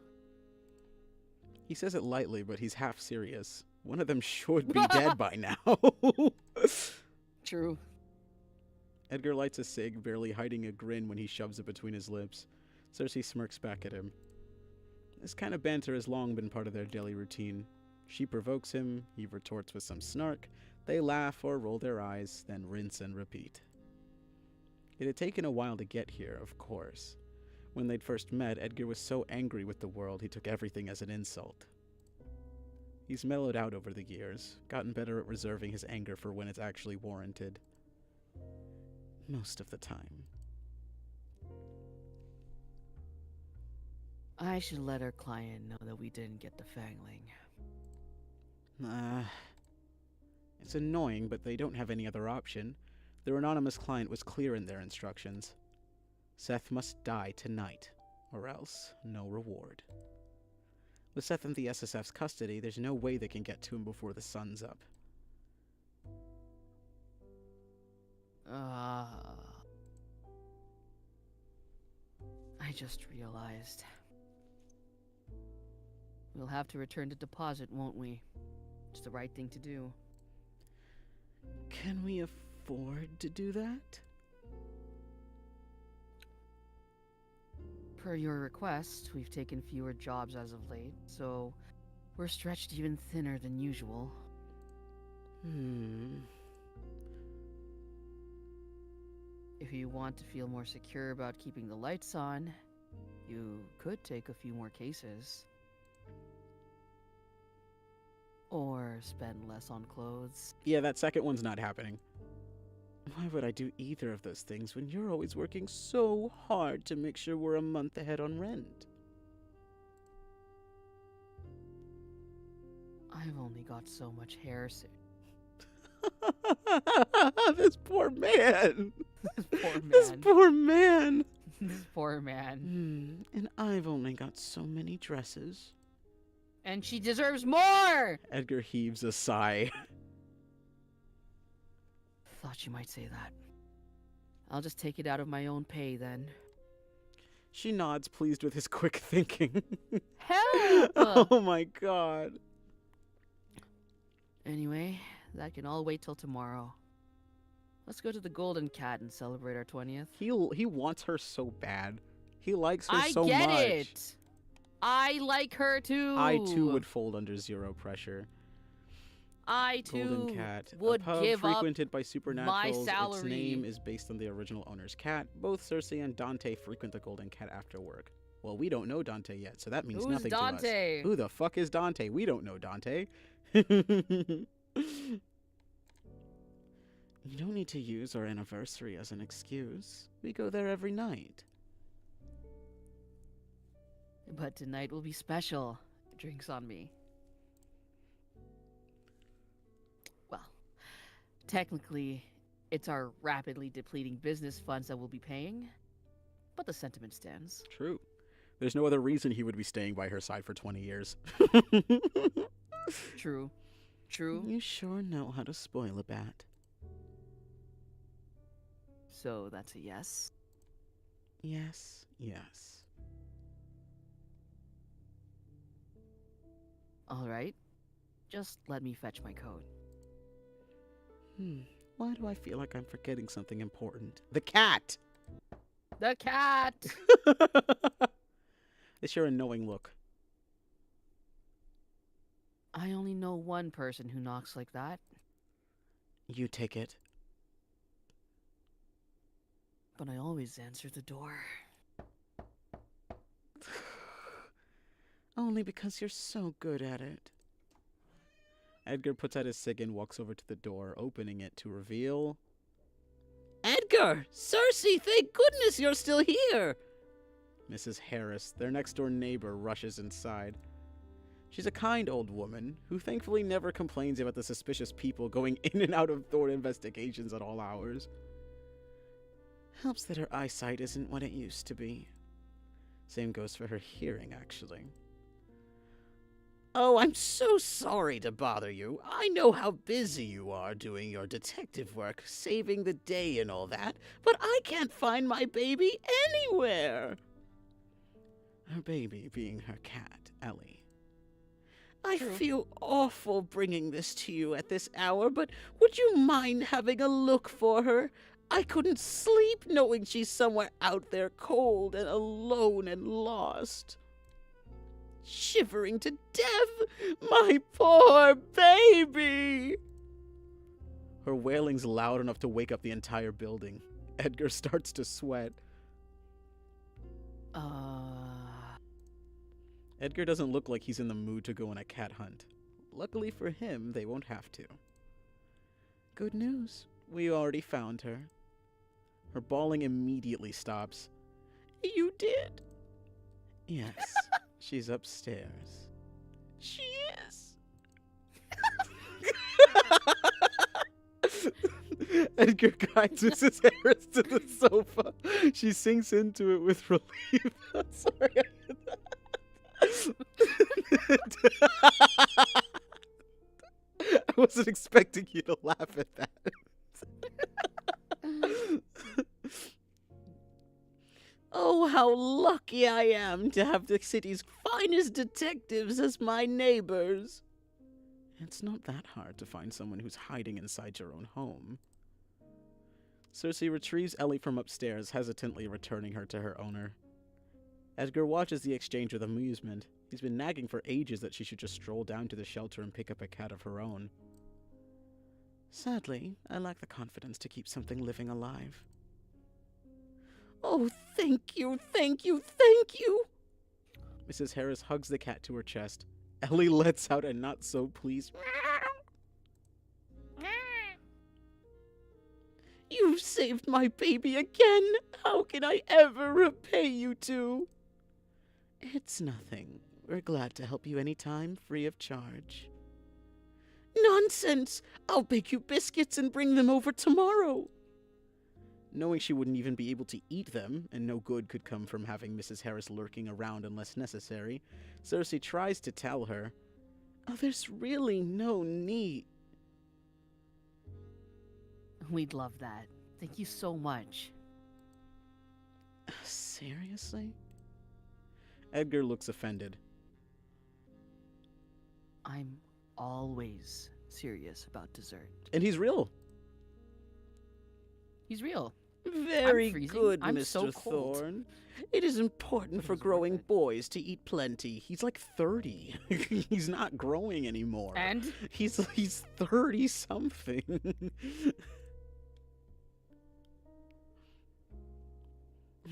He says it lightly, but he's half serious. One of them should be dead by now. True. Edgar lights a cig, barely hiding a grin when he shoves it between his lips. Circe smirks back at him. This kind of banter has long been part of their daily routine. She provokes him, he retorts with some snark, they laugh or roll their eyes, then rinse and repeat. It had taken a while to get here, of course. When they'd first met, Edgar was so angry with the world he took everything as an insult. He's mellowed out over the years, gotten better at reserving his anger for when it's actually warranted. Most of the time. I should let our client know that we didn't get the fangling. It's annoying, but they don't have any other option. Their anonymous client was clear in their instructions. Seth must die tonight, or else no reward. With Seth in the SSF's custody, there's no way they can get to him before the sun's up. I just realized. We'll have to return the deposit, won't we? It's the right thing to do. Can we afford to do that? Per your request, we've taken fewer jobs as of late, so we're stretched even thinner than usual. If you want to feel more secure about keeping the lights on, you could take a few more cases. Or spend less on clothes. Yeah, that second one's not happening. Why would I do either of those things when you're always working so hard to make sure we're a month ahead on rent? I've only got so much hair, so... This poor man. This poor man. This poor man. This poor man. And I've only got so many dresses. And she deserves more! Edgar heaves a sigh. Thought you might say that. I'll just take it out of my own pay, then. She nods, pleased with his quick thinking. Help! Oh my god. Anyway, that can all wait till tomorrow. Let's go to the Golden Cat and celebrate our 20th. He wants her so bad. He likes her so I get much. it! I like her too! I too would fold under zero pressure. I too Golden Cat, would a pub give up frequented by supernaturals. Its salary. name is based on the original owner's cat. Both Circe and Dante frequent the Golden Cat after work. Well, we don't know Dante yet, so that means Who's nothing to Dante? us. Who the fuck is Dante? We don't know Dante. You don't need to use our anniversary as an excuse. We go there every night. But tonight will be special. Drinks on me. Well, technically, it's our rapidly depleting business funds that we'll be paying, but the sentiment stands. True. There's no other reason he would be staying by her side for 20 years. True. True. You sure know how to spoil a bat. So that's a yes? Yes, yes. Alright. Just let me fetch my coat. Why do I feel like I'm forgetting something important? The cat! The cat! It's your annoying look. I only know one person who knocks like that. You take it. But I always answer the door. Only because you're so good at it. Edgar puts out his cig and walks over to the door, opening it to reveal... Edgar! Circe! Thank goodness you're still here! Mrs. Harris, their next-door neighbor, rushes inside. She's a kind old woman, who thankfully never complains about the suspicious people going in and out of Thorn investigations at all hours. Helps that her eyesight isn't what it used to be. Same goes for her hearing, actually. Oh, I'm so sorry to bother you. I know how busy you are doing your detective work, saving the day and all that, but I can't find my baby anywhere. Her baby being her cat, Ellie. I feel awful bringing this to you at this hour, but would you mind having a look for her? I couldn't sleep knowing she's somewhere out there cold and alone and lost. Shivering to death, my poor baby! Her wailing's loud enough to wake up the entire building. Edgar starts to sweat. Edgar doesn't look like he's in the mood to go on a cat hunt. Luckily for him, they won't have to. Good news. We already found her. Her bawling immediately stops. You did? Yes. She's upstairs. She is. Edgar guides Mrs. Harris to the sofa. She sinks into it with relief. Sorry, I did that. I wasn't expecting you to laugh at that. Oh, how lucky I am to have the city's finest detectives as my neighbors. It's not that hard to find someone who's hiding inside your own home. Circe retrieves Ellie from upstairs, hesitantly returning her to her owner. Edgar watches the exchange with amusement. He's been nagging for ages that she should just stroll down to the shelter and pick up a cat of her own. Sadly, I lack the confidence to keep something living alive. Oh, thank you, thank you, thank you! Mrs. Harris hugs the cat to her chest. Ellie lets out a not-so-pleased meow. You've saved my baby again! How can I ever repay you two? It's nothing. We're glad to help you anytime, free of charge. Nonsense! I'll bake you biscuits and bring them over tomorrow. Knowing she wouldn't even be able to eat them, and no good could come from having Mrs. Harris lurking around unless necessary, Circe tries to tell her, oh, there's really no need. We'd love that. Thank you so much. Seriously? Edgar looks offended. I'm always serious about dessert. And he's real. He's real. Very freezing. good, I'm Mr. so cold. Thorne. It is important But for he's worth growing it. boys to eat plenty. He's like 30. He's not growing anymore. And? He's 30-something.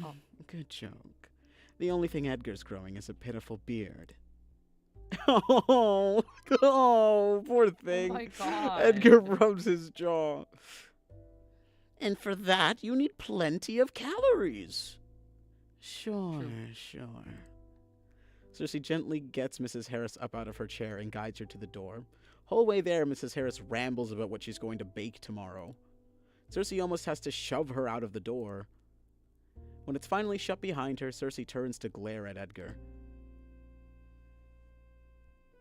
Oh. Good joke. The only thing Edgar's growing is a pitiful beard. Oh, poor thing. Oh my god. Edgar rubs his jaw. And for that, you need plenty of calories. Sure. Circe gently gets Mrs. Harris up out of her chair and guides her to the door. Whole way there, Mrs. Harris rambles about what she's going to bake tomorrow. Circe almost has to shove her out of the door. When it's finally shut behind her, Circe turns to glare at Edgar.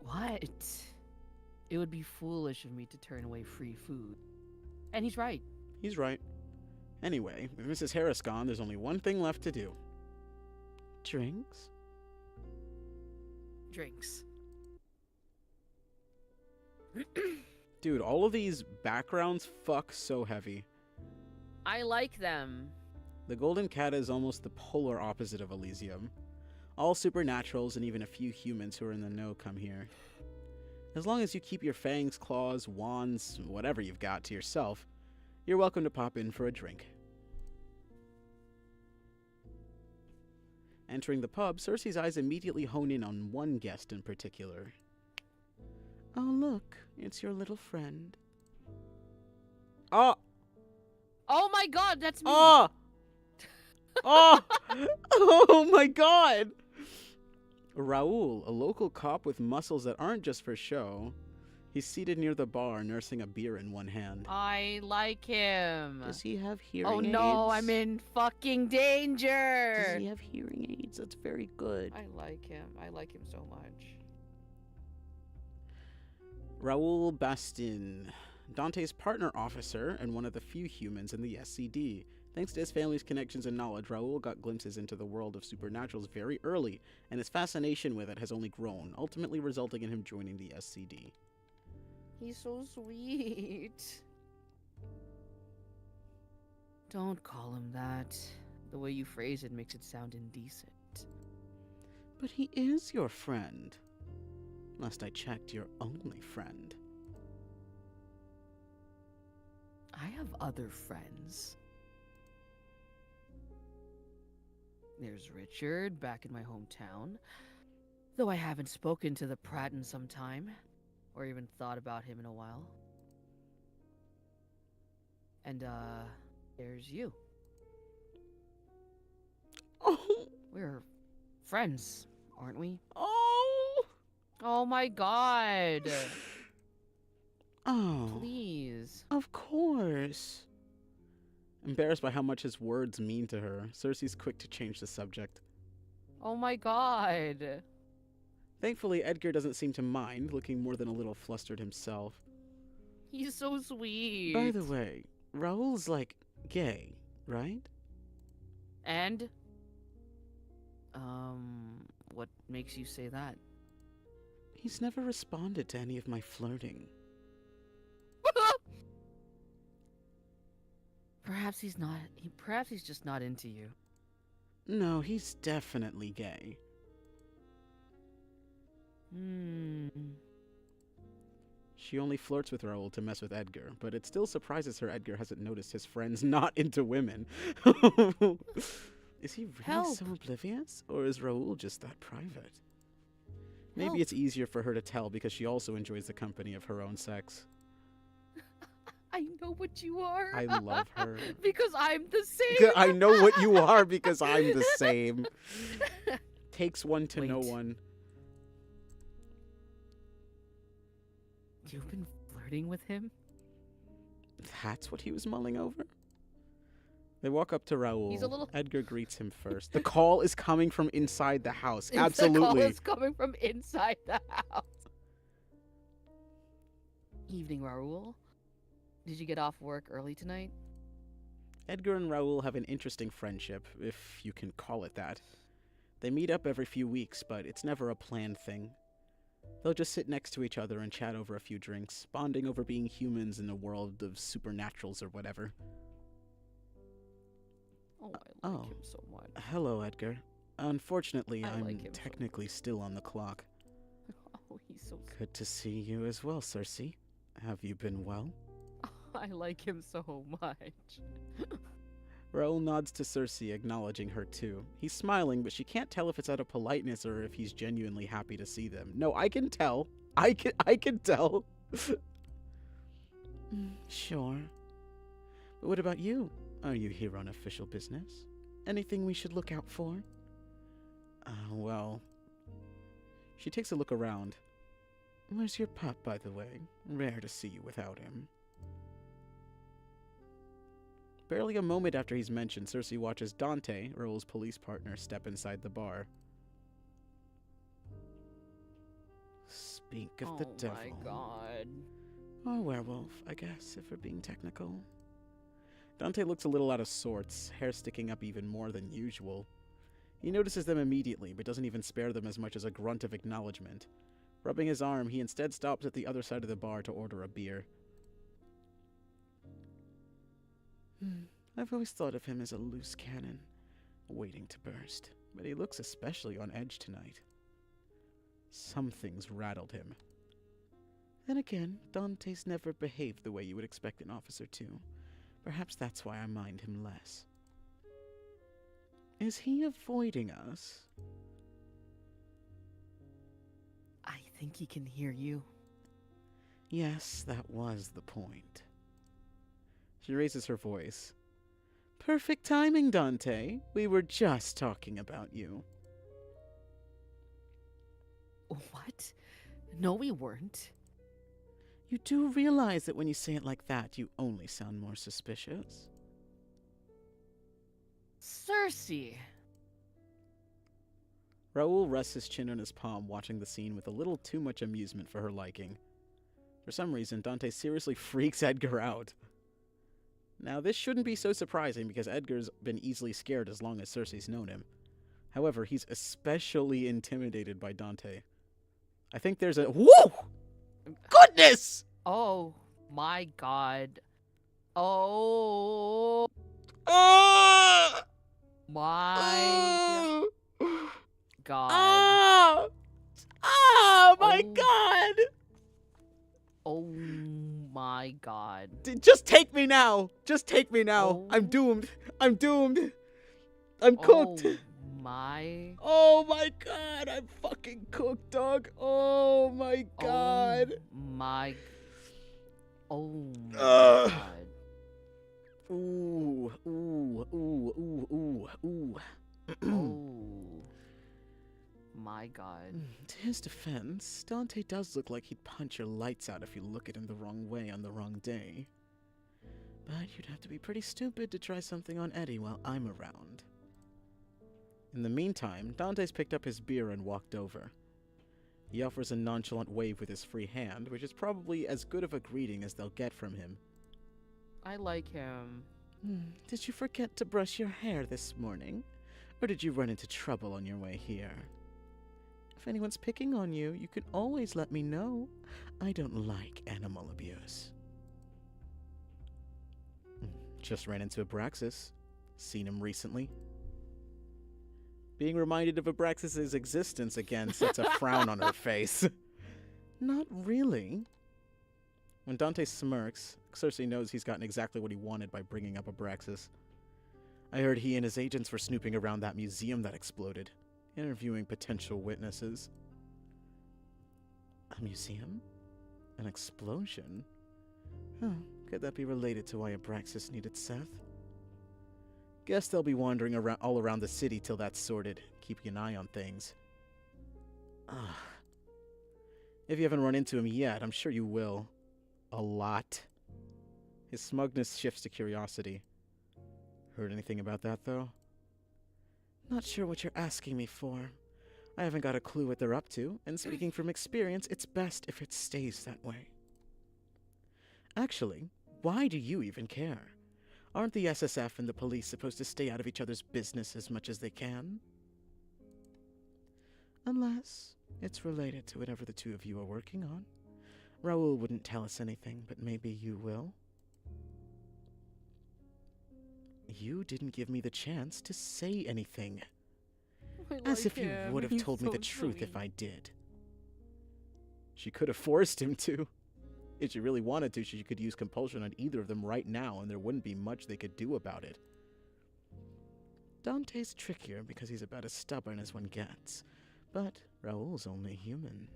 What? It would be foolish of me to turn away free food. And he's right. He's right. Anyway, with Mrs. Harris gone, there's only one thing left to do. Drinks? Drinks. Dude, all of these backgrounds fuck so heavy. I like them. The Golden Cat is almost the polar opposite of Elysium. All supernaturals and even a few humans who are in the know come here. As long as you keep your fangs, claws, wands, whatever you've got to yourself, you're welcome to pop in for a drink. Entering the pub, Circe's eyes immediately hone in on one guest in particular. Oh, look, it's your little friend. Oh! Oh my god, that's me! Oh! Oh! Oh my god! Raul, a local cop with muscles that aren't just for show. He's seated near the bar, nursing a beer in one hand. I like him. Does he have hearing aids? Oh no, I'm in fucking danger! Does he have hearing aids? That's very good. I like him. I like him so much. Raul Bastin, Dante's partner officer and one of the few humans in the SCD. Thanks to his family's connections and knowledge, Raul got glimpses into the world of supernaturals very early, and his fascination with it has only grown, ultimately resulting in him joining the SCD. He's so sweet. Don't call him that. The way you phrase it makes it sound indecent. But he is your friend. Last I checked, your only friend. I have other friends. There's Richard, back in my hometown. Though I haven't spoken to the Pratt in some time, or even thought about him in a while. And, there's you. Oh! We're friends, aren't we? Oh! Oh my god! Oh. Please. Of course. Embarrassed by how much his words mean to her, Circe's quick to change the subject. Oh my god. Thankfully, Edgar doesn't seem to mind, looking more than a little flustered himself. He's so sweet. By the way, Raul's, like, gay, right? And? What makes you say that? He's never responded to any of my flirting. Perhaps he's just not into you. No, he's definitely gay. She only flirts with Raul to mess with Edgar, but it still surprises her Edgar hasn't noticed his friend's not into women. Is he really Help. so oblivious? Or is Raul just that private? Maybe Help. it's easier for her to tell because she also enjoys the company of her own sex. I know what you are. I love her. Because I'm the same. I know what you are because I'm the same. Takes one to know Wait. one. You've been flirting with him? That's what he was mulling over? They walk up to Raul. He's a little- Edgar greets him first. The call is coming from inside the house. The Absolutely. call is coming from inside the house. Evening, Raul. Did you get off work early tonight? Edgar and Raul have an interesting friendship, if you can call it that. They meet up every few weeks, but it's never a planned thing. They'll just sit next to each other and chat over a few drinks, bonding over being humans in a world of supernaturals or whatever. Oh, I like oh. him so much. Hello, Edgar. Unfortunately, I I'm like him so technically still on the clock. Oh, he's so Good to see you as well, Circe. Have you been well? I like him so much. Raul nods to Circe, acknowledging her too. He's smiling, but she can't tell if it's out of politeness or if he's genuinely happy to see them. No, I can tell. I can tell. Sure. But what about you? Are you here on official business? Anything we should look out for? Well... She takes a look around. Where's your pup, by the way? Rare to see you without him. Barely a moment after he's mentioned, Circe watches Dante, Raoul's police partner, step inside the bar. Speak of the devil. Oh my god. Or werewolf, I guess, if we're being technical. Dante looks a little out of sorts, hair sticking up even more than usual. He notices them immediately, but doesn't even spare them as much as a grunt of acknowledgement. Rubbing his arm, he instead stops at the other side of the bar to order a beer. I've always thought of him as a loose cannon, waiting to burst, but he looks especially on edge tonight. Something's rattled him. Then again, Dante's never behaved the way you would expect an officer to. Perhaps that's why I mind him less. Is he avoiding us? I think he can hear you. Yes, that was the point. She raises her voice. Perfect timing, Dante. We were just talking about you. What? No, we weren't. You do realize that when you say it like that, you only sound more suspicious? Circe! Raoul rests his chin on his palm, watching the scene with a little too much amusement for her liking. For some reason, Dante seriously freaks Edgar out. Now, this shouldn't be so surprising because Edgar's been easily scared as long as Circe's known him. However, he's especially intimidated by Dante. I think there's a— Whoa! Goodness! Oh my god. Oh my god. My Oh. god! Oh my god. Just take me now! Just take me now! Oh. I'm doomed! I'm doomed! I'm cooked! Oh my. Oh my god! I'm fucking cooked, dog! Oh my god! Oh my. Oh my Ugh. god. Ooh, ooh, ooh, ooh, ooh, ooh. Oh my god. To his defense, Dante does look like he'd punch your lights out if you look at him the wrong way on the wrong day. But you'd have to be pretty stupid to try something on Eddie while I'm around. In the meantime, Dante's picked up his beer and walked over. He offers a nonchalant wave with his free hand, which is probably as good of a greeting as they'll get from him. I like him. Did you forget to brush your hair this morning? Or did you run into trouble on your way here? If anyone's picking on you, you can always let me know. I don't like animal abuse. Just ran into Abraxas. Seen him recently. Being reminded of Abraxas' existence again sets a frown on her face. Not really. When Dante smirks, Circe knows he's gotten exactly what he wanted by bringing up Abraxas. I heard he and his agents were snooping around that museum that exploded, interviewing potential witnesses. A museum? An explosion? Huh, could that be related to why Abraxas needed Seth? Guess they'll be wandering around all around the city till that's sorted, keeping an eye on things. If you haven't run into him yet, I'm sure you will. A lot. His smugness shifts to curiosity. Heard anything about that, though? Not sure what you're asking me for. I haven't got a clue what they're up to, and speaking from experience, it's best if it stays that way. Actually, why do you even care? Aren't the SSF and the police supposed to stay out of each other's business as much as they can? Unless it's related to whatever the two of you are working on. Raoul wouldn't tell us anything, but maybe you will. You didn't give me the chance to say anything. As if you would have told me the truth if I did. She could have forced him to. If she really wanted to, she could use compulsion on either of them right now, and there wouldn't be much they could do about it. Dante's trickier because he's about as stubborn as one gets, but Raoul's only human.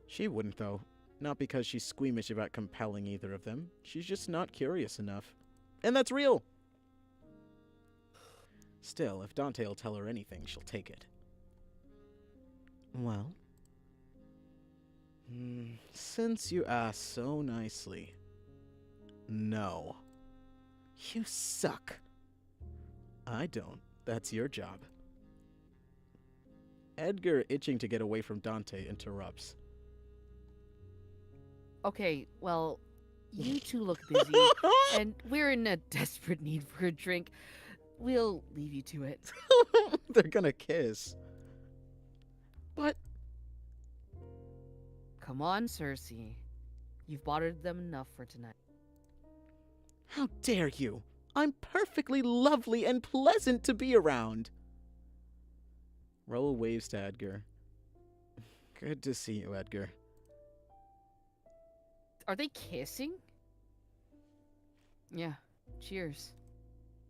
She wouldn't, though. Not because she's squeamish about compelling either of them. She's just not curious enough. And that's real! Still, if Dante will tell her anything, she'll take it. Well? Since you asked so nicely. No. You suck. I don't. That's your job. Edgar, itching to get away from Dante, interrupts. Okay, well, you two look busy, and we're in a desperate need for a drink. We'll leave you to it. They're gonna kiss. But Come on, Circe. You've bothered them enough for tonight. how dare you? I'm perfectly lovely and pleasant to be around. Raoul waves to Edgar. Good to see you, Edgar. Are they kissing? Yeah, cheers.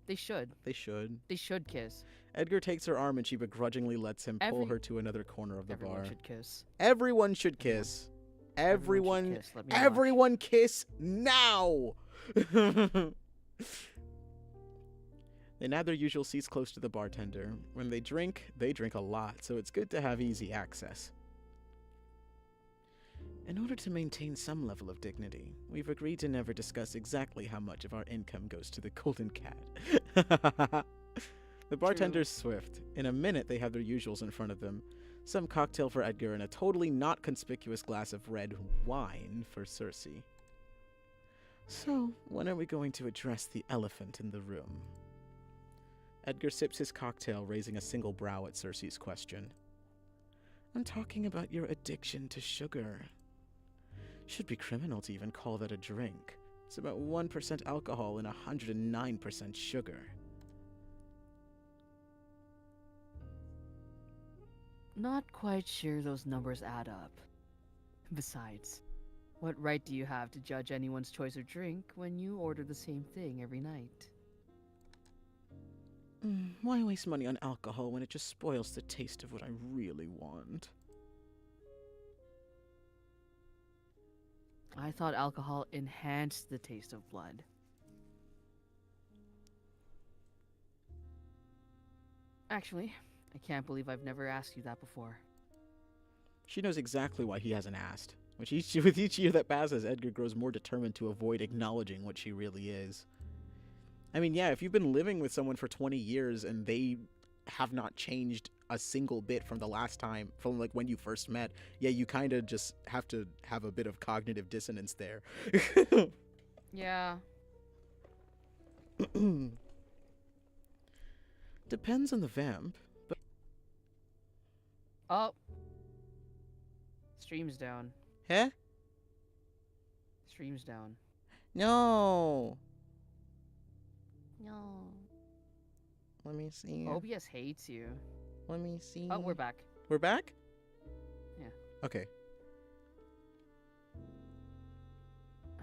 They should. They should. They should kiss. Edgar takes her arm and she begrudgingly lets him pull Every- her to another corner of the Everyone bar. should kiss. Everyone should kiss. Everyone should kiss. Let me watch. Everyone kiss now! They nab their usual seats close to the bartender. When they drink a lot, so it's good to have easy access. In order to maintain some level of dignity, we've agreed to never discuss exactly how much of our income goes to the Golden Cat. The bartender's swift. In a minute, they have their usuals in front of them. Some cocktail for Edgar and a totally not conspicuous glass of red wine for Circe. So, when are we going to address the elephant in the room? Edgar sips his cocktail, raising a single brow at Circe's question. I'm talking about your addiction to sugar. Should be criminal to even call that a drink. It's about 1% alcohol and 109% sugar. Not quite sure those numbers add up. Besides, what right do you have to judge anyone's choice of drink when you order the same thing every night? Why waste money on alcohol when it just spoils the taste of what I really want? I thought alcohol enhanced the taste of blood. Actually, I can't believe I've never asked you that before. She knows exactly why he hasn't asked. With each year that passes, Edgar grows more determined to avoid acknowledging what she really is. I mean, yeah, if you've been living with someone for 20 years and they have not changed a single bit from the last time, from like when you first met, yeah, you kind of just have to have a bit of cognitive dissonance there. Yeah. Depends on the vamp. But Oh. Stream's down. huh? Stream's down. No. No. Let me see. OBS hates you. Let me see. Oh, we're back. We're back? Yeah. Okay.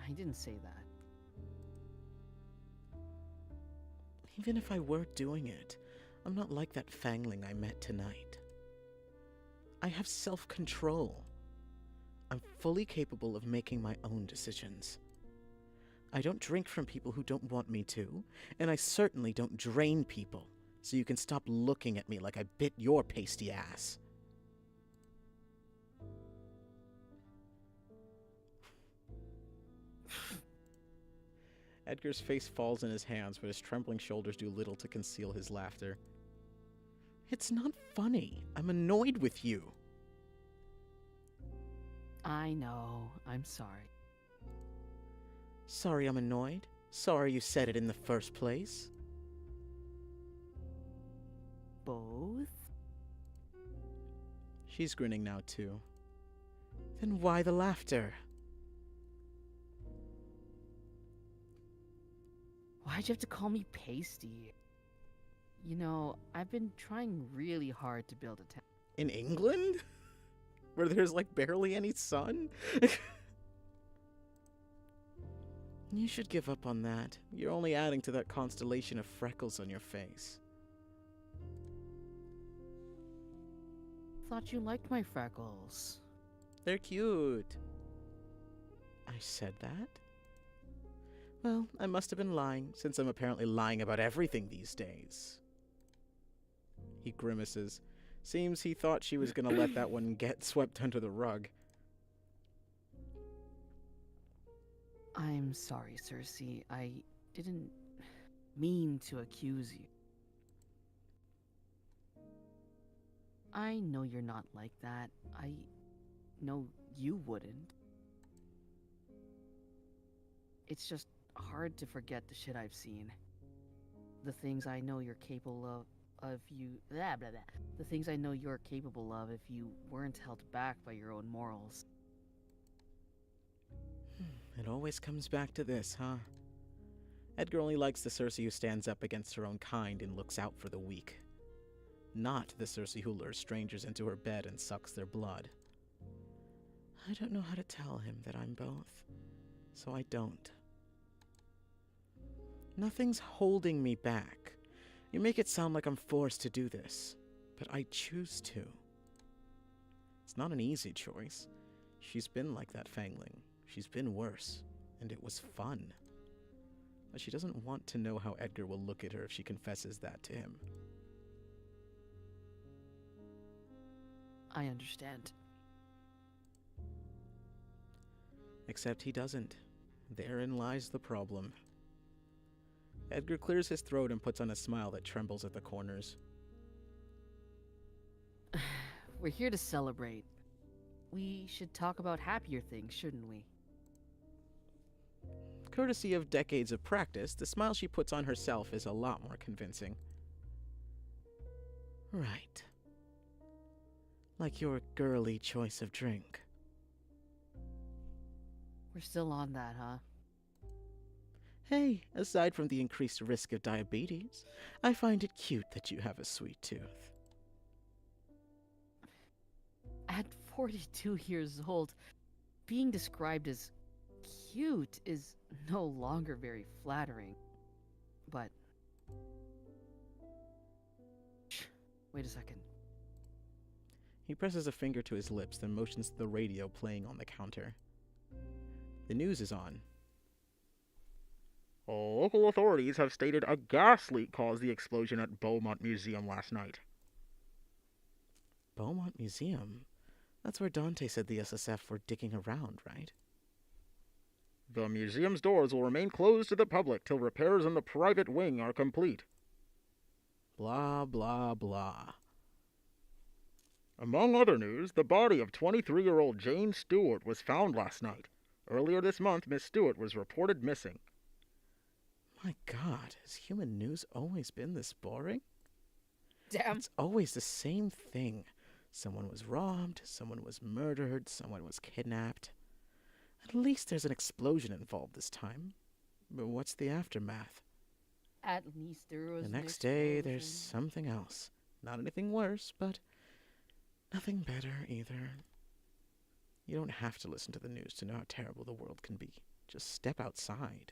I didn't say that. Even if I were doing it, I'm not like that fangling I met tonight. I have self-control. I'm fully capable of making my own decisions. I don't drink from people who don't want me to, and I certainly don't drain people, so you can stop looking at me like I bit your pasty ass. Edgar's face falls in his hands, but his trembling shoulders do little to conceal his laughter. It's not funny. I'm annoyed with you. I know. I'm sorry. Sorry I'm annoyed. Sorry you said it in the first place. Both? She's grinning now, too. Then why the laughter? Why'd you have to call me pasty? You know, I've been trying really hard to build a town. In England? Where there's like barely any sun? You should give up on that. You're only adding to that constellation of freckles on your face. Thought you liked my freckles. They're cute. I said that? Well, I must have been lying, since I'm apparently lying about everything these days. He grimaces. Seems he thought she was gonna let that one get swept under the rug. I'm sorry, Circe. I didn't mean to accuse you. I know you're not like that. I know you wouldn't. It's just hard to forget the shit I've seen. The things I know you're capable of you blah blah blah. The things I know you're capable of if you weren't held back by your own morals. It always comes back to this, huh? Edgar only likes the Circe who stands up against her own kind and looks out for the weak. Not the Circe who lures strangers into her bed and sucks their blood. I don't know how to tell him that I'm both, so I don't. Nothing's holding me back. You make it sound like I'm forced to do this, but I choose to. It's not an easy choice. She's been like that Fangling. She's been worse, and it was fun. But she doesn't want to know how Edgar will look at her if she confesses that to him. I understand. Except he doesn't. Therein lies the problem. Edgar clears his throat and puts on a smile that trembles at the corners. We're here to celebrate. We should talk about happier things, shouldn't we? Courtesy of decades of practice, the smile she puts on herself is a lot more convincing. Right. Like your girly choice of drink. We're still on that, huh? Hey, aside from the increased risk of diabetes, I find it cute that you have a sweet tooth. At 42 years old, being described as cute is no longer very flattering. But... Wait a second. He presses a finger to his lips, then motions to the radio playing on the counter. The news is on. Local authorities have stated a gas leak caused the explosion at Beaumont Museum last night. Beaumont Museum? That's where Dante said the SSF were digging around, right? The museum's doors will remain closed to the public till repairs in the private wing are complete. Blah, blah, blah. Among other news, the body of 23-year-old Jane Stewart was found last night. Earlier this month, Miss Stewart was reported missing. My God, has human news always been this boring? Damn. It's always the same thing. Someone was robbed, someone was murdered, someone was kidnapped. At least there's an explosion involved this time. But what's the aftermath? At least there was The an next day, explosion. there's something else. Not anything worse, but nothing better either. You don't have to listen to the news to know how terrible the world can be. Just step outside.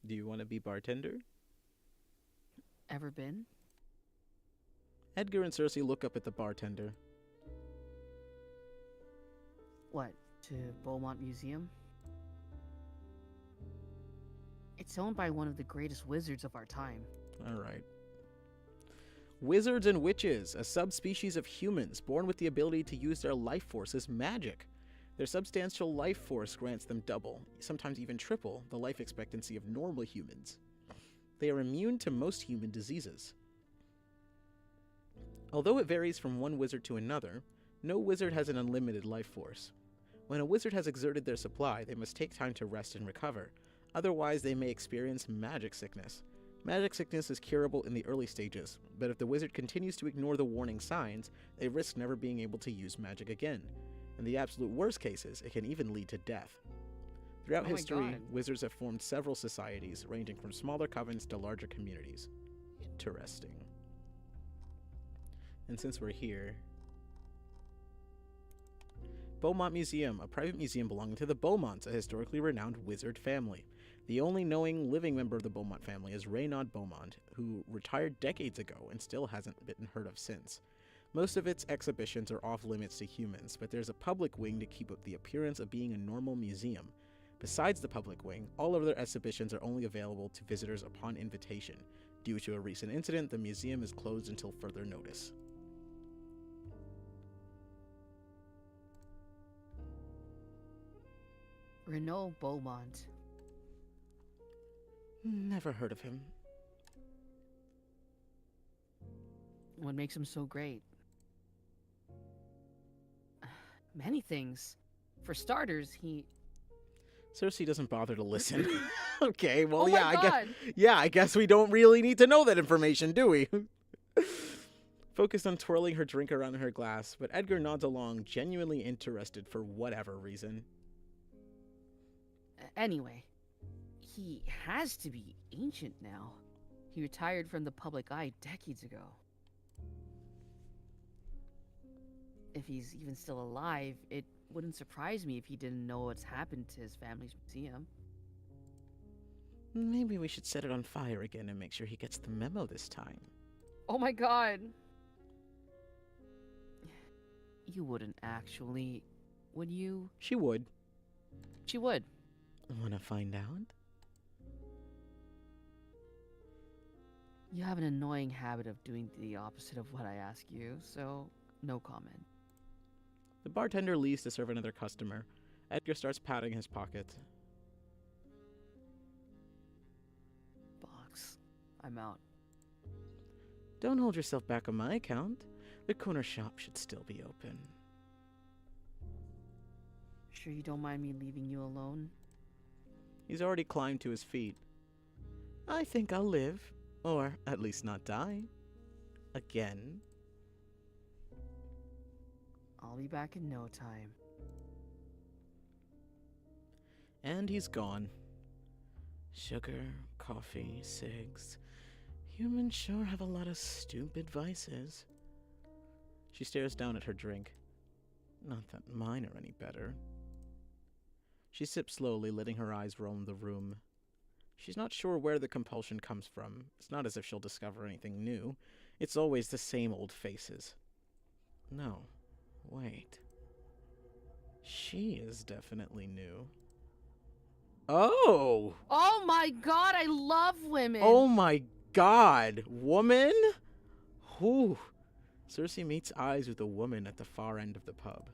Do you want to be bartender? Ever been? Edgar and Circe look up at the bartender. What, to Beaumont Museum? It's owned by one of the greatest wizards of our time. Alright. Wizards and witches, a subspecies of humans born with the ability to use their life force as magic. Their substantial life force grants them double, sometimes even triple, the life expectancy of normal humans. They are immune to most human diseases. Although it varies from one wizard to another, no wizard has an unlimited life force. When a wizard has exerted their supply, they must take time to rest and recover. Otherwise, they may experience magic sickness. Magic sickness is curable in the early stages, but if the wizard continues to ignore the warning signs, they risk never being able to use magic again. In the absolute worst cases, it can even lead to death. Throughout Oh my history, God. wizards have formed several societies, ranging from smaller covens to larger communities. Interesting. And since we're here... Beaumont Museum, a private museum belonging to the Beaumonts, a historically renowned wizard family. The only knowing living member of the Beaumont family is Renaud Beaumont, who retired decades ago and still hasn't been heard of since. Most of its exhibitions are off limits to humans, but there's a public wing to keep up the appearance of being a normal museum. Besides the public wing, all of their exhibitions are only available to visitors upon invitation. Due to a recent incident, the museum is closed until further notice. Renaud Beaumont. Never heard of him. What makes him so great? Many things. For starters, he... Circe doesn't bother to listen. Okay, well, Oh yeah, my I guess. God! Yeah, I guess we don't really need to know that information, do we? Focused on twirling her drink around in her glass, but Edgar nods along, genuinely interested for whatever reason. Anyway, he has to be ancient now. He retired from the public eye decades ago. If he's even still alive, it wouldn't surprise me if he didn't know what's happened to his family's museum. Maybe we should set it on fire again and make sure he gets the memo this time. Oh my God! You wouldn't actually, would you? She would. She would. Wanna find out? You have an annoying habit of doing the opposite of what I ask you, so no comment. The bartender leaves to serve another customer. Edgar starts patting his pocket. Box. I'm out. Don't hold yourself back on my account. The corner shop should still be open. Sure you don't mind me leaving you alone? He's already climbed to his feet. I think I'll live. Or at least not die. Again. I'll be back in no time. And he's gone. Sugar, coffee, cigs. Humans sure have a lot of stupid vices. She stares down at her drink. Not that mine are any better. She sips slowly, letting her eyes roam the room. She's not sure where the compulsion comes from. It's not as if she'll discover anything new. It's always the same old faces. No. Wait. She is definitely new. Oh! Oh my God, I love women! Oh my God! Woman? Whew. Circe meets eyes with a woman at the far end of the pub.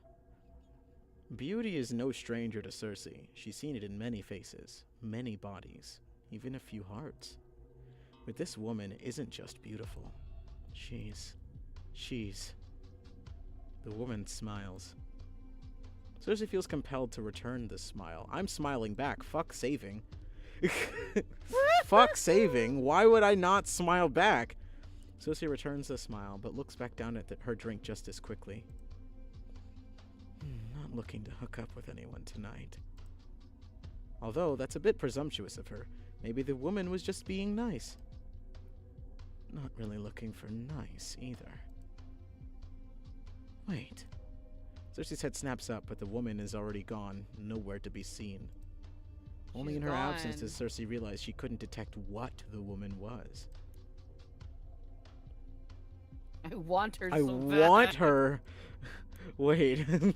Beauty is no stranger to Circe. She's seen it in many faces, many bodies, even a few hearts. But this woman isn't just beautiful. She's... The woman smiles. Circe feels compelled to return this smile. I'm smiling back. Fuck saving. Fuck saving. Why would I not smile back? Circe returns the smile, but looks back down at her drink just as quickly. Not looking to hook up with anyone tonight. Although, that's a bit presumptuous of her. Maybe the woman was just being nice. Not really looking for nice, either. Wait. Circe's head snaps up, but the woman is already gone, nowhere to be seen. Only She's in her absence gone. does Circe realize she couldn't detect what the woman was. I want her I so want bad. her. Wait. Wait.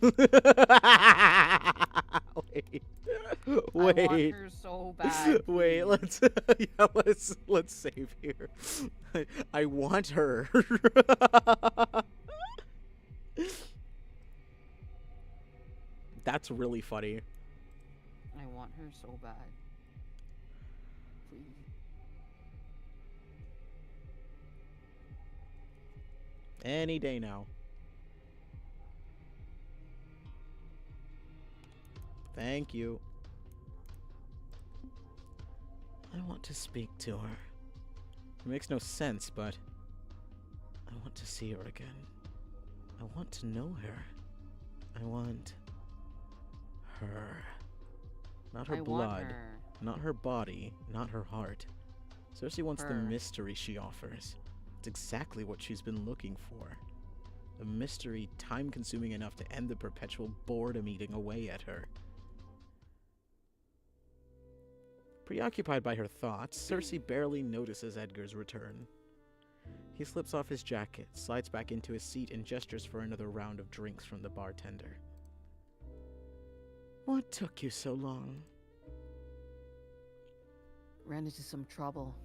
I want Wait. her so bad. Wait, please. let's save here. I want her. That's really funny. I want her so bad. Please. Any day now. Thank you. I want to speak to her. It makes no sense, but I want to see her again. I want to know her. I want her. Not her I blood, want her. not her body, not her heart. Circe wants the Her. mystery she offers. It's exactly what she's been looking for. A mystery time-consuming enough to end the perpetual boredom eating away at her. Preoccupied by her thoughts, Circe barely notices Edgar's return. He slips off his jacket, slides back into his seat, and gestures for another round of drinks from the bartender. What took you so long? Ran into some trouble.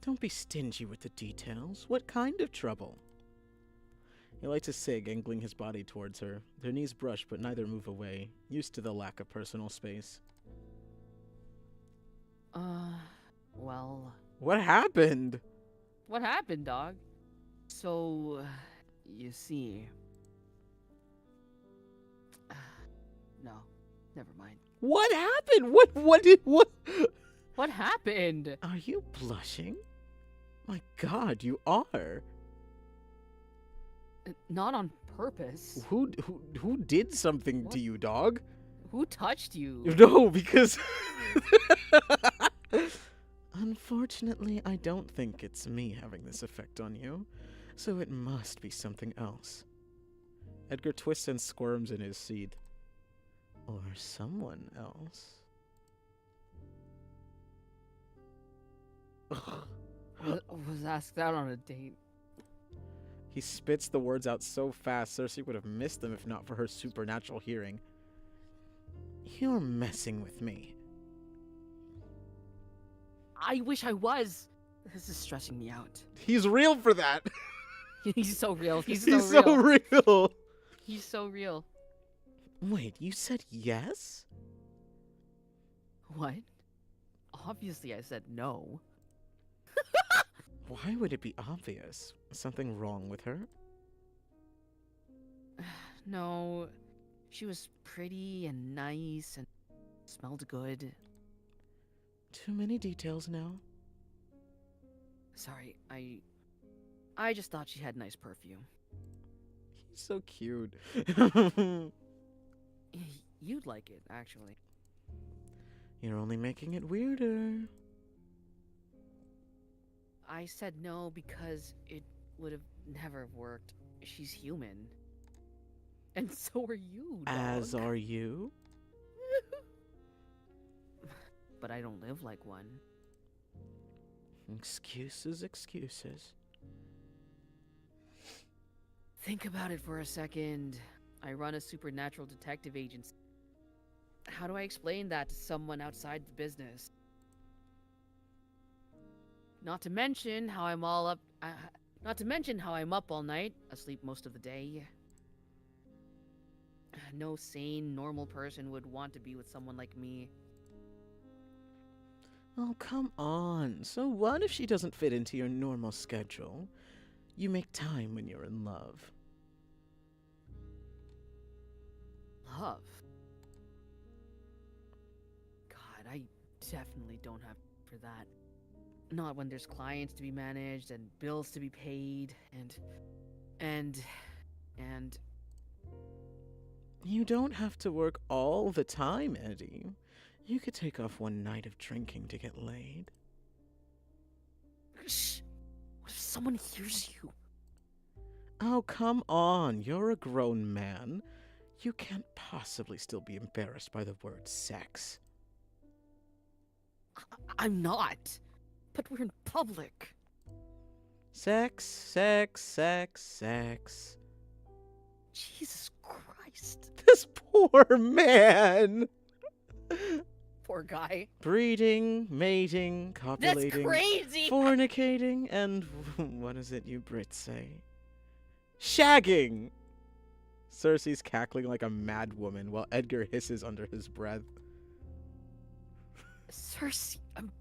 Don't be stingy with the details. What kind of trouble? He lights a cig, angling his body towards her. Their knees brush, but neither move away, used to the lack of personal space. Well, What happened? what happened, dog? So, you see. No, never mind. What happened? What? What happened? Are you blushing? My god, you are. Not on purpose. Who did something What? to you, dog? Who touched you? No, because unfortunately, I don't think it's me having this effect on you, so it must be something else. Edgar twists and squirms in his seat. Or someone else. Was asked out on a date. He spits the words out so fast, Circe would have missed them if not for her supernatural hearing. You're messing with me. I wish I was. This is stressing me out. He's real for that. He's so real. He's He's so so real. real. He's so real. Wait, you said yes? What? Obviously, I said no. Why would it be obvious? Something wrong with her? No, she was pretty and nice and smelled good. Too many details now. Sorry, I just thought she had nice perfume. He's so cute. You'd like it, actually. You're only making it weirder. I said no because it would have never worked. She's human. And so are you, dog. As are you? But I don't live like one. Excuses, excuses. Think about it for a second. I run a supernatural detective agency. How do I explain that to someone outside the business? Not to mention how I'm up all night, asleep most of the day. No sane, normal person would want to be with someone like me. Oh, come on. So what if she doesn't fit into your normal schedule? You make time when you're in love. Love? God, I definitely don't have for that. Not when there's clients to be managed and bills to be paid and You don't have to work all the time, Eddie. You could take off one night of drinking to get laid. Shh! What if someone hears you? Oh, come on. You're a grown man. You can't possibly still be embarrassed by the word sex. I'm not. But we're in public. Sex, sex, sex, sex. Jesus Christ. This poor man. Poor guy. Breeding, mating, That's copulating, crazy! fornicating, and what is it you Brits say? Shagging! Circe's cackling like a mad woman while Edgar hisses under his breath. Circe, I'm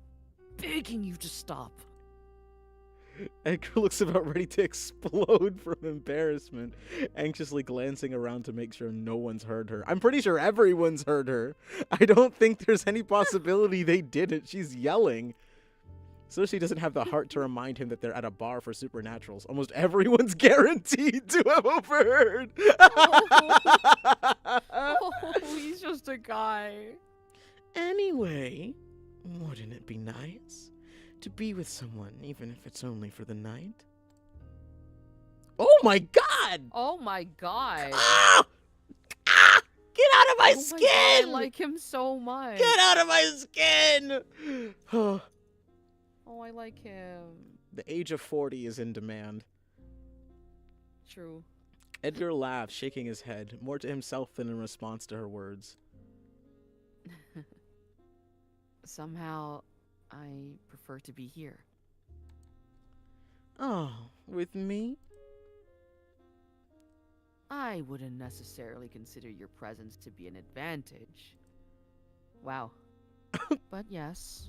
begging you to stop. Edgar looks about ready to explode from embarrassment, anxiously glancing around to make sure no one's heard her. I'm pretty sure everyone's heard her. I don't think there's any possibility they didn't. She's yelling. So she doesn't have the heart to remind him that they're at a bar for supernaturals. Almost everyone's guaranteed to have overheard. Oh, he's just a guy. Anyway, wouldn't it be nice to be with someone, even if it's only for the night? Oh my god! Oh my god. Ah! Ah! Get out of my Oh skin! my God, I like him so much. Get out of my skin! Oh, I like him. The age of 40 is in demand. True. Edgar laughs, shaking his head, more to himself than in response to her words. Somehow, I prefer to be here. Oh, with me? I wouldn't necessarily consider your presence to be an advantage. Wow. But yes.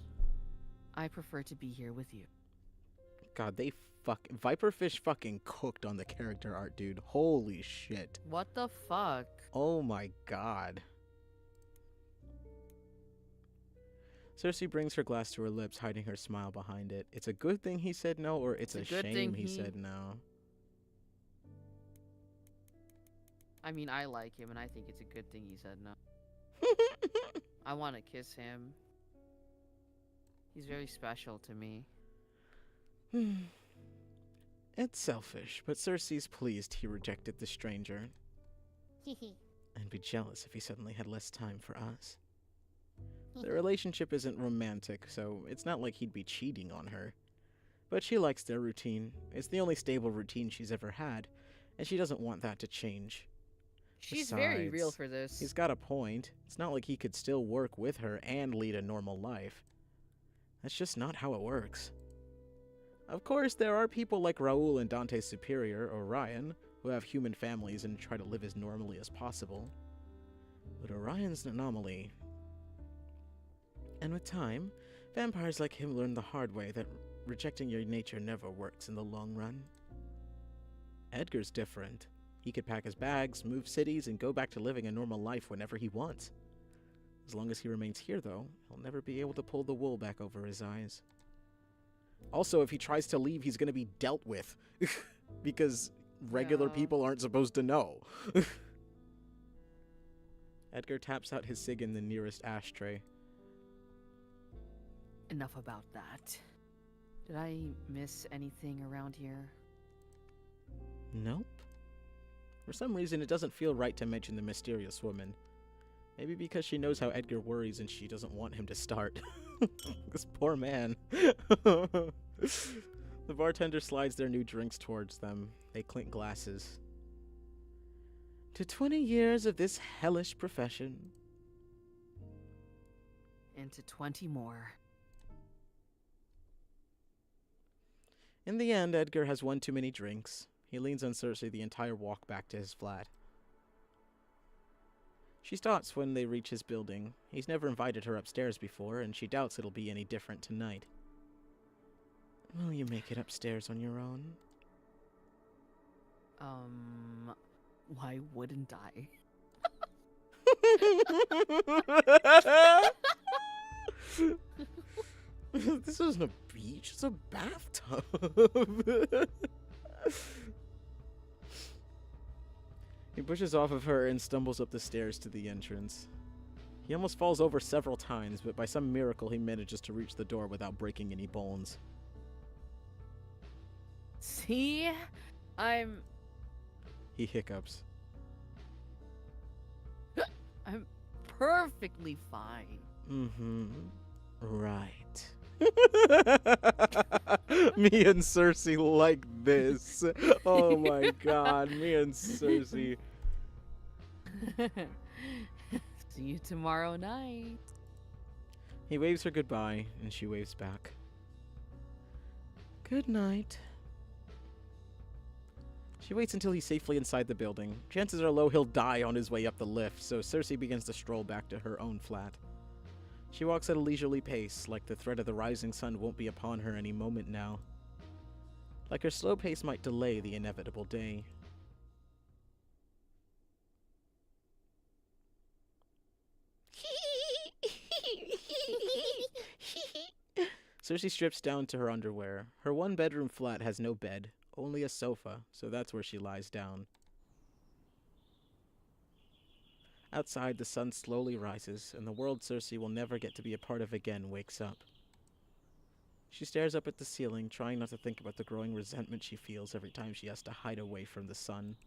I prefer to be here with you. God, they Viperfish fucking cooked on the character art, dude. Holy shit. What the fuck? Oh my god. Circe brings her glass to her lips, hiding her smile behind it. It's a good thing he said no, or it's a good shame thing he said no. I mean, I like him, and I think it's a good thing he said no. I want to kiss him. He's very special to me. It's selfish, but Circe's pleased he rejected the stranger, and be jealous if he suddenly had less time for us. Their relationship isn't romantic, so it's not like he'd be cheating on her. But she likes their routine. It's the only stable routine she's ever had, and she doesn't want that to change. She's very real Besides, for this. He's got a point. It's not like he could still work with her and lead a normal life. That's just not how it works. Of course, there are people like Raoul and Dante's superior, Orion, who have human families and try to live as normally as possible. But Orion's an anomaly. And with time, vampires like him learn the hard way that rejecting your nature never works in the long run. Edgar's different. He could pack his bags, move cities, and go back to living a normal life whenever he wants. As long as he remains here, though, he'll never be able to pull the wool back over his eyes. Also, if he tries to leave, he's going to be dealt with. Because regular Yeah. people aren't supposed to know. Edgar taps out his cig in the nearest ashtray. Enough about that. Did I miss anything around here? Nope. For some reason, it doesn't feel right to mention the mysterious woman. Maybe because she knows how Edgar worries and she doesn't want him to start. This poor man. The bartender slides their new drinks towards them. They clink glasses. To 20 years of this hellish profession. Into 20 more. In the end, Edgar has one too many drinks. He leans on Circe the entire walk back to his flat. She stops when they reach his building. He's never invited her upstairs before, and she doubts it'll be any different tonight. Will you make it upstairs on your own? Why wouldn't I? This isn't a beach, it's a bathtub. He pushes off of her and stumbles up the stairs to the entrance. He almost falls over several times, but by some miracle he manages to reach the door without breaking any bones. See? He hiccups. I'm perfectly fine. Mm-hmm. Right. Me and Circe like this. Oh my god, me and Circe. See you tomorrow night. He waves her goodbye, and she waves back. Good night. She waits until he's safely inside the building. Chances are low he'll die on his way up the lift, so Circe begins to stroll back to her own flat. She walks at a leisurely pace, like the threat of the rising sun won't be upon her any moment now. Like her slow pace might delay the inevitable day. Circe strips down to her underwear. Her one-bedroom flat has no bed, only a sofa, so that's where she lies down. Outside, the sun slowly rises, and the world Circe will never get to be a part of again wakes up. She stares up at the ceiling, trying not to think about the growing resentment she feels every time she has to hide away from the sun.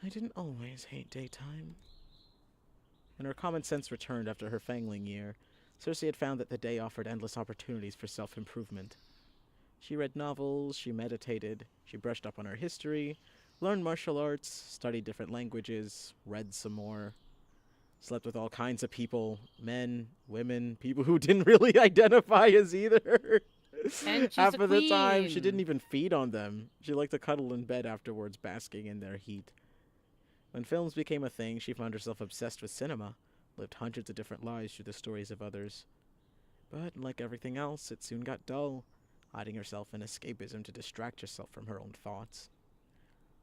I didn't always hate daytime. When her common sense returned after her fangling year, Circe had found that the day offered endless opportunities for self-improvement. She read novels, she meditated, she brushed up on her history, learned martial arts, studied different languages, read some more, slept with all kinds of people, men, women, people who didn't really identify as either. And she's Half a of the time, she queen. didn't even feed on them. She liked to cuddle in bed afterwards, basking in their heat. When films became a thing, she found herself obsessed with cinema, lived hundreds of different lives through the stories of others. But like everything else, it soon got dull, hiding herself in escapism to distract herself from her own thoughts.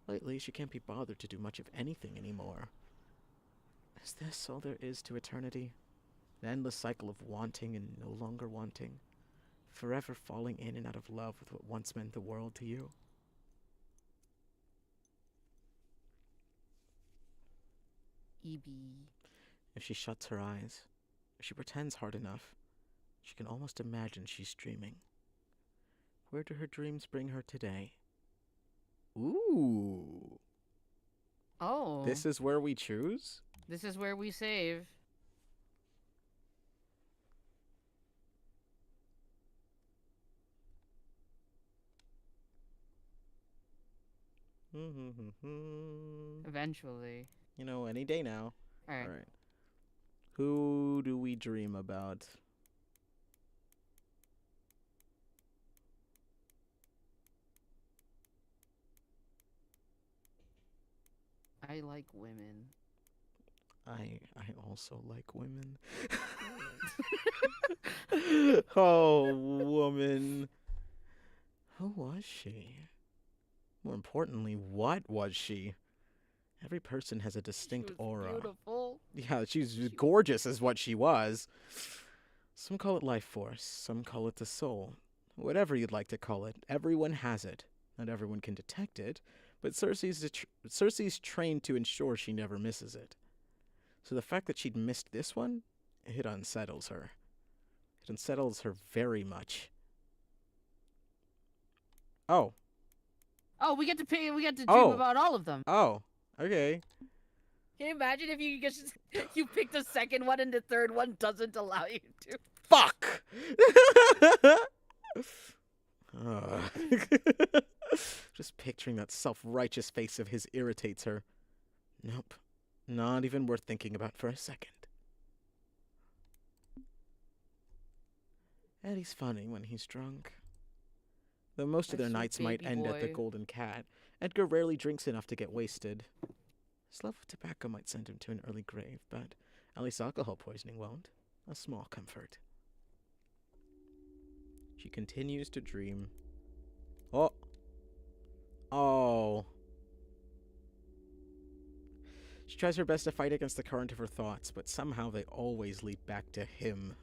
Lately, she can't be bothered to do much of anything anymore. Is this all there is to eternity? An endless cycle of wanting and no longer wanting? Forever falling in and out of love with what once meant the world to you? EB. If she shuts her eyes, if she pretends hard enough, she can almost imagine she's dreaming. Where do her dreams bring her today? Ooh. Oh. This is where we choose? This is where we save. Eventually. You know, any day now. Alright. Alright. Who do we dream about? I like women. I also like women. Oh, woman. Who was she? More importantly, what was she? Every person has a distinct She was aura. beautiful. Yeah, she's gorgeous is what she was. Some call it life force, some call it the soul. Whatever you'd like to call it, everyone has it. Not everyone can detect it, but Circe's trained to ensure she never misses it. So the fact that she'd missed this one, it unsettles her. It unsettles her very much. Oh. Oh, we get to dream Oh. about all of them. Oh. Okay. Can you imagine if you just you picked the second one and the third one doesn't allow you to? Fuck! Ugh. Just picturing that self-righteous face of his irritates her. Nope. Not even worth thinking about for a second. Eddie's funny when he's drunk. Though most of their That's your nights might baby end at the boy. Golden Cat, Edgar rarely drinks enough to get wasted. His love of tobacco might send him to an early grave, but at least alcohol poisoning won't. A small comfort. She continues to dream. Oh. Oh. She tries her best to fight against the current of her thoughts, but somehow they always lead back to him.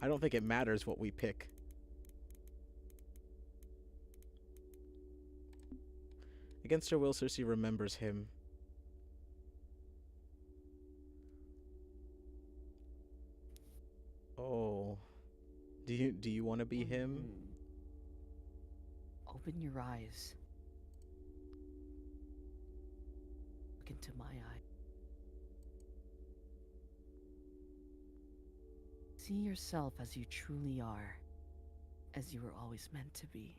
I don't think it matters what we pick. Against her will, Circe remembers him. Oh. Do you want to be him? Open your eyes. Look into my eye. See yourself as you truly are, as you were always meant to be.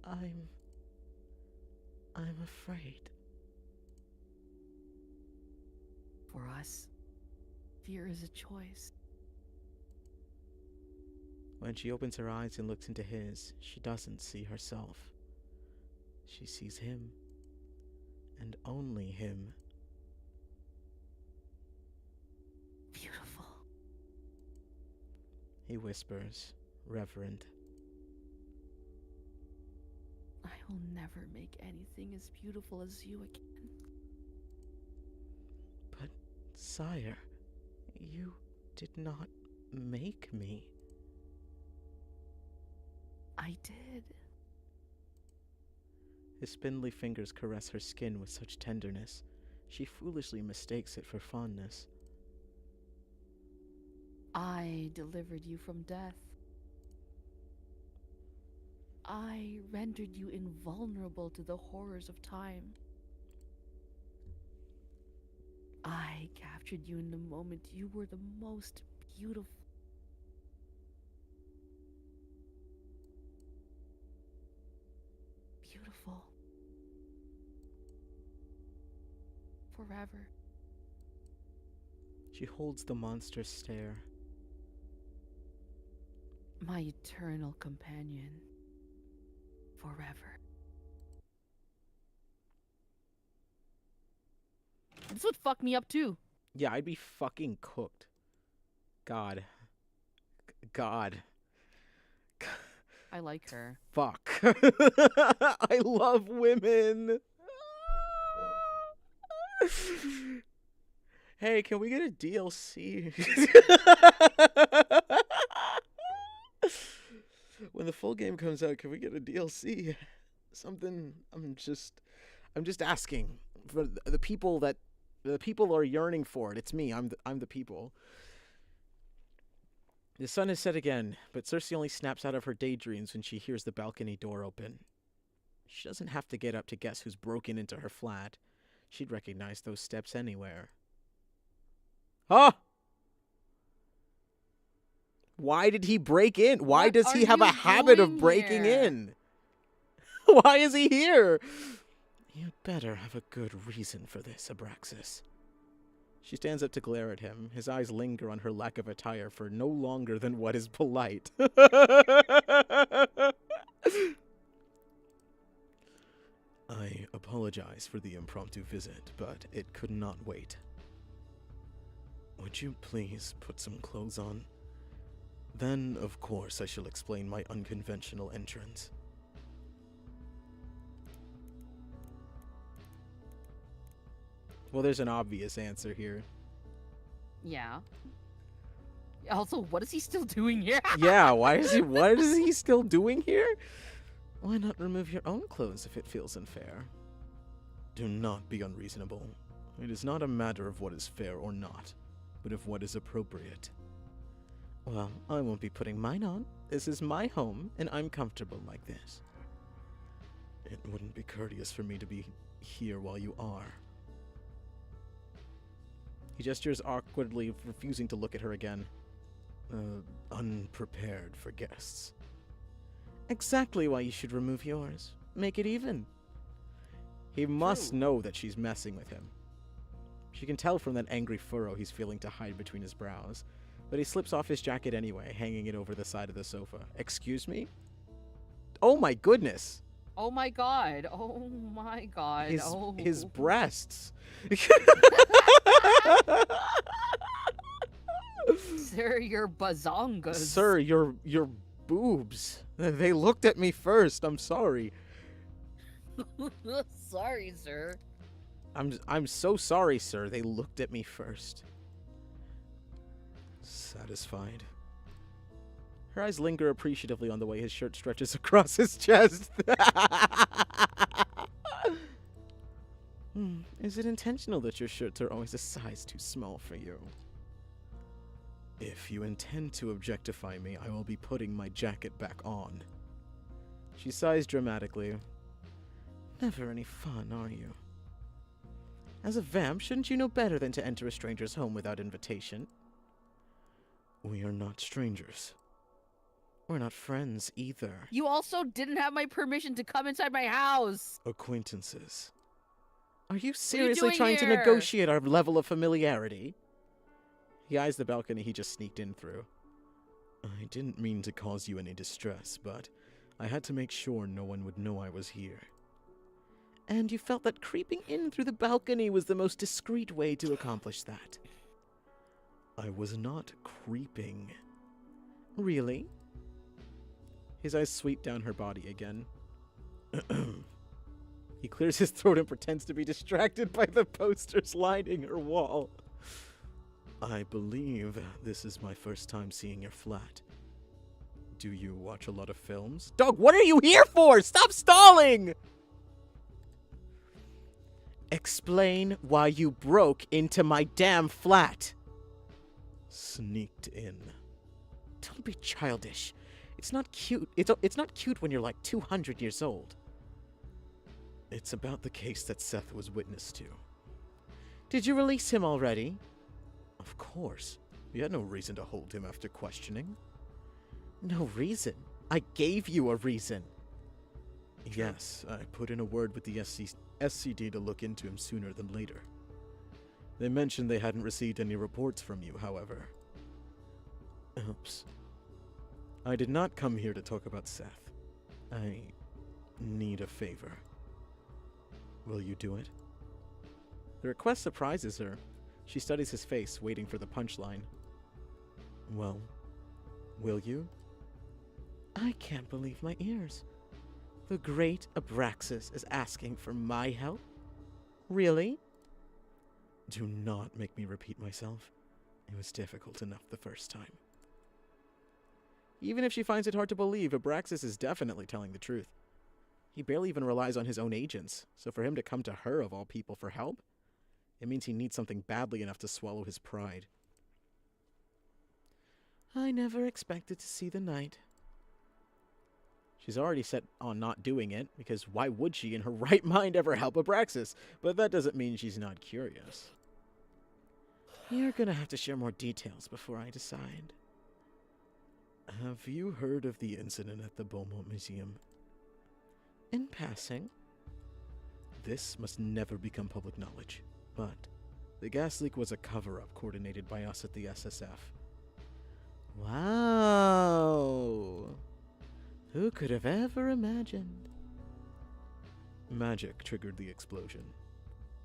I'm afraid. For us, fear is a choice. When she opens her eyes and looks into his, she doesn't see herself. She sees him, and only him. Beautiful. He whispers, reverent. I will never make anything as beautiful as you again. But, sire, you did not make me. I did. His spindly fingers caress her skin with such tenderness, she foolishly mistakes it for fondness. I delivered you from death. I rendered you invulnerable to the horrors of time. I captured you in the moment you were the most beautiful. Beautiful. Forever. She holds the monster's stare. My eternal companion. Forever. This would fuck me up too. Yeah, I'd be fucking cooked. God. God. I like her. Fuck. I love women. Hey, can we get a DLC? When the full game comes out, can we get a DLC? Something. I'm just asking for the people that the people are yearning for it. It's me. I'm the people. The sun has set again, but Circe only snaps out of her daydreams when she hears the balcony door open. She doesn't have to get up to guess who's broken into her flat. She'd recognize those steps anywhere. Huh? Why did he break in? Why What does he are have a you habit of doing breaking here? in? Why is he here? You'd better have a good reason for this, Abraxas. She stands up to glare at him. His eyes linger on her lack of attire for no longer than what is polite. I apologize for the impromptu visit, but it could not wait. Would you please put some clothes on? Then, of course, I shall explain my unconventional entrance. Well, there's an obvious answer here. Yeah. Also, what is he still doing here? Yeah, what is he still doing here? Why not remove your own clothes if it feels unfair? Do not be unreasonable. It is not a matter of what is fair or not, but of what is appropriate. Well, I won't be putting mine on. This is my home, and I'm comfortable like this. It wouldn't be courteous for me to be here while you are. He gestures awkwardly, refusing to look at her again. Unprepared for guests. Exactly why you should remove yours. Make it even. He must know that she's messing with him. She can tell from that angry furrow he's feeling to hide between his brows, but he slips off his jacket anyway, hanging it over the side of the sofa. Excuse me? Oh my goodness! Oh my god. Oh my god. His breasts. Sir, your bazongas. Sir, your boobs. They looked at me first. I'm sorry. Sorry, sir. I'm so sorry, sir. They looked at me first. Satisfied. Her eyes linger appreciatively on the way his shirt stretches across his chest. Is it intentional that your shirts are always a size too small for you? If you intend to objectify me, I will be putting my jacket back on. She sighs dramatically. Never any fun, are you? As a vamp, shouldn't you know better than to enter a stranger's home without invitation? We are not strangers. We're not friends either. You also didn't have my permission to come inside my house. Acquaintances. Are you seriously doing trying to here? negotiate our level of familiarity? He eyes the balcony he just sneaked in through. I didn't mean to cause you any distress, but I had to make sure no one would know I was here. And you felt that creeping in through the balcony was the most discreet way to accomplish that. I was not creeping. Really? His eyes sweep down her body again. He clears his throat and pretends to be distracted by the posters lining her wall. I believe this is my first time seeing your flat. Do you watch a lot of films? Dog, what are you here for? Stop stalling! Explain why you broke into my damn flat. Sneaked in. Don't be childish. It's not cute. It's not cute when you're like 200 years old. It's about the case that Seth was witness to. Did you release him already? Of course. We had no reason to hold him after questioning. No reason? I gave you a reason. Yes, I put in a word with the SCD to look into him sooner than later. They mentioned they hadn't received any reports from you, however. Oops. I did not come here to talk about Seth. I need a favor. Will you do it? The request surprises her. She studies his face, waiting for the punchline. Well, will you? I can't believe my ears. The great Abraxas is asking for my help? Really? Do not make me repeat myself. It was difficult enough the first time. Even if she finds it hard to believe, Abraxas is definitely telling the truth. He barely even relies on his own agents, so for him to come to her of all people for help, it means he needs something badly enough to swallow his pride. I never expected to see the night. She's already set on not doing it, because why would she in her right mind ever help Abraxas? But that doesn't mean she's not curious. You're gonna have to share more details before I decide. Have you heard of the incident at the Beaumont Museum? In passing. This must never become public knowledge, but the gas leak was a cover-up coordinated by us at the SSF. Wow! Who could have ever imagined? Magic triggered the explosion.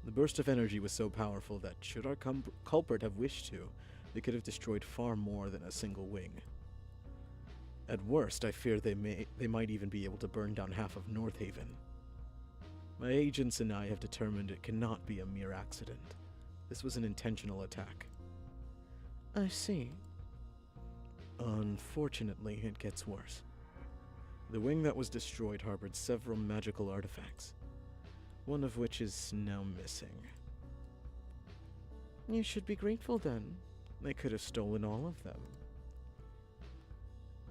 The burst of energy was so powerful that, should our culprit have wished to, they could have destroyed far more than a single wing. At worst, I fear they might even be able to burn down half of North Haven. My agents and I have determined it cannot be a mere accident. This was an intentional attack. I see. Unfortunately, it gets worse. The wing that was destroyed harbored several magical artifacts, one of which is now missing. You should be grateful then. They could have stolen all of them.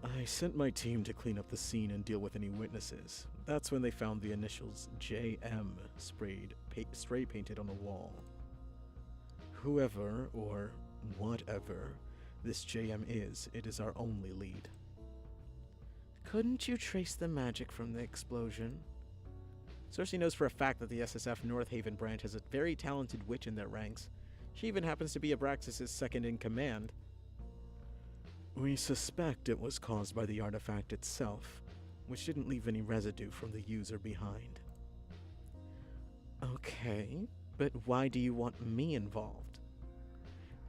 I sent my team to clean up the scene and deal with any witnesses. That's when they found the initials JM spray painted on a wall. Whoever, or whatever, this JM is, it is our only lead. Couldn't you trace the magic from the explosion? Circe knows for a fact that the SSF North Haven branch has a very talented witch in their ranks. She even happens to be Abraxas' second-in-command. We suspect it was caused by the artifact itself, which didn't leave any residue from the user behind. Okay, but why do you want me involved?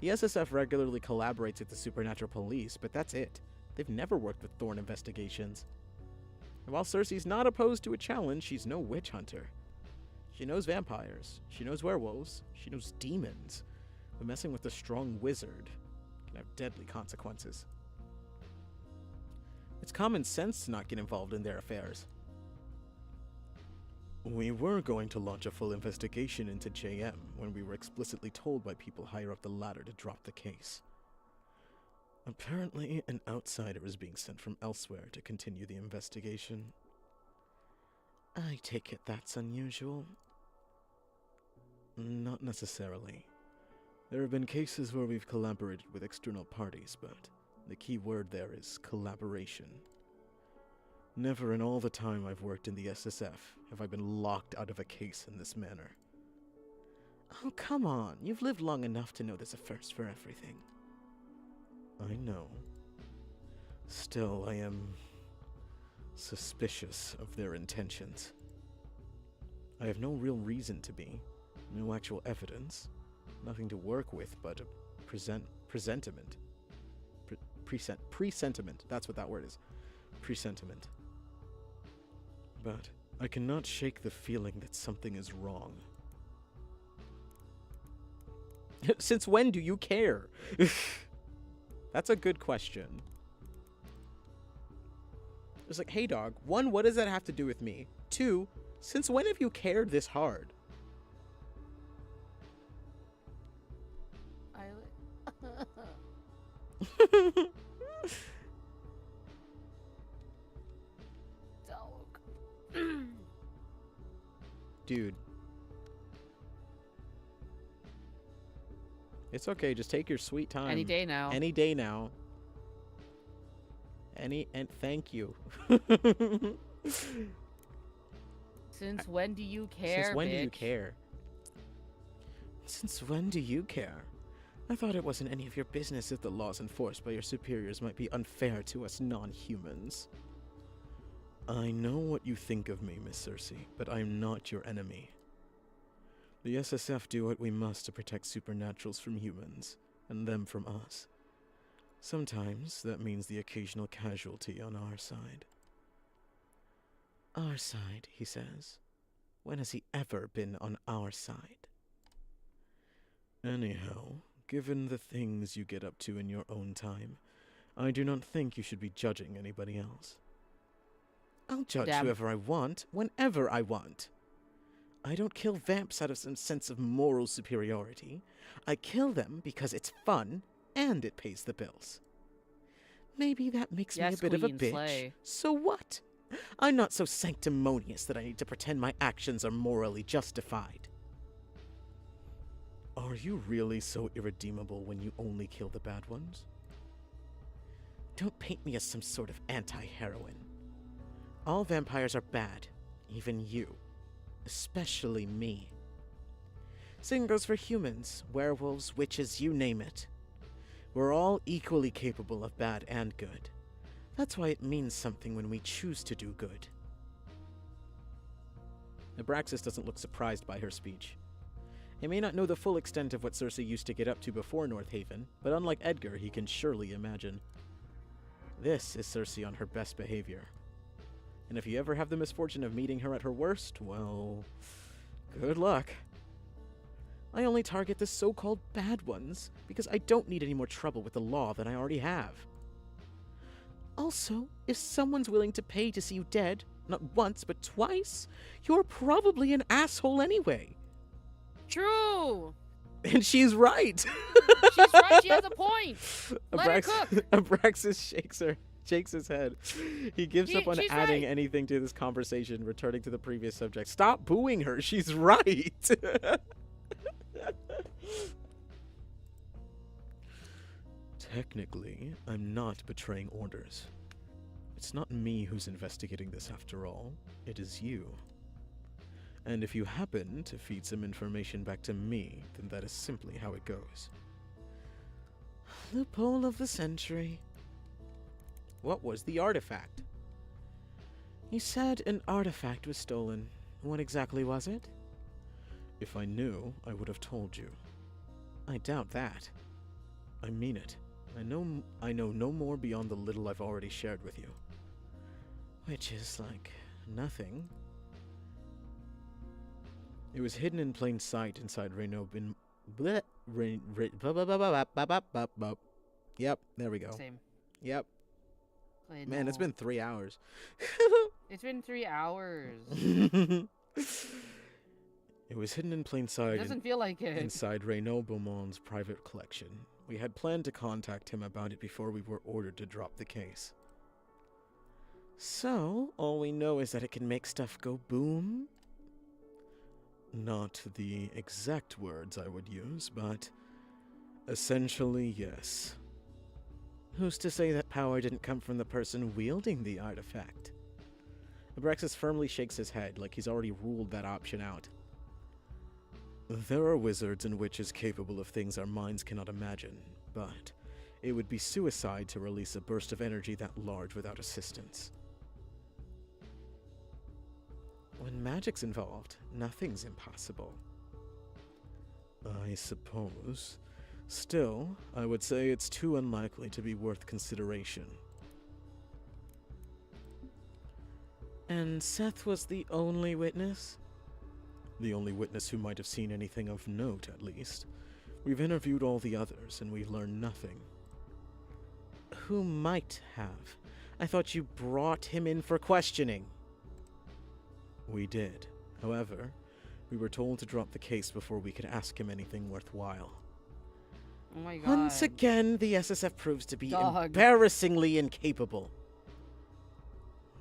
The SSF regularly collaborates with the Supernatural Police, but that's it. They've never worked with Thorn investigations. And while Circe's not opposed to a challenge, she's no witch hunter. She knows vampires, she knows werewolves, she knows demons, but messing with a strong wizard can have deadly consequences. It's common sense to not get involved in their affairs. We were going to launch a full investigation into JM when we were explicitly told by people higher up the ladder to drop the case. Apparently, an outsider is being sent from elsewhere to continue the investigation. I take it that's unusual? Not necessarily. There have been cases where we've collaborated with external parties, but the key word there is collaboration. Never in all the time I've worked in the SSF have I been locked out of a case in this manner. Oh, come on. You've lived long enough to know there's a first for everything. I know. Still, I am suspicious of their intentions. I have no real reason to be. No actual evidence. Nothing to work with but a presentiment. Presentiment. That's what that word is. Presentiment. But I cannot shake the feeling that something is wrong. Since when do you care? That's a good question. It's like, hey dog, one, what does that have to do with me? Two, since when have you cared this hard? Dude. It's okay, just take your sweet time. Any day now. Any day now. And thank you. Since when do you care, Since when do you bitch? care? Since when do you care? I thought it wasn't any of your business if the laws enforced by your superiors might be unfair to us non-humans. I know what you think of me, Miss Circe, but I am not your enemy. The SSF do what we must to protect supernaturals from humans, and them from us. Sometimes that means the occasional casualty on our side. Our side, he says. When has he ever been on our side? Anyhow, given the things you get up to in your own time, I do not think you should be judging anybody else. I'll judge Damn. whoever I want, whenever I want. I don't kill vamps out of some sense of moral superiority. I kill them because it's fun and it pays the bills. Maybe that makes me a bit of a Queen, bitch. slay. So what? I'm not so sanctimonious that I need to pretend my actions are morally justified. Are you really so irredeemable when you only kill the bad ones? Don't paint me as some sort of anti-heroine. All vampires are bad, even you. Especially me. Same goes for humans, werewolves, witches, you name it. We're all equally capable of bad and good. That's why it means something when we choose to do good. Abraxas doesn't look surprised by her speech. He may not know the full extent of what Circe used to get up to before North Haven, but unlike Edgar, he can surely imagine. This is Circe on her best behavior. And if you ever have the misfortune of meeting her at her worst, well, good luck. I only target the so-called bad ones because I don't need any more trouble with the law than I already have. Also, if someone's willing to pay to see you dead, not once but twice, you're probably an asshole anyway. True. And she's right. She's right. She has a point. Let her cook. Abraxas shakes his head. He gives up on She's adding right. anything to this conversation, returning to the previous subject. Stop booing her. She's right. Technically, I'm not betraying orders. It's not me who's investigating this after all. It is you. And if you happen to feed some information back to me, then that is simply how it goes. Loophole of the century. What was the artifact? You said an artifact was stolen. What exactly was it? If I knew, I would have told you. I doubt that. I mean it. I know no more beyond the little I've already shared with you. Which is like nothing. It was hidden in plain sight inside Reno bin. Yep, there we go. Same. Yep. I Man, it's know. been 3 hours. It's been 3 hours. It was hidden in plain It sight doesn't feel like it. inside Renaud Beaumont's private collection. We had planned to contact him about it before we were ordered to drop the case. So, all we know is that it can make stuff go boom? Not the exact words I would use, but essentially, yes. Who's to say that power didn't come from the person wielding the artifact? Abraxas firmly shakes his head, like he's already ruled that option out. There are wizards and witches capable of things our minds cannot imagine, but it would be suicide to release a burst of energy that large without assistance. When magic's involved, nothing's impossible. I suppose. Still, I would say it's too unlikely to be worth consideration. And Seth was the only witness? The only witness who might have seen anything of note, at least. We've interviewed all the others, and we learned nothing. Who might have? I thought you brought him in for questioning. We did. However, we were told to drop the case before we could ask him anything worthwhile. Oh my god. Once again, the SSF proves to be Dog. embarrassingly incapable.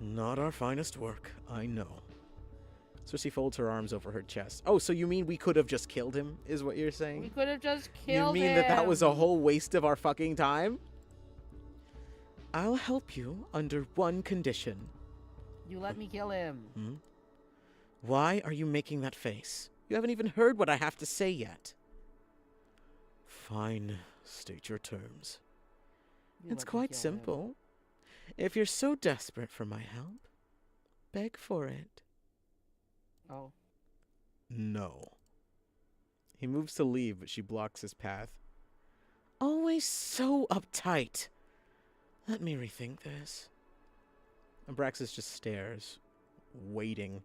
Not our finest work, I know. Circe folds her arms over her chest. Oh, so you mean we could have just killed him, is what you're saying? We could have just You killed mean him. that was a whole waste of our fucking time? I'll help you under one condition. You let me kill him. Hmm? Why are you making that face? You haven't even heard what I have to say yet. Fine, state your terms. You It's let me quite kill him. simple. If you're so desperate for my help, beg for it. Oh. No. He moves to leave, but she blocks his path. Always so uptight. Let me rethink this. Abraxas just stares, waiting.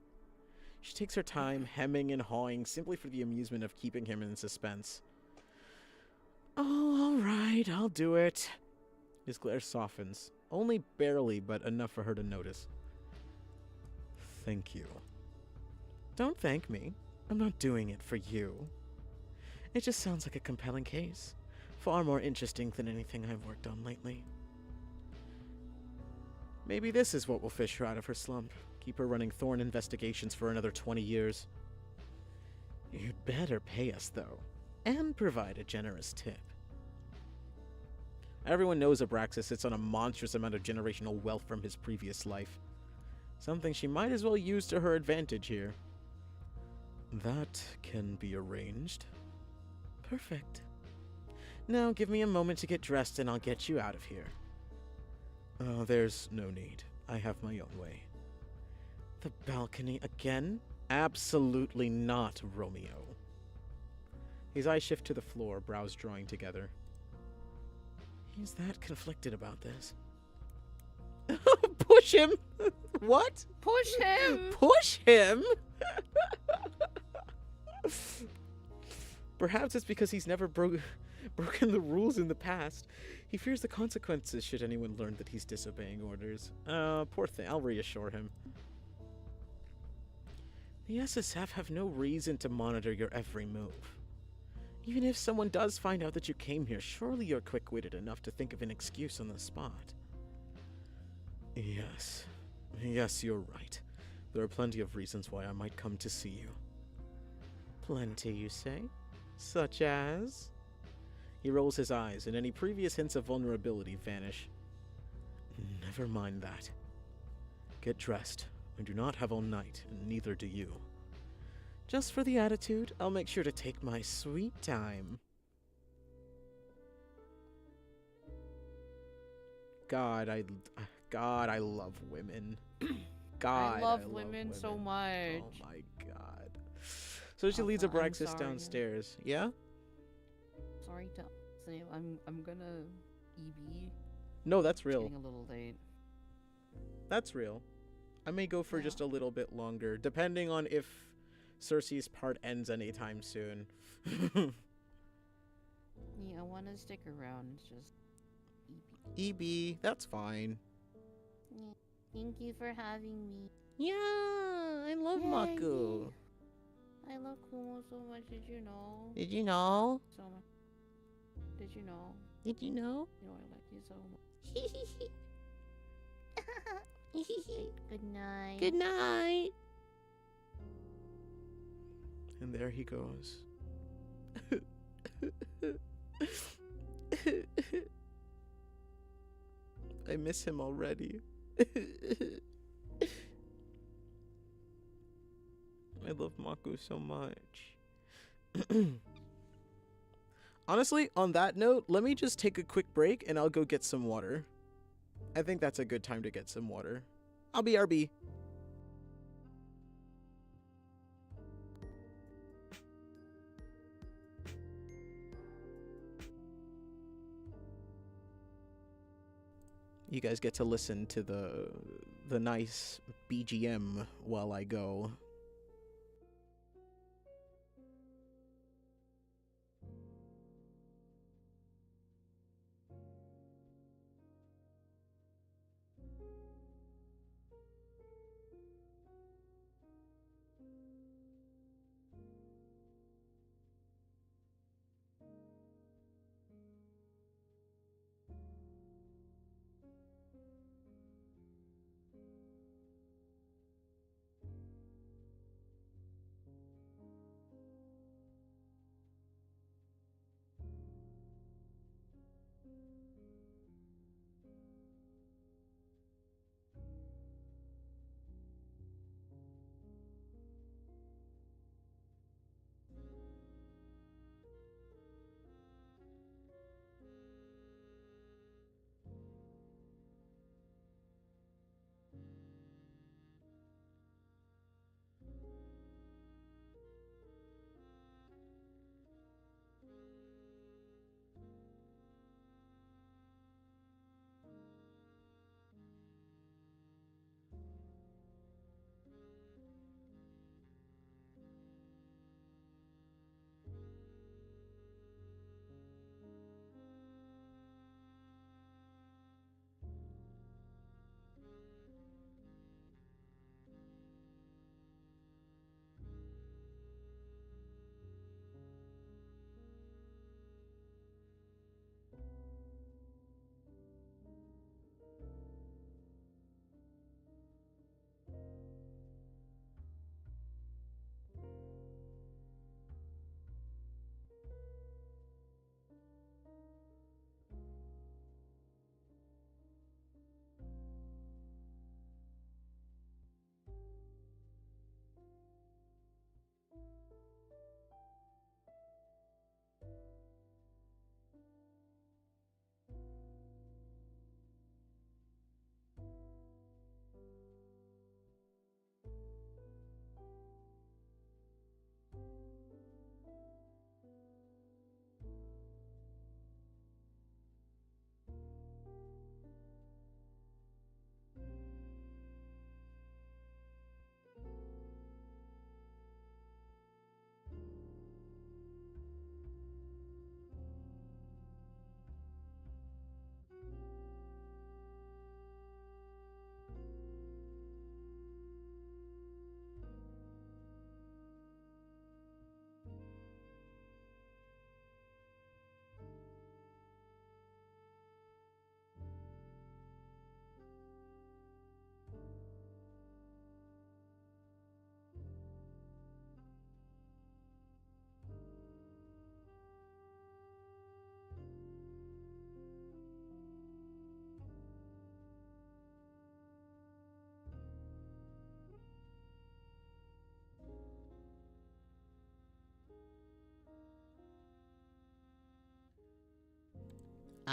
She takes her time, hemming and hawing, simply for the amusement of keeping him in suspense. Oh, all right, I'll do it. His glare softens. Only barely, but enough for her to notice. Thank you. Don't thank me. I'm not doing it for you. It just sounds like a compelling case. Far more interesting than anything I've worked on lately. Maybe this is what will fish her out of her slump. Keep her running Thorn investigations for another 20 years. You'd better pay us, though. And provide a generous tip. Everyone knows Abraxas sits on a monstrous amount of generational wealth from his previous life. Something she might as well use to her advantage here. That can be arranged. Perfect. Now give me a moment to get dressed and I'll get you out of here. Oh, there's no need. I have my own way. The balcony again? Absolutely not, Romeo. His eyes shift to the floor, brows drawing together. He's that conflicted about this. Push him! What? Push him! Push him? Perhaps it's because he's never broken the rules in the past. He fears the consequences should anyone learn that he's disobeying orders. Poor thing. I'll reassure him. The SSF have no reason to monitor your every move. Even if someone does find out that you came here, surely you're quick-witted enough to think of an excuse on the spot. Yes. Yes, you're right. There are plenty of reasons why I might come to see you. Plenty, you say? Such as? He rolls his eyes, and any previous hints of vulnerability vanish. Never mind that. Get dressed. I do not have all night, and neither do you. Just for the attitude, I'll make sure to take my sweet time. God, I love women. God, I love women so much. Oh my god. So she leads Abraxas downstairs. Yeah? Sorry to say, I'm gonna EB. No, that's real. Getting a little late. That's real. I may go for Yeah. just a little bit longer, depending on if Circe's part ends anytime soon. Yeah, I want to stick around. It's just EB, that's fine. Yeah. Thank you for having me. Yeah, I love Yay. Maku. I love Kumo so much. Did you know? Did you know? So much. Did you know? Did you know? You know I like you so much. Good night. Good night. And there he goes. I miss him already. I love Maku so much. Honestly, on that note, let me just take a quick break and I'll go get some water. I think that's a good time to get some water. I'll be RB. You guys get to listen to the nice BGM while I go.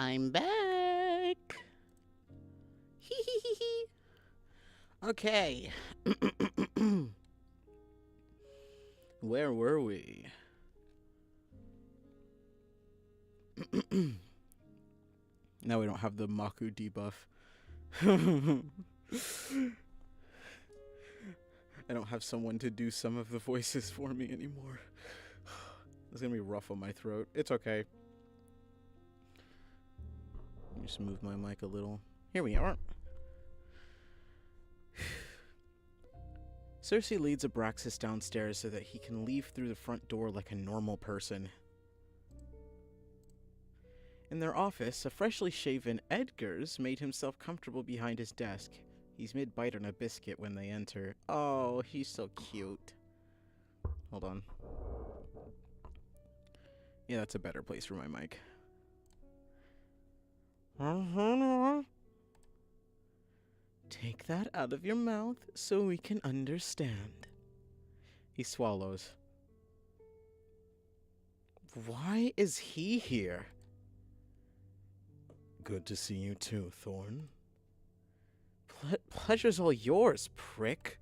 I'm back. Hee hee hee hee. Okay. Where were we? Now we don't have the Maku debuff. I don't have someone to do some of the voices for me anymore. It's gonna be rough on my throat. It's okay. Let me just move my mic a little. Here we are. Circe leads Abraxas downstairs so that he can leave through the front door like a normal person. In their office, a freshly shaven Edgar's made himself comfortable behind his desk. He's mid-bite on a biscuit when they enter. Oh, he's so cute. Hold on. Yeah, that's a better place for my mic. Take that out of your mouth so we can understand. He swallows. Why is he here? Good to see you too, Thorn. Pleasure's all yours, prick.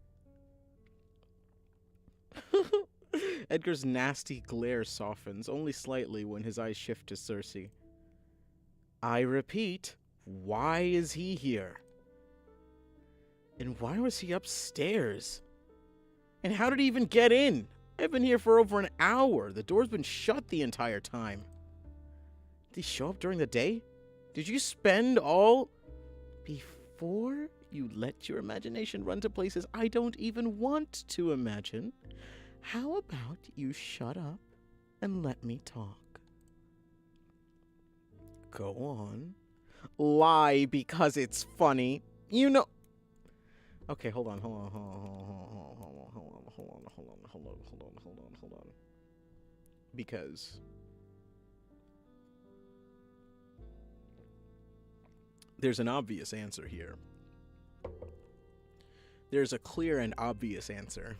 Edgar's nasty glare softens, only slightly when his eyes shift to Circe. I repeat, why is he here? And why was he upstairs? And how did he even get in? I've been here for over an hour. The door's been shut the entire time. Did he show up during the day? Did you spend all... Before you let your imagination run to places I don't even want to imagine, how about you shut up and let me talk? Go on. Lie because it's funny. You know... Okay, hold on. Because there's an obvious answer here. There's a clear and obvious answer.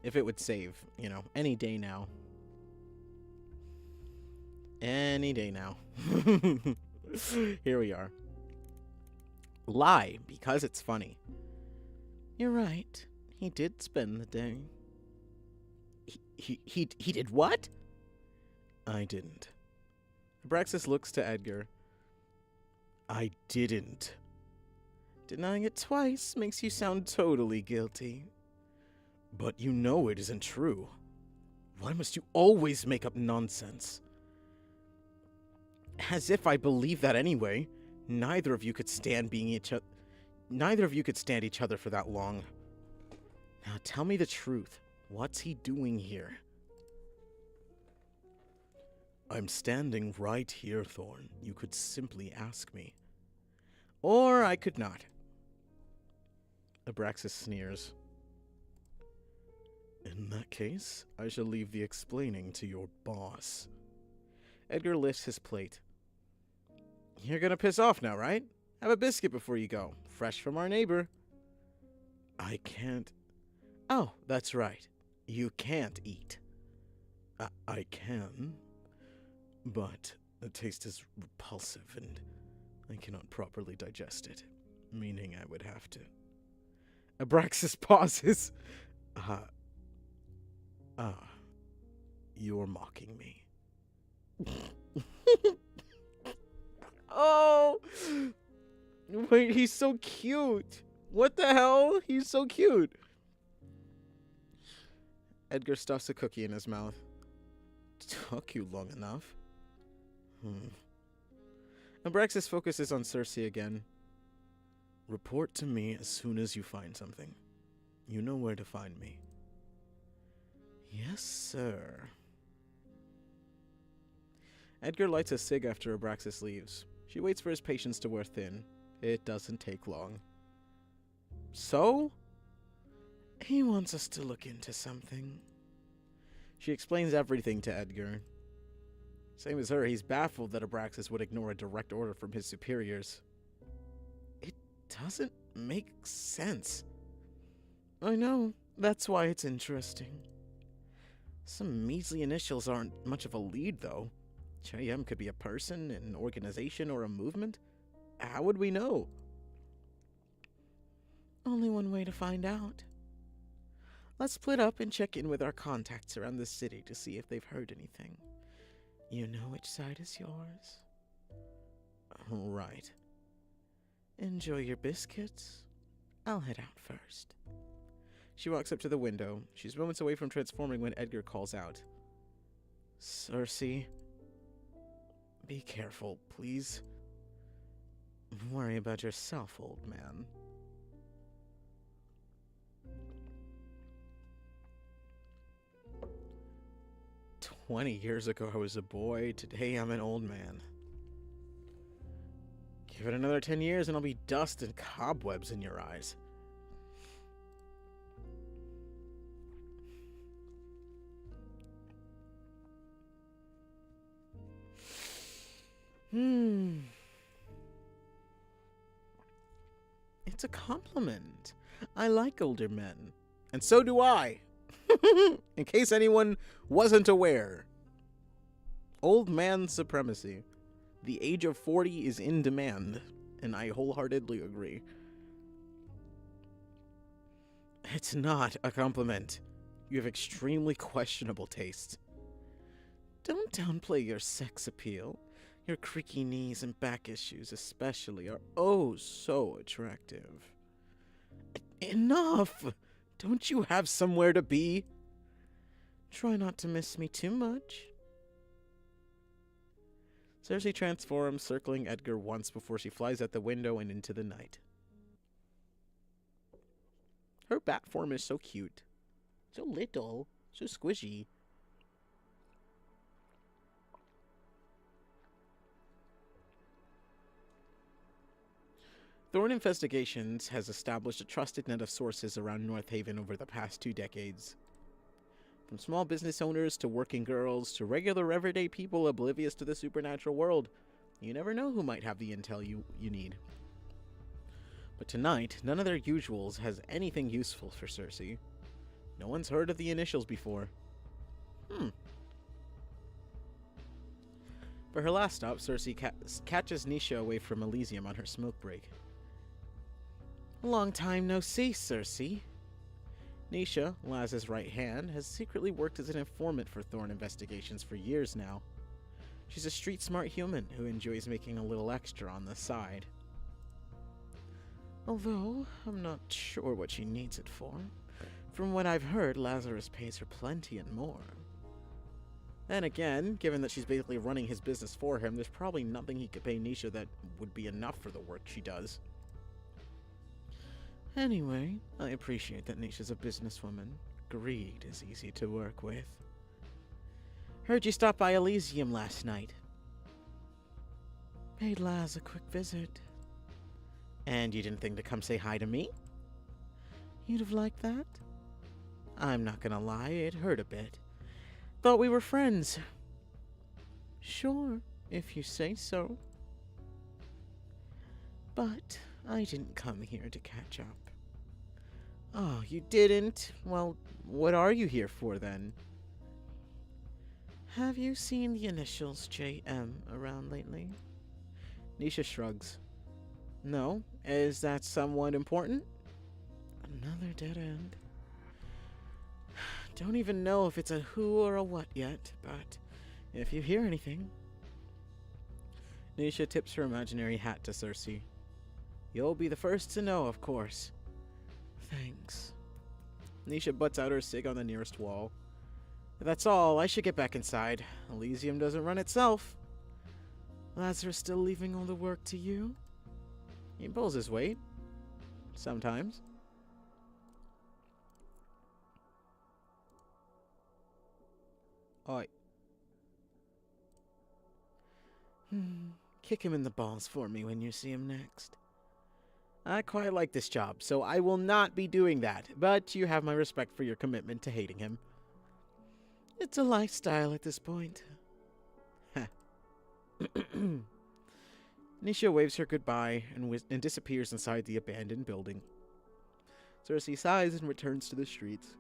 If it would save, you know, any day now. Any day now. Here we are. Lie, because it's funny. You're right. He did spend the day. He did what? I didn't. Abraxas looks to Edgar. I didn't. Denying it twice makes you sound totally guilty. But you know it isn't true. Why must you always make up nonsense? As if I believe that anyway. Neither of you could stand each other for that long. Now tell me the truth. What's he doing here? I'm standing right here, Thorn. You could simply ask me. Or I could not. Abraxas sneers. In that case, I shall leave the explaining to your boss. Edgar lifts his plate. You're gonna piss off now, right? Have a biscuit before you go. Fresh from our neighbor. I can't... Oh, that's right. You can't eat. I can, but the taste is repulsive and I cannot properly digest it, meaning I would have to. Abraxas pauses. You're mocking me. Oh! Wait, he's so cute. What the hell? He's so cute. Edgar stuffs a cookie in his mouth. Took you long enough. Abraxas focuses on Circe again. Report to me as soon as you find something. You know where to find me. Yes, sir. Edgar lights a cig after Abraxas leaves. She waits for his patience to wear thin. It doesn't take long. So? He wants us to look into something. She explains everything to Edgar. Same as her, he's baffled that Abraxas would ignore a direct order from his superiors. It doesn't make sense. I know, that's why it's interesting. Some measly initials aren't much of a lead, though. JM could be a person, an organization, or a movement. How would we know? Only one way to find out. Let's split up and check in with our contacts around the city to see if they've heard anything. You know which side is yours. Right. Enjoy your biscuits. I'll head out first. She walks up to the window. She's moments away from transforming when Edgar calls out. Circe, be careful, please. Worry about yourself, old man. "20 years ago I was a boy, today I'm an old man. Give it another 10 years and I'll be dust and cobwebs in your eyes." It's a compliment. I like older men. And so do I. In case anyone wasn't aware. Old man supremacy. The age of 40 is in demand, and I wholeheartedly agree. It's not a compliment. You have extremely questionable taste. Don't downplay your sex appeal. Your creaky knees and back issues especially are oh so attractive. Enough! Don't you have somewhere to be? Try not to miss me too much. Circe transforms, circling Edgar once before she flies out the window and into the night. Her bat form is so cute. So little. So squishy. Thorn Investigations has established a trusted net of sources around North Haven over the past 2 decades. From small business owners to working girls to regular everyday people oblivious to the supernatural world, you never know who might have the intel you need. But tonight, none of their usuals has anything useful for Circe. No one's heard of the initials before. For her last stop, Circe catches Nisha away from Elysium on her smoke break. Long time no see, Circe. Nisha, Laz's right hand, has secretly worked as an informant for Thorn Investigations for years now. She's a street-smart human who enjoys making a little extra on the side. Although, I'm not sure what she needs it for. From what I've heard, Lazarus pays her plenty and more. Then again, given that she's basically running his business for him, there's probably nothing he could pay Nisha that would be enough for the work she does. Anyway, I appreciate that Nisha's a businesswoman. Greed is easy to work with. Heard you stopped by Elysium last night. Paid Laz a quick visit. And you didn't think to come say hi to me? You'd have liked that? I'm not gonna lie, it hurt a bit. Thought we were friends. Sure, if you say so. But I didn't come here to catch up. Oh, you didn't? Well, what are you here for then? Have you seen the initials JM around lately? Nisha shrugs. No, is that somewhat important? Another dead end. Don't even know if it's a who or a what yet, but if you hear anything... Nisha tips her imaginary hat to Circe. You'll be the first to know, of course. Thanks. Nisha butts out her cig on the nearest wall. That's all. I should get back inside. Elysium doesn't run itself. Lazarus still leaving all the work to you? He pulls his weight. Sometimes. Oi. Kick him in the balls for me when you see him next. I quite like this job, so I will not be doing that, but you have my respect for your commitment to hating him. It's a lifestyle at this point. Nisha waves her goodbye and disappears inside the abandoned building. Circe sighs and returns to the streets.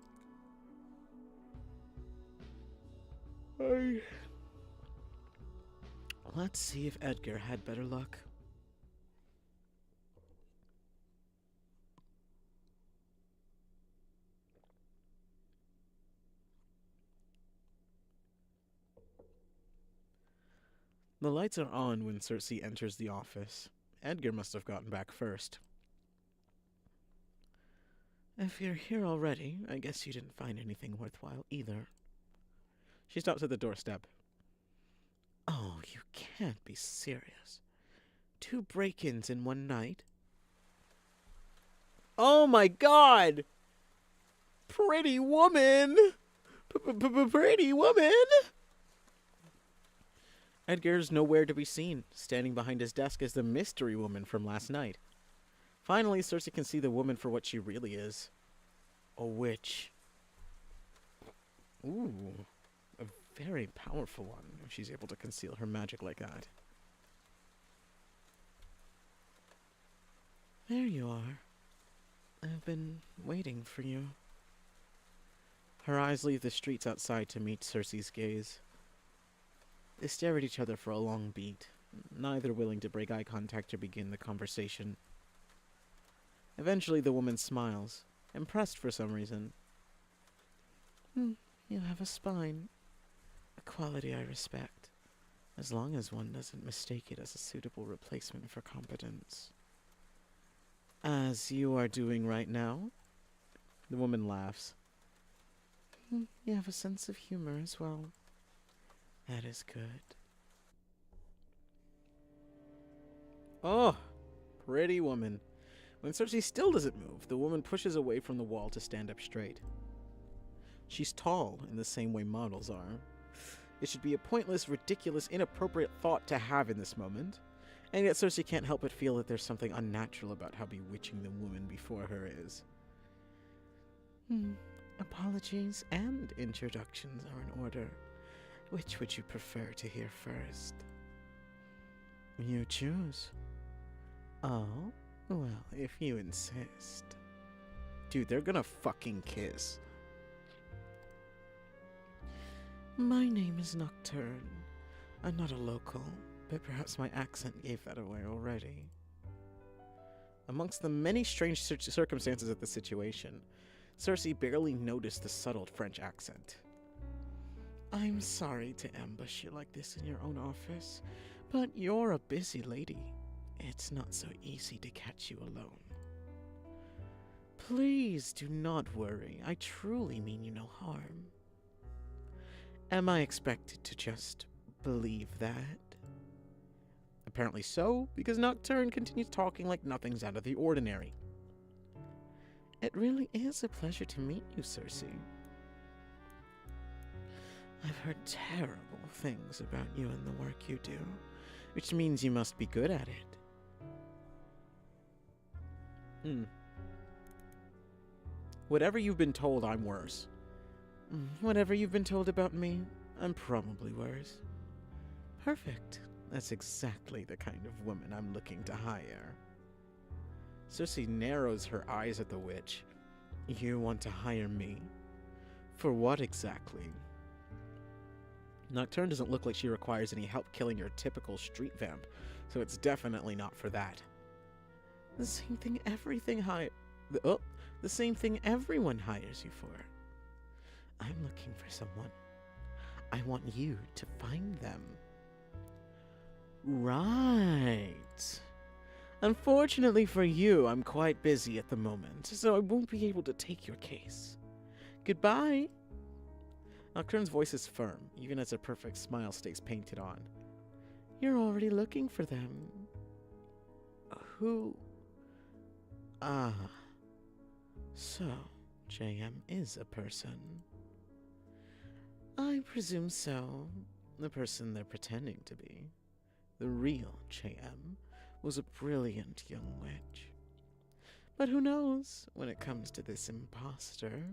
Let's see if Edgar had better luck. The lights are on when Circe enters the office. Edgar must have gotten back first. If you're here already, I guess you didn't find anything worthwhile either. She stops at the doorstep. Oh, you can't be serious. 2 break-ins in one night? Oh my god! Pretty woman! Pretty woman! Edgar's nowhere to be seen. Standing behind his desk is the mystery woman from last night. Finally, Circe can see the woman for what she really is. A witch. Ooh. A very powerful one, if she's able to conceal her magic like that. There you are. I've been waiting for you. Her eyes leave the streets outside to meet Circe's gaze. They stare at each other for a long beat, neither willing to break eye contact or begin the conversation. Eventually the woman smiles, impressed for some reason. You have a spine. A quality I respect, as long as one doesn't mistake it as a suitable replacement for competence. As you are doing right now? The woman laughs. You have a sense of humor as well. That is good. Oh, pretty woman. When Circe still doesn't move, the woman pushes away from the wall to stand up straight. She's tall in the same way models are. It should be a pointless, ridiculous, inappropriate thought to have in this moment, and yet Circe can't help but feel that there's something unnatural about how bewitching the woman before her is. Apologies and introductions are in order. Which would you prefer to hear first? You choose. Oh, well, if you insist. Dude, they're gonna fucking kiss. My name is Nocturne. I'm not a local, but perhaps my accent gave that away already. Amongst the many strange circumstances of the situation, Circe barely noticed the subtle French accent. I'm sorry to ambush you like this in your own office, but you're a busy lady. It's not so easy to catch you alone. Please do not worry. I truly mean you no harm. Am I expected to just believe that? Apparently so, because Nocturne continues talking like nothing's out of the ordinary. It really is a pleasure to meet you, Circe. I've heard terrible things about you and the work you do, which means you must be good at it. Whatever you've been told, I'm worse. Whatever you've been told about me, I'm probably worse. Perfect. That's exactly the kind of woman I'm looking to hire. Circe narrows her eyes at the witch. You want to hire me? For what exactly? Nocturne doesn't look like she requires any help killing your typical street vamp, so it's definitely not for that. The same thing the same thing everyone hires you for. I'm looking for someone. I want you to find them. Right. Unfortunately for you, I'm quite busy at the moment, so I won't be able to take your case. Goodbye. Nocturne's voice is firm, even as a perfect smile stays painted on. You're already looking for them. Who? Ah. So, JM is a person. I presume so. The person they're pretending to be. The real JM was a brilliant young witch. But who knows when it comes to this imposter?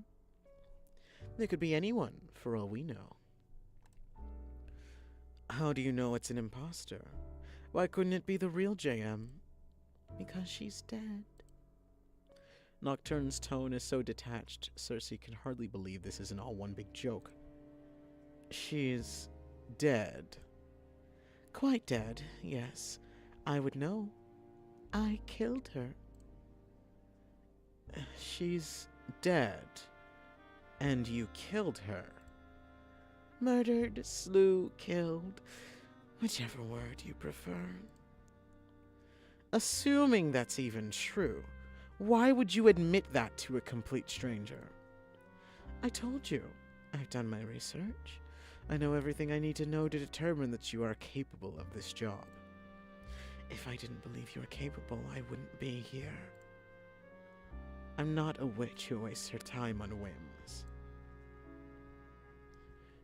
It could be anyone, for all we know. How do you know it's an imposter? Why couldn't it be the real JM? Because she's dead. Nocturne's tone is so detached, Circe can hardly believe this isn't all one big joke. She's dead. Quite dead, yes. I would know. I killed her. She's dead. And you killed her. Murdered, slew, killed, whichever word you prefer. Assuming that's even true, why would you admit that to a complete stranger? I told you. I've done my research. I know everything I need to know to determine that you are capable of this job. If I didn't believe you were capable, I wouldn't be here. I'm not a witch who wastes her time on whims.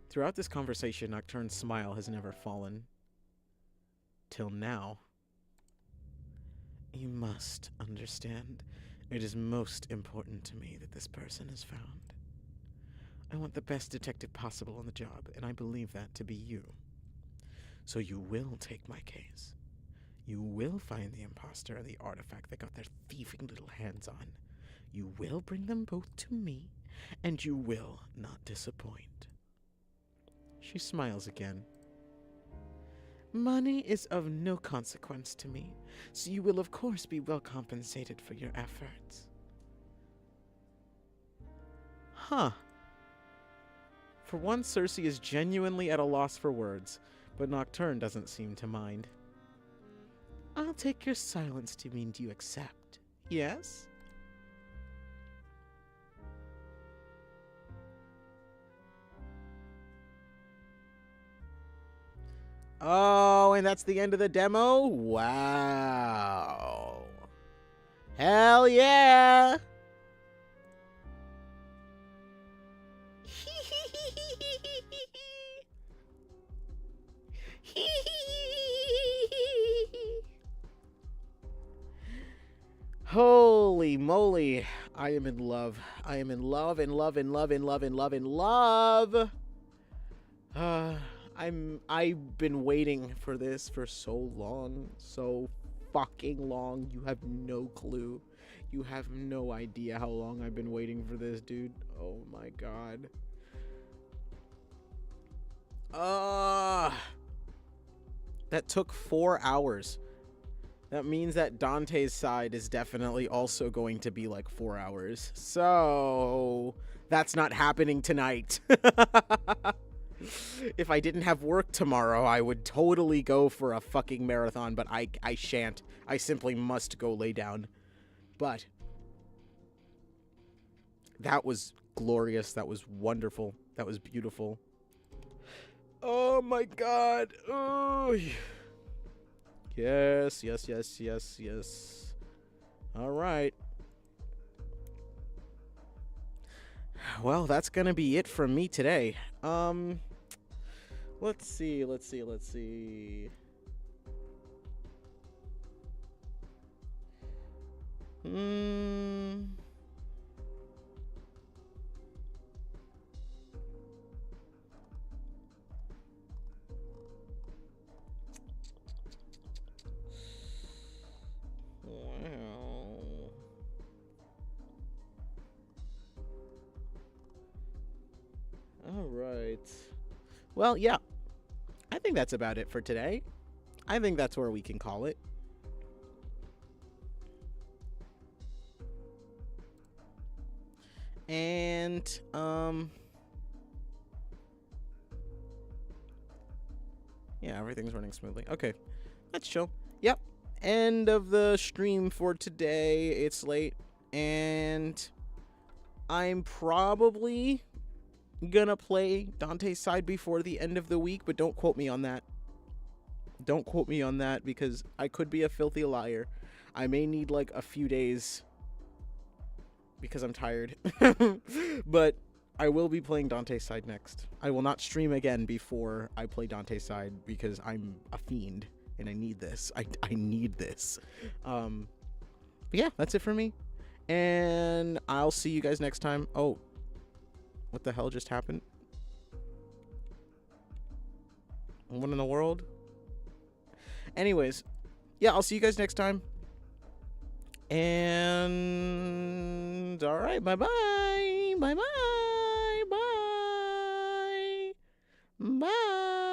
Throughout this conversation, Nocturne's smile has never fallen. Till now. You must understand, it is most important to me that this person is found. I want the best detective possible on the job, and I believe that to be you. So you will take my case. You will find the imposter and the artifact they got their thieving little hands on. You will bring them both to me, and you will not disappoint. She smiles again. Money is of no consequence to me, so you will of course be well compensated for your efforts. Huh. For once, Circe is genuinely at a loss for words, but Nocturne doesn't seem to mind. I'll take your silence to mean you accept, yes? Oh, and that's the end of the demo? Wow. Hell yeah! Holy moly. I am in love. I am in love, in love, in love, in love, in love, in love. I've been waiting for this for so long. So fucking long. You have no clue. You have no idea how long I've been waiting for this, dude. Oh my god. That took 4 hours. That means that Dante's side is definitely also going to be like 4 hours. So that's not happening tonight. If I didn't have work tomorrow, I would totally go for a fucking marathon, but I shan't. I simply must go lay down. But that was glorious. That was wonderful. That was beautiful. Oh my god. Oh. Yes, yes, yes, yes, yes. All right. Well, that's gonna be it from me today. Let's see. Alright. Well, yeah. I think that's about it for today. I think that's where we can call it. And, yeah, everything's running smoothly. Okay. That's chill. Yep. End of the stream for today. It's late. And I'm probably gonna play Dante's side before the end of the week, but don't quote me on that. Don't quote me on that because I could be a filthy liar. I may need like a few days because I'm tired. But I will be playing Dante's side next. I will not stream again before I play Dante's side because I'm a fiend and I need this. I need this. But yeah, that's it for me. And I'll see you guys next time. Oh, what the hell just happened? What in the world? Anyways, yeah, I'll see you guys next time. And all right, bye-bye. Bye-bye. Bye. Bye.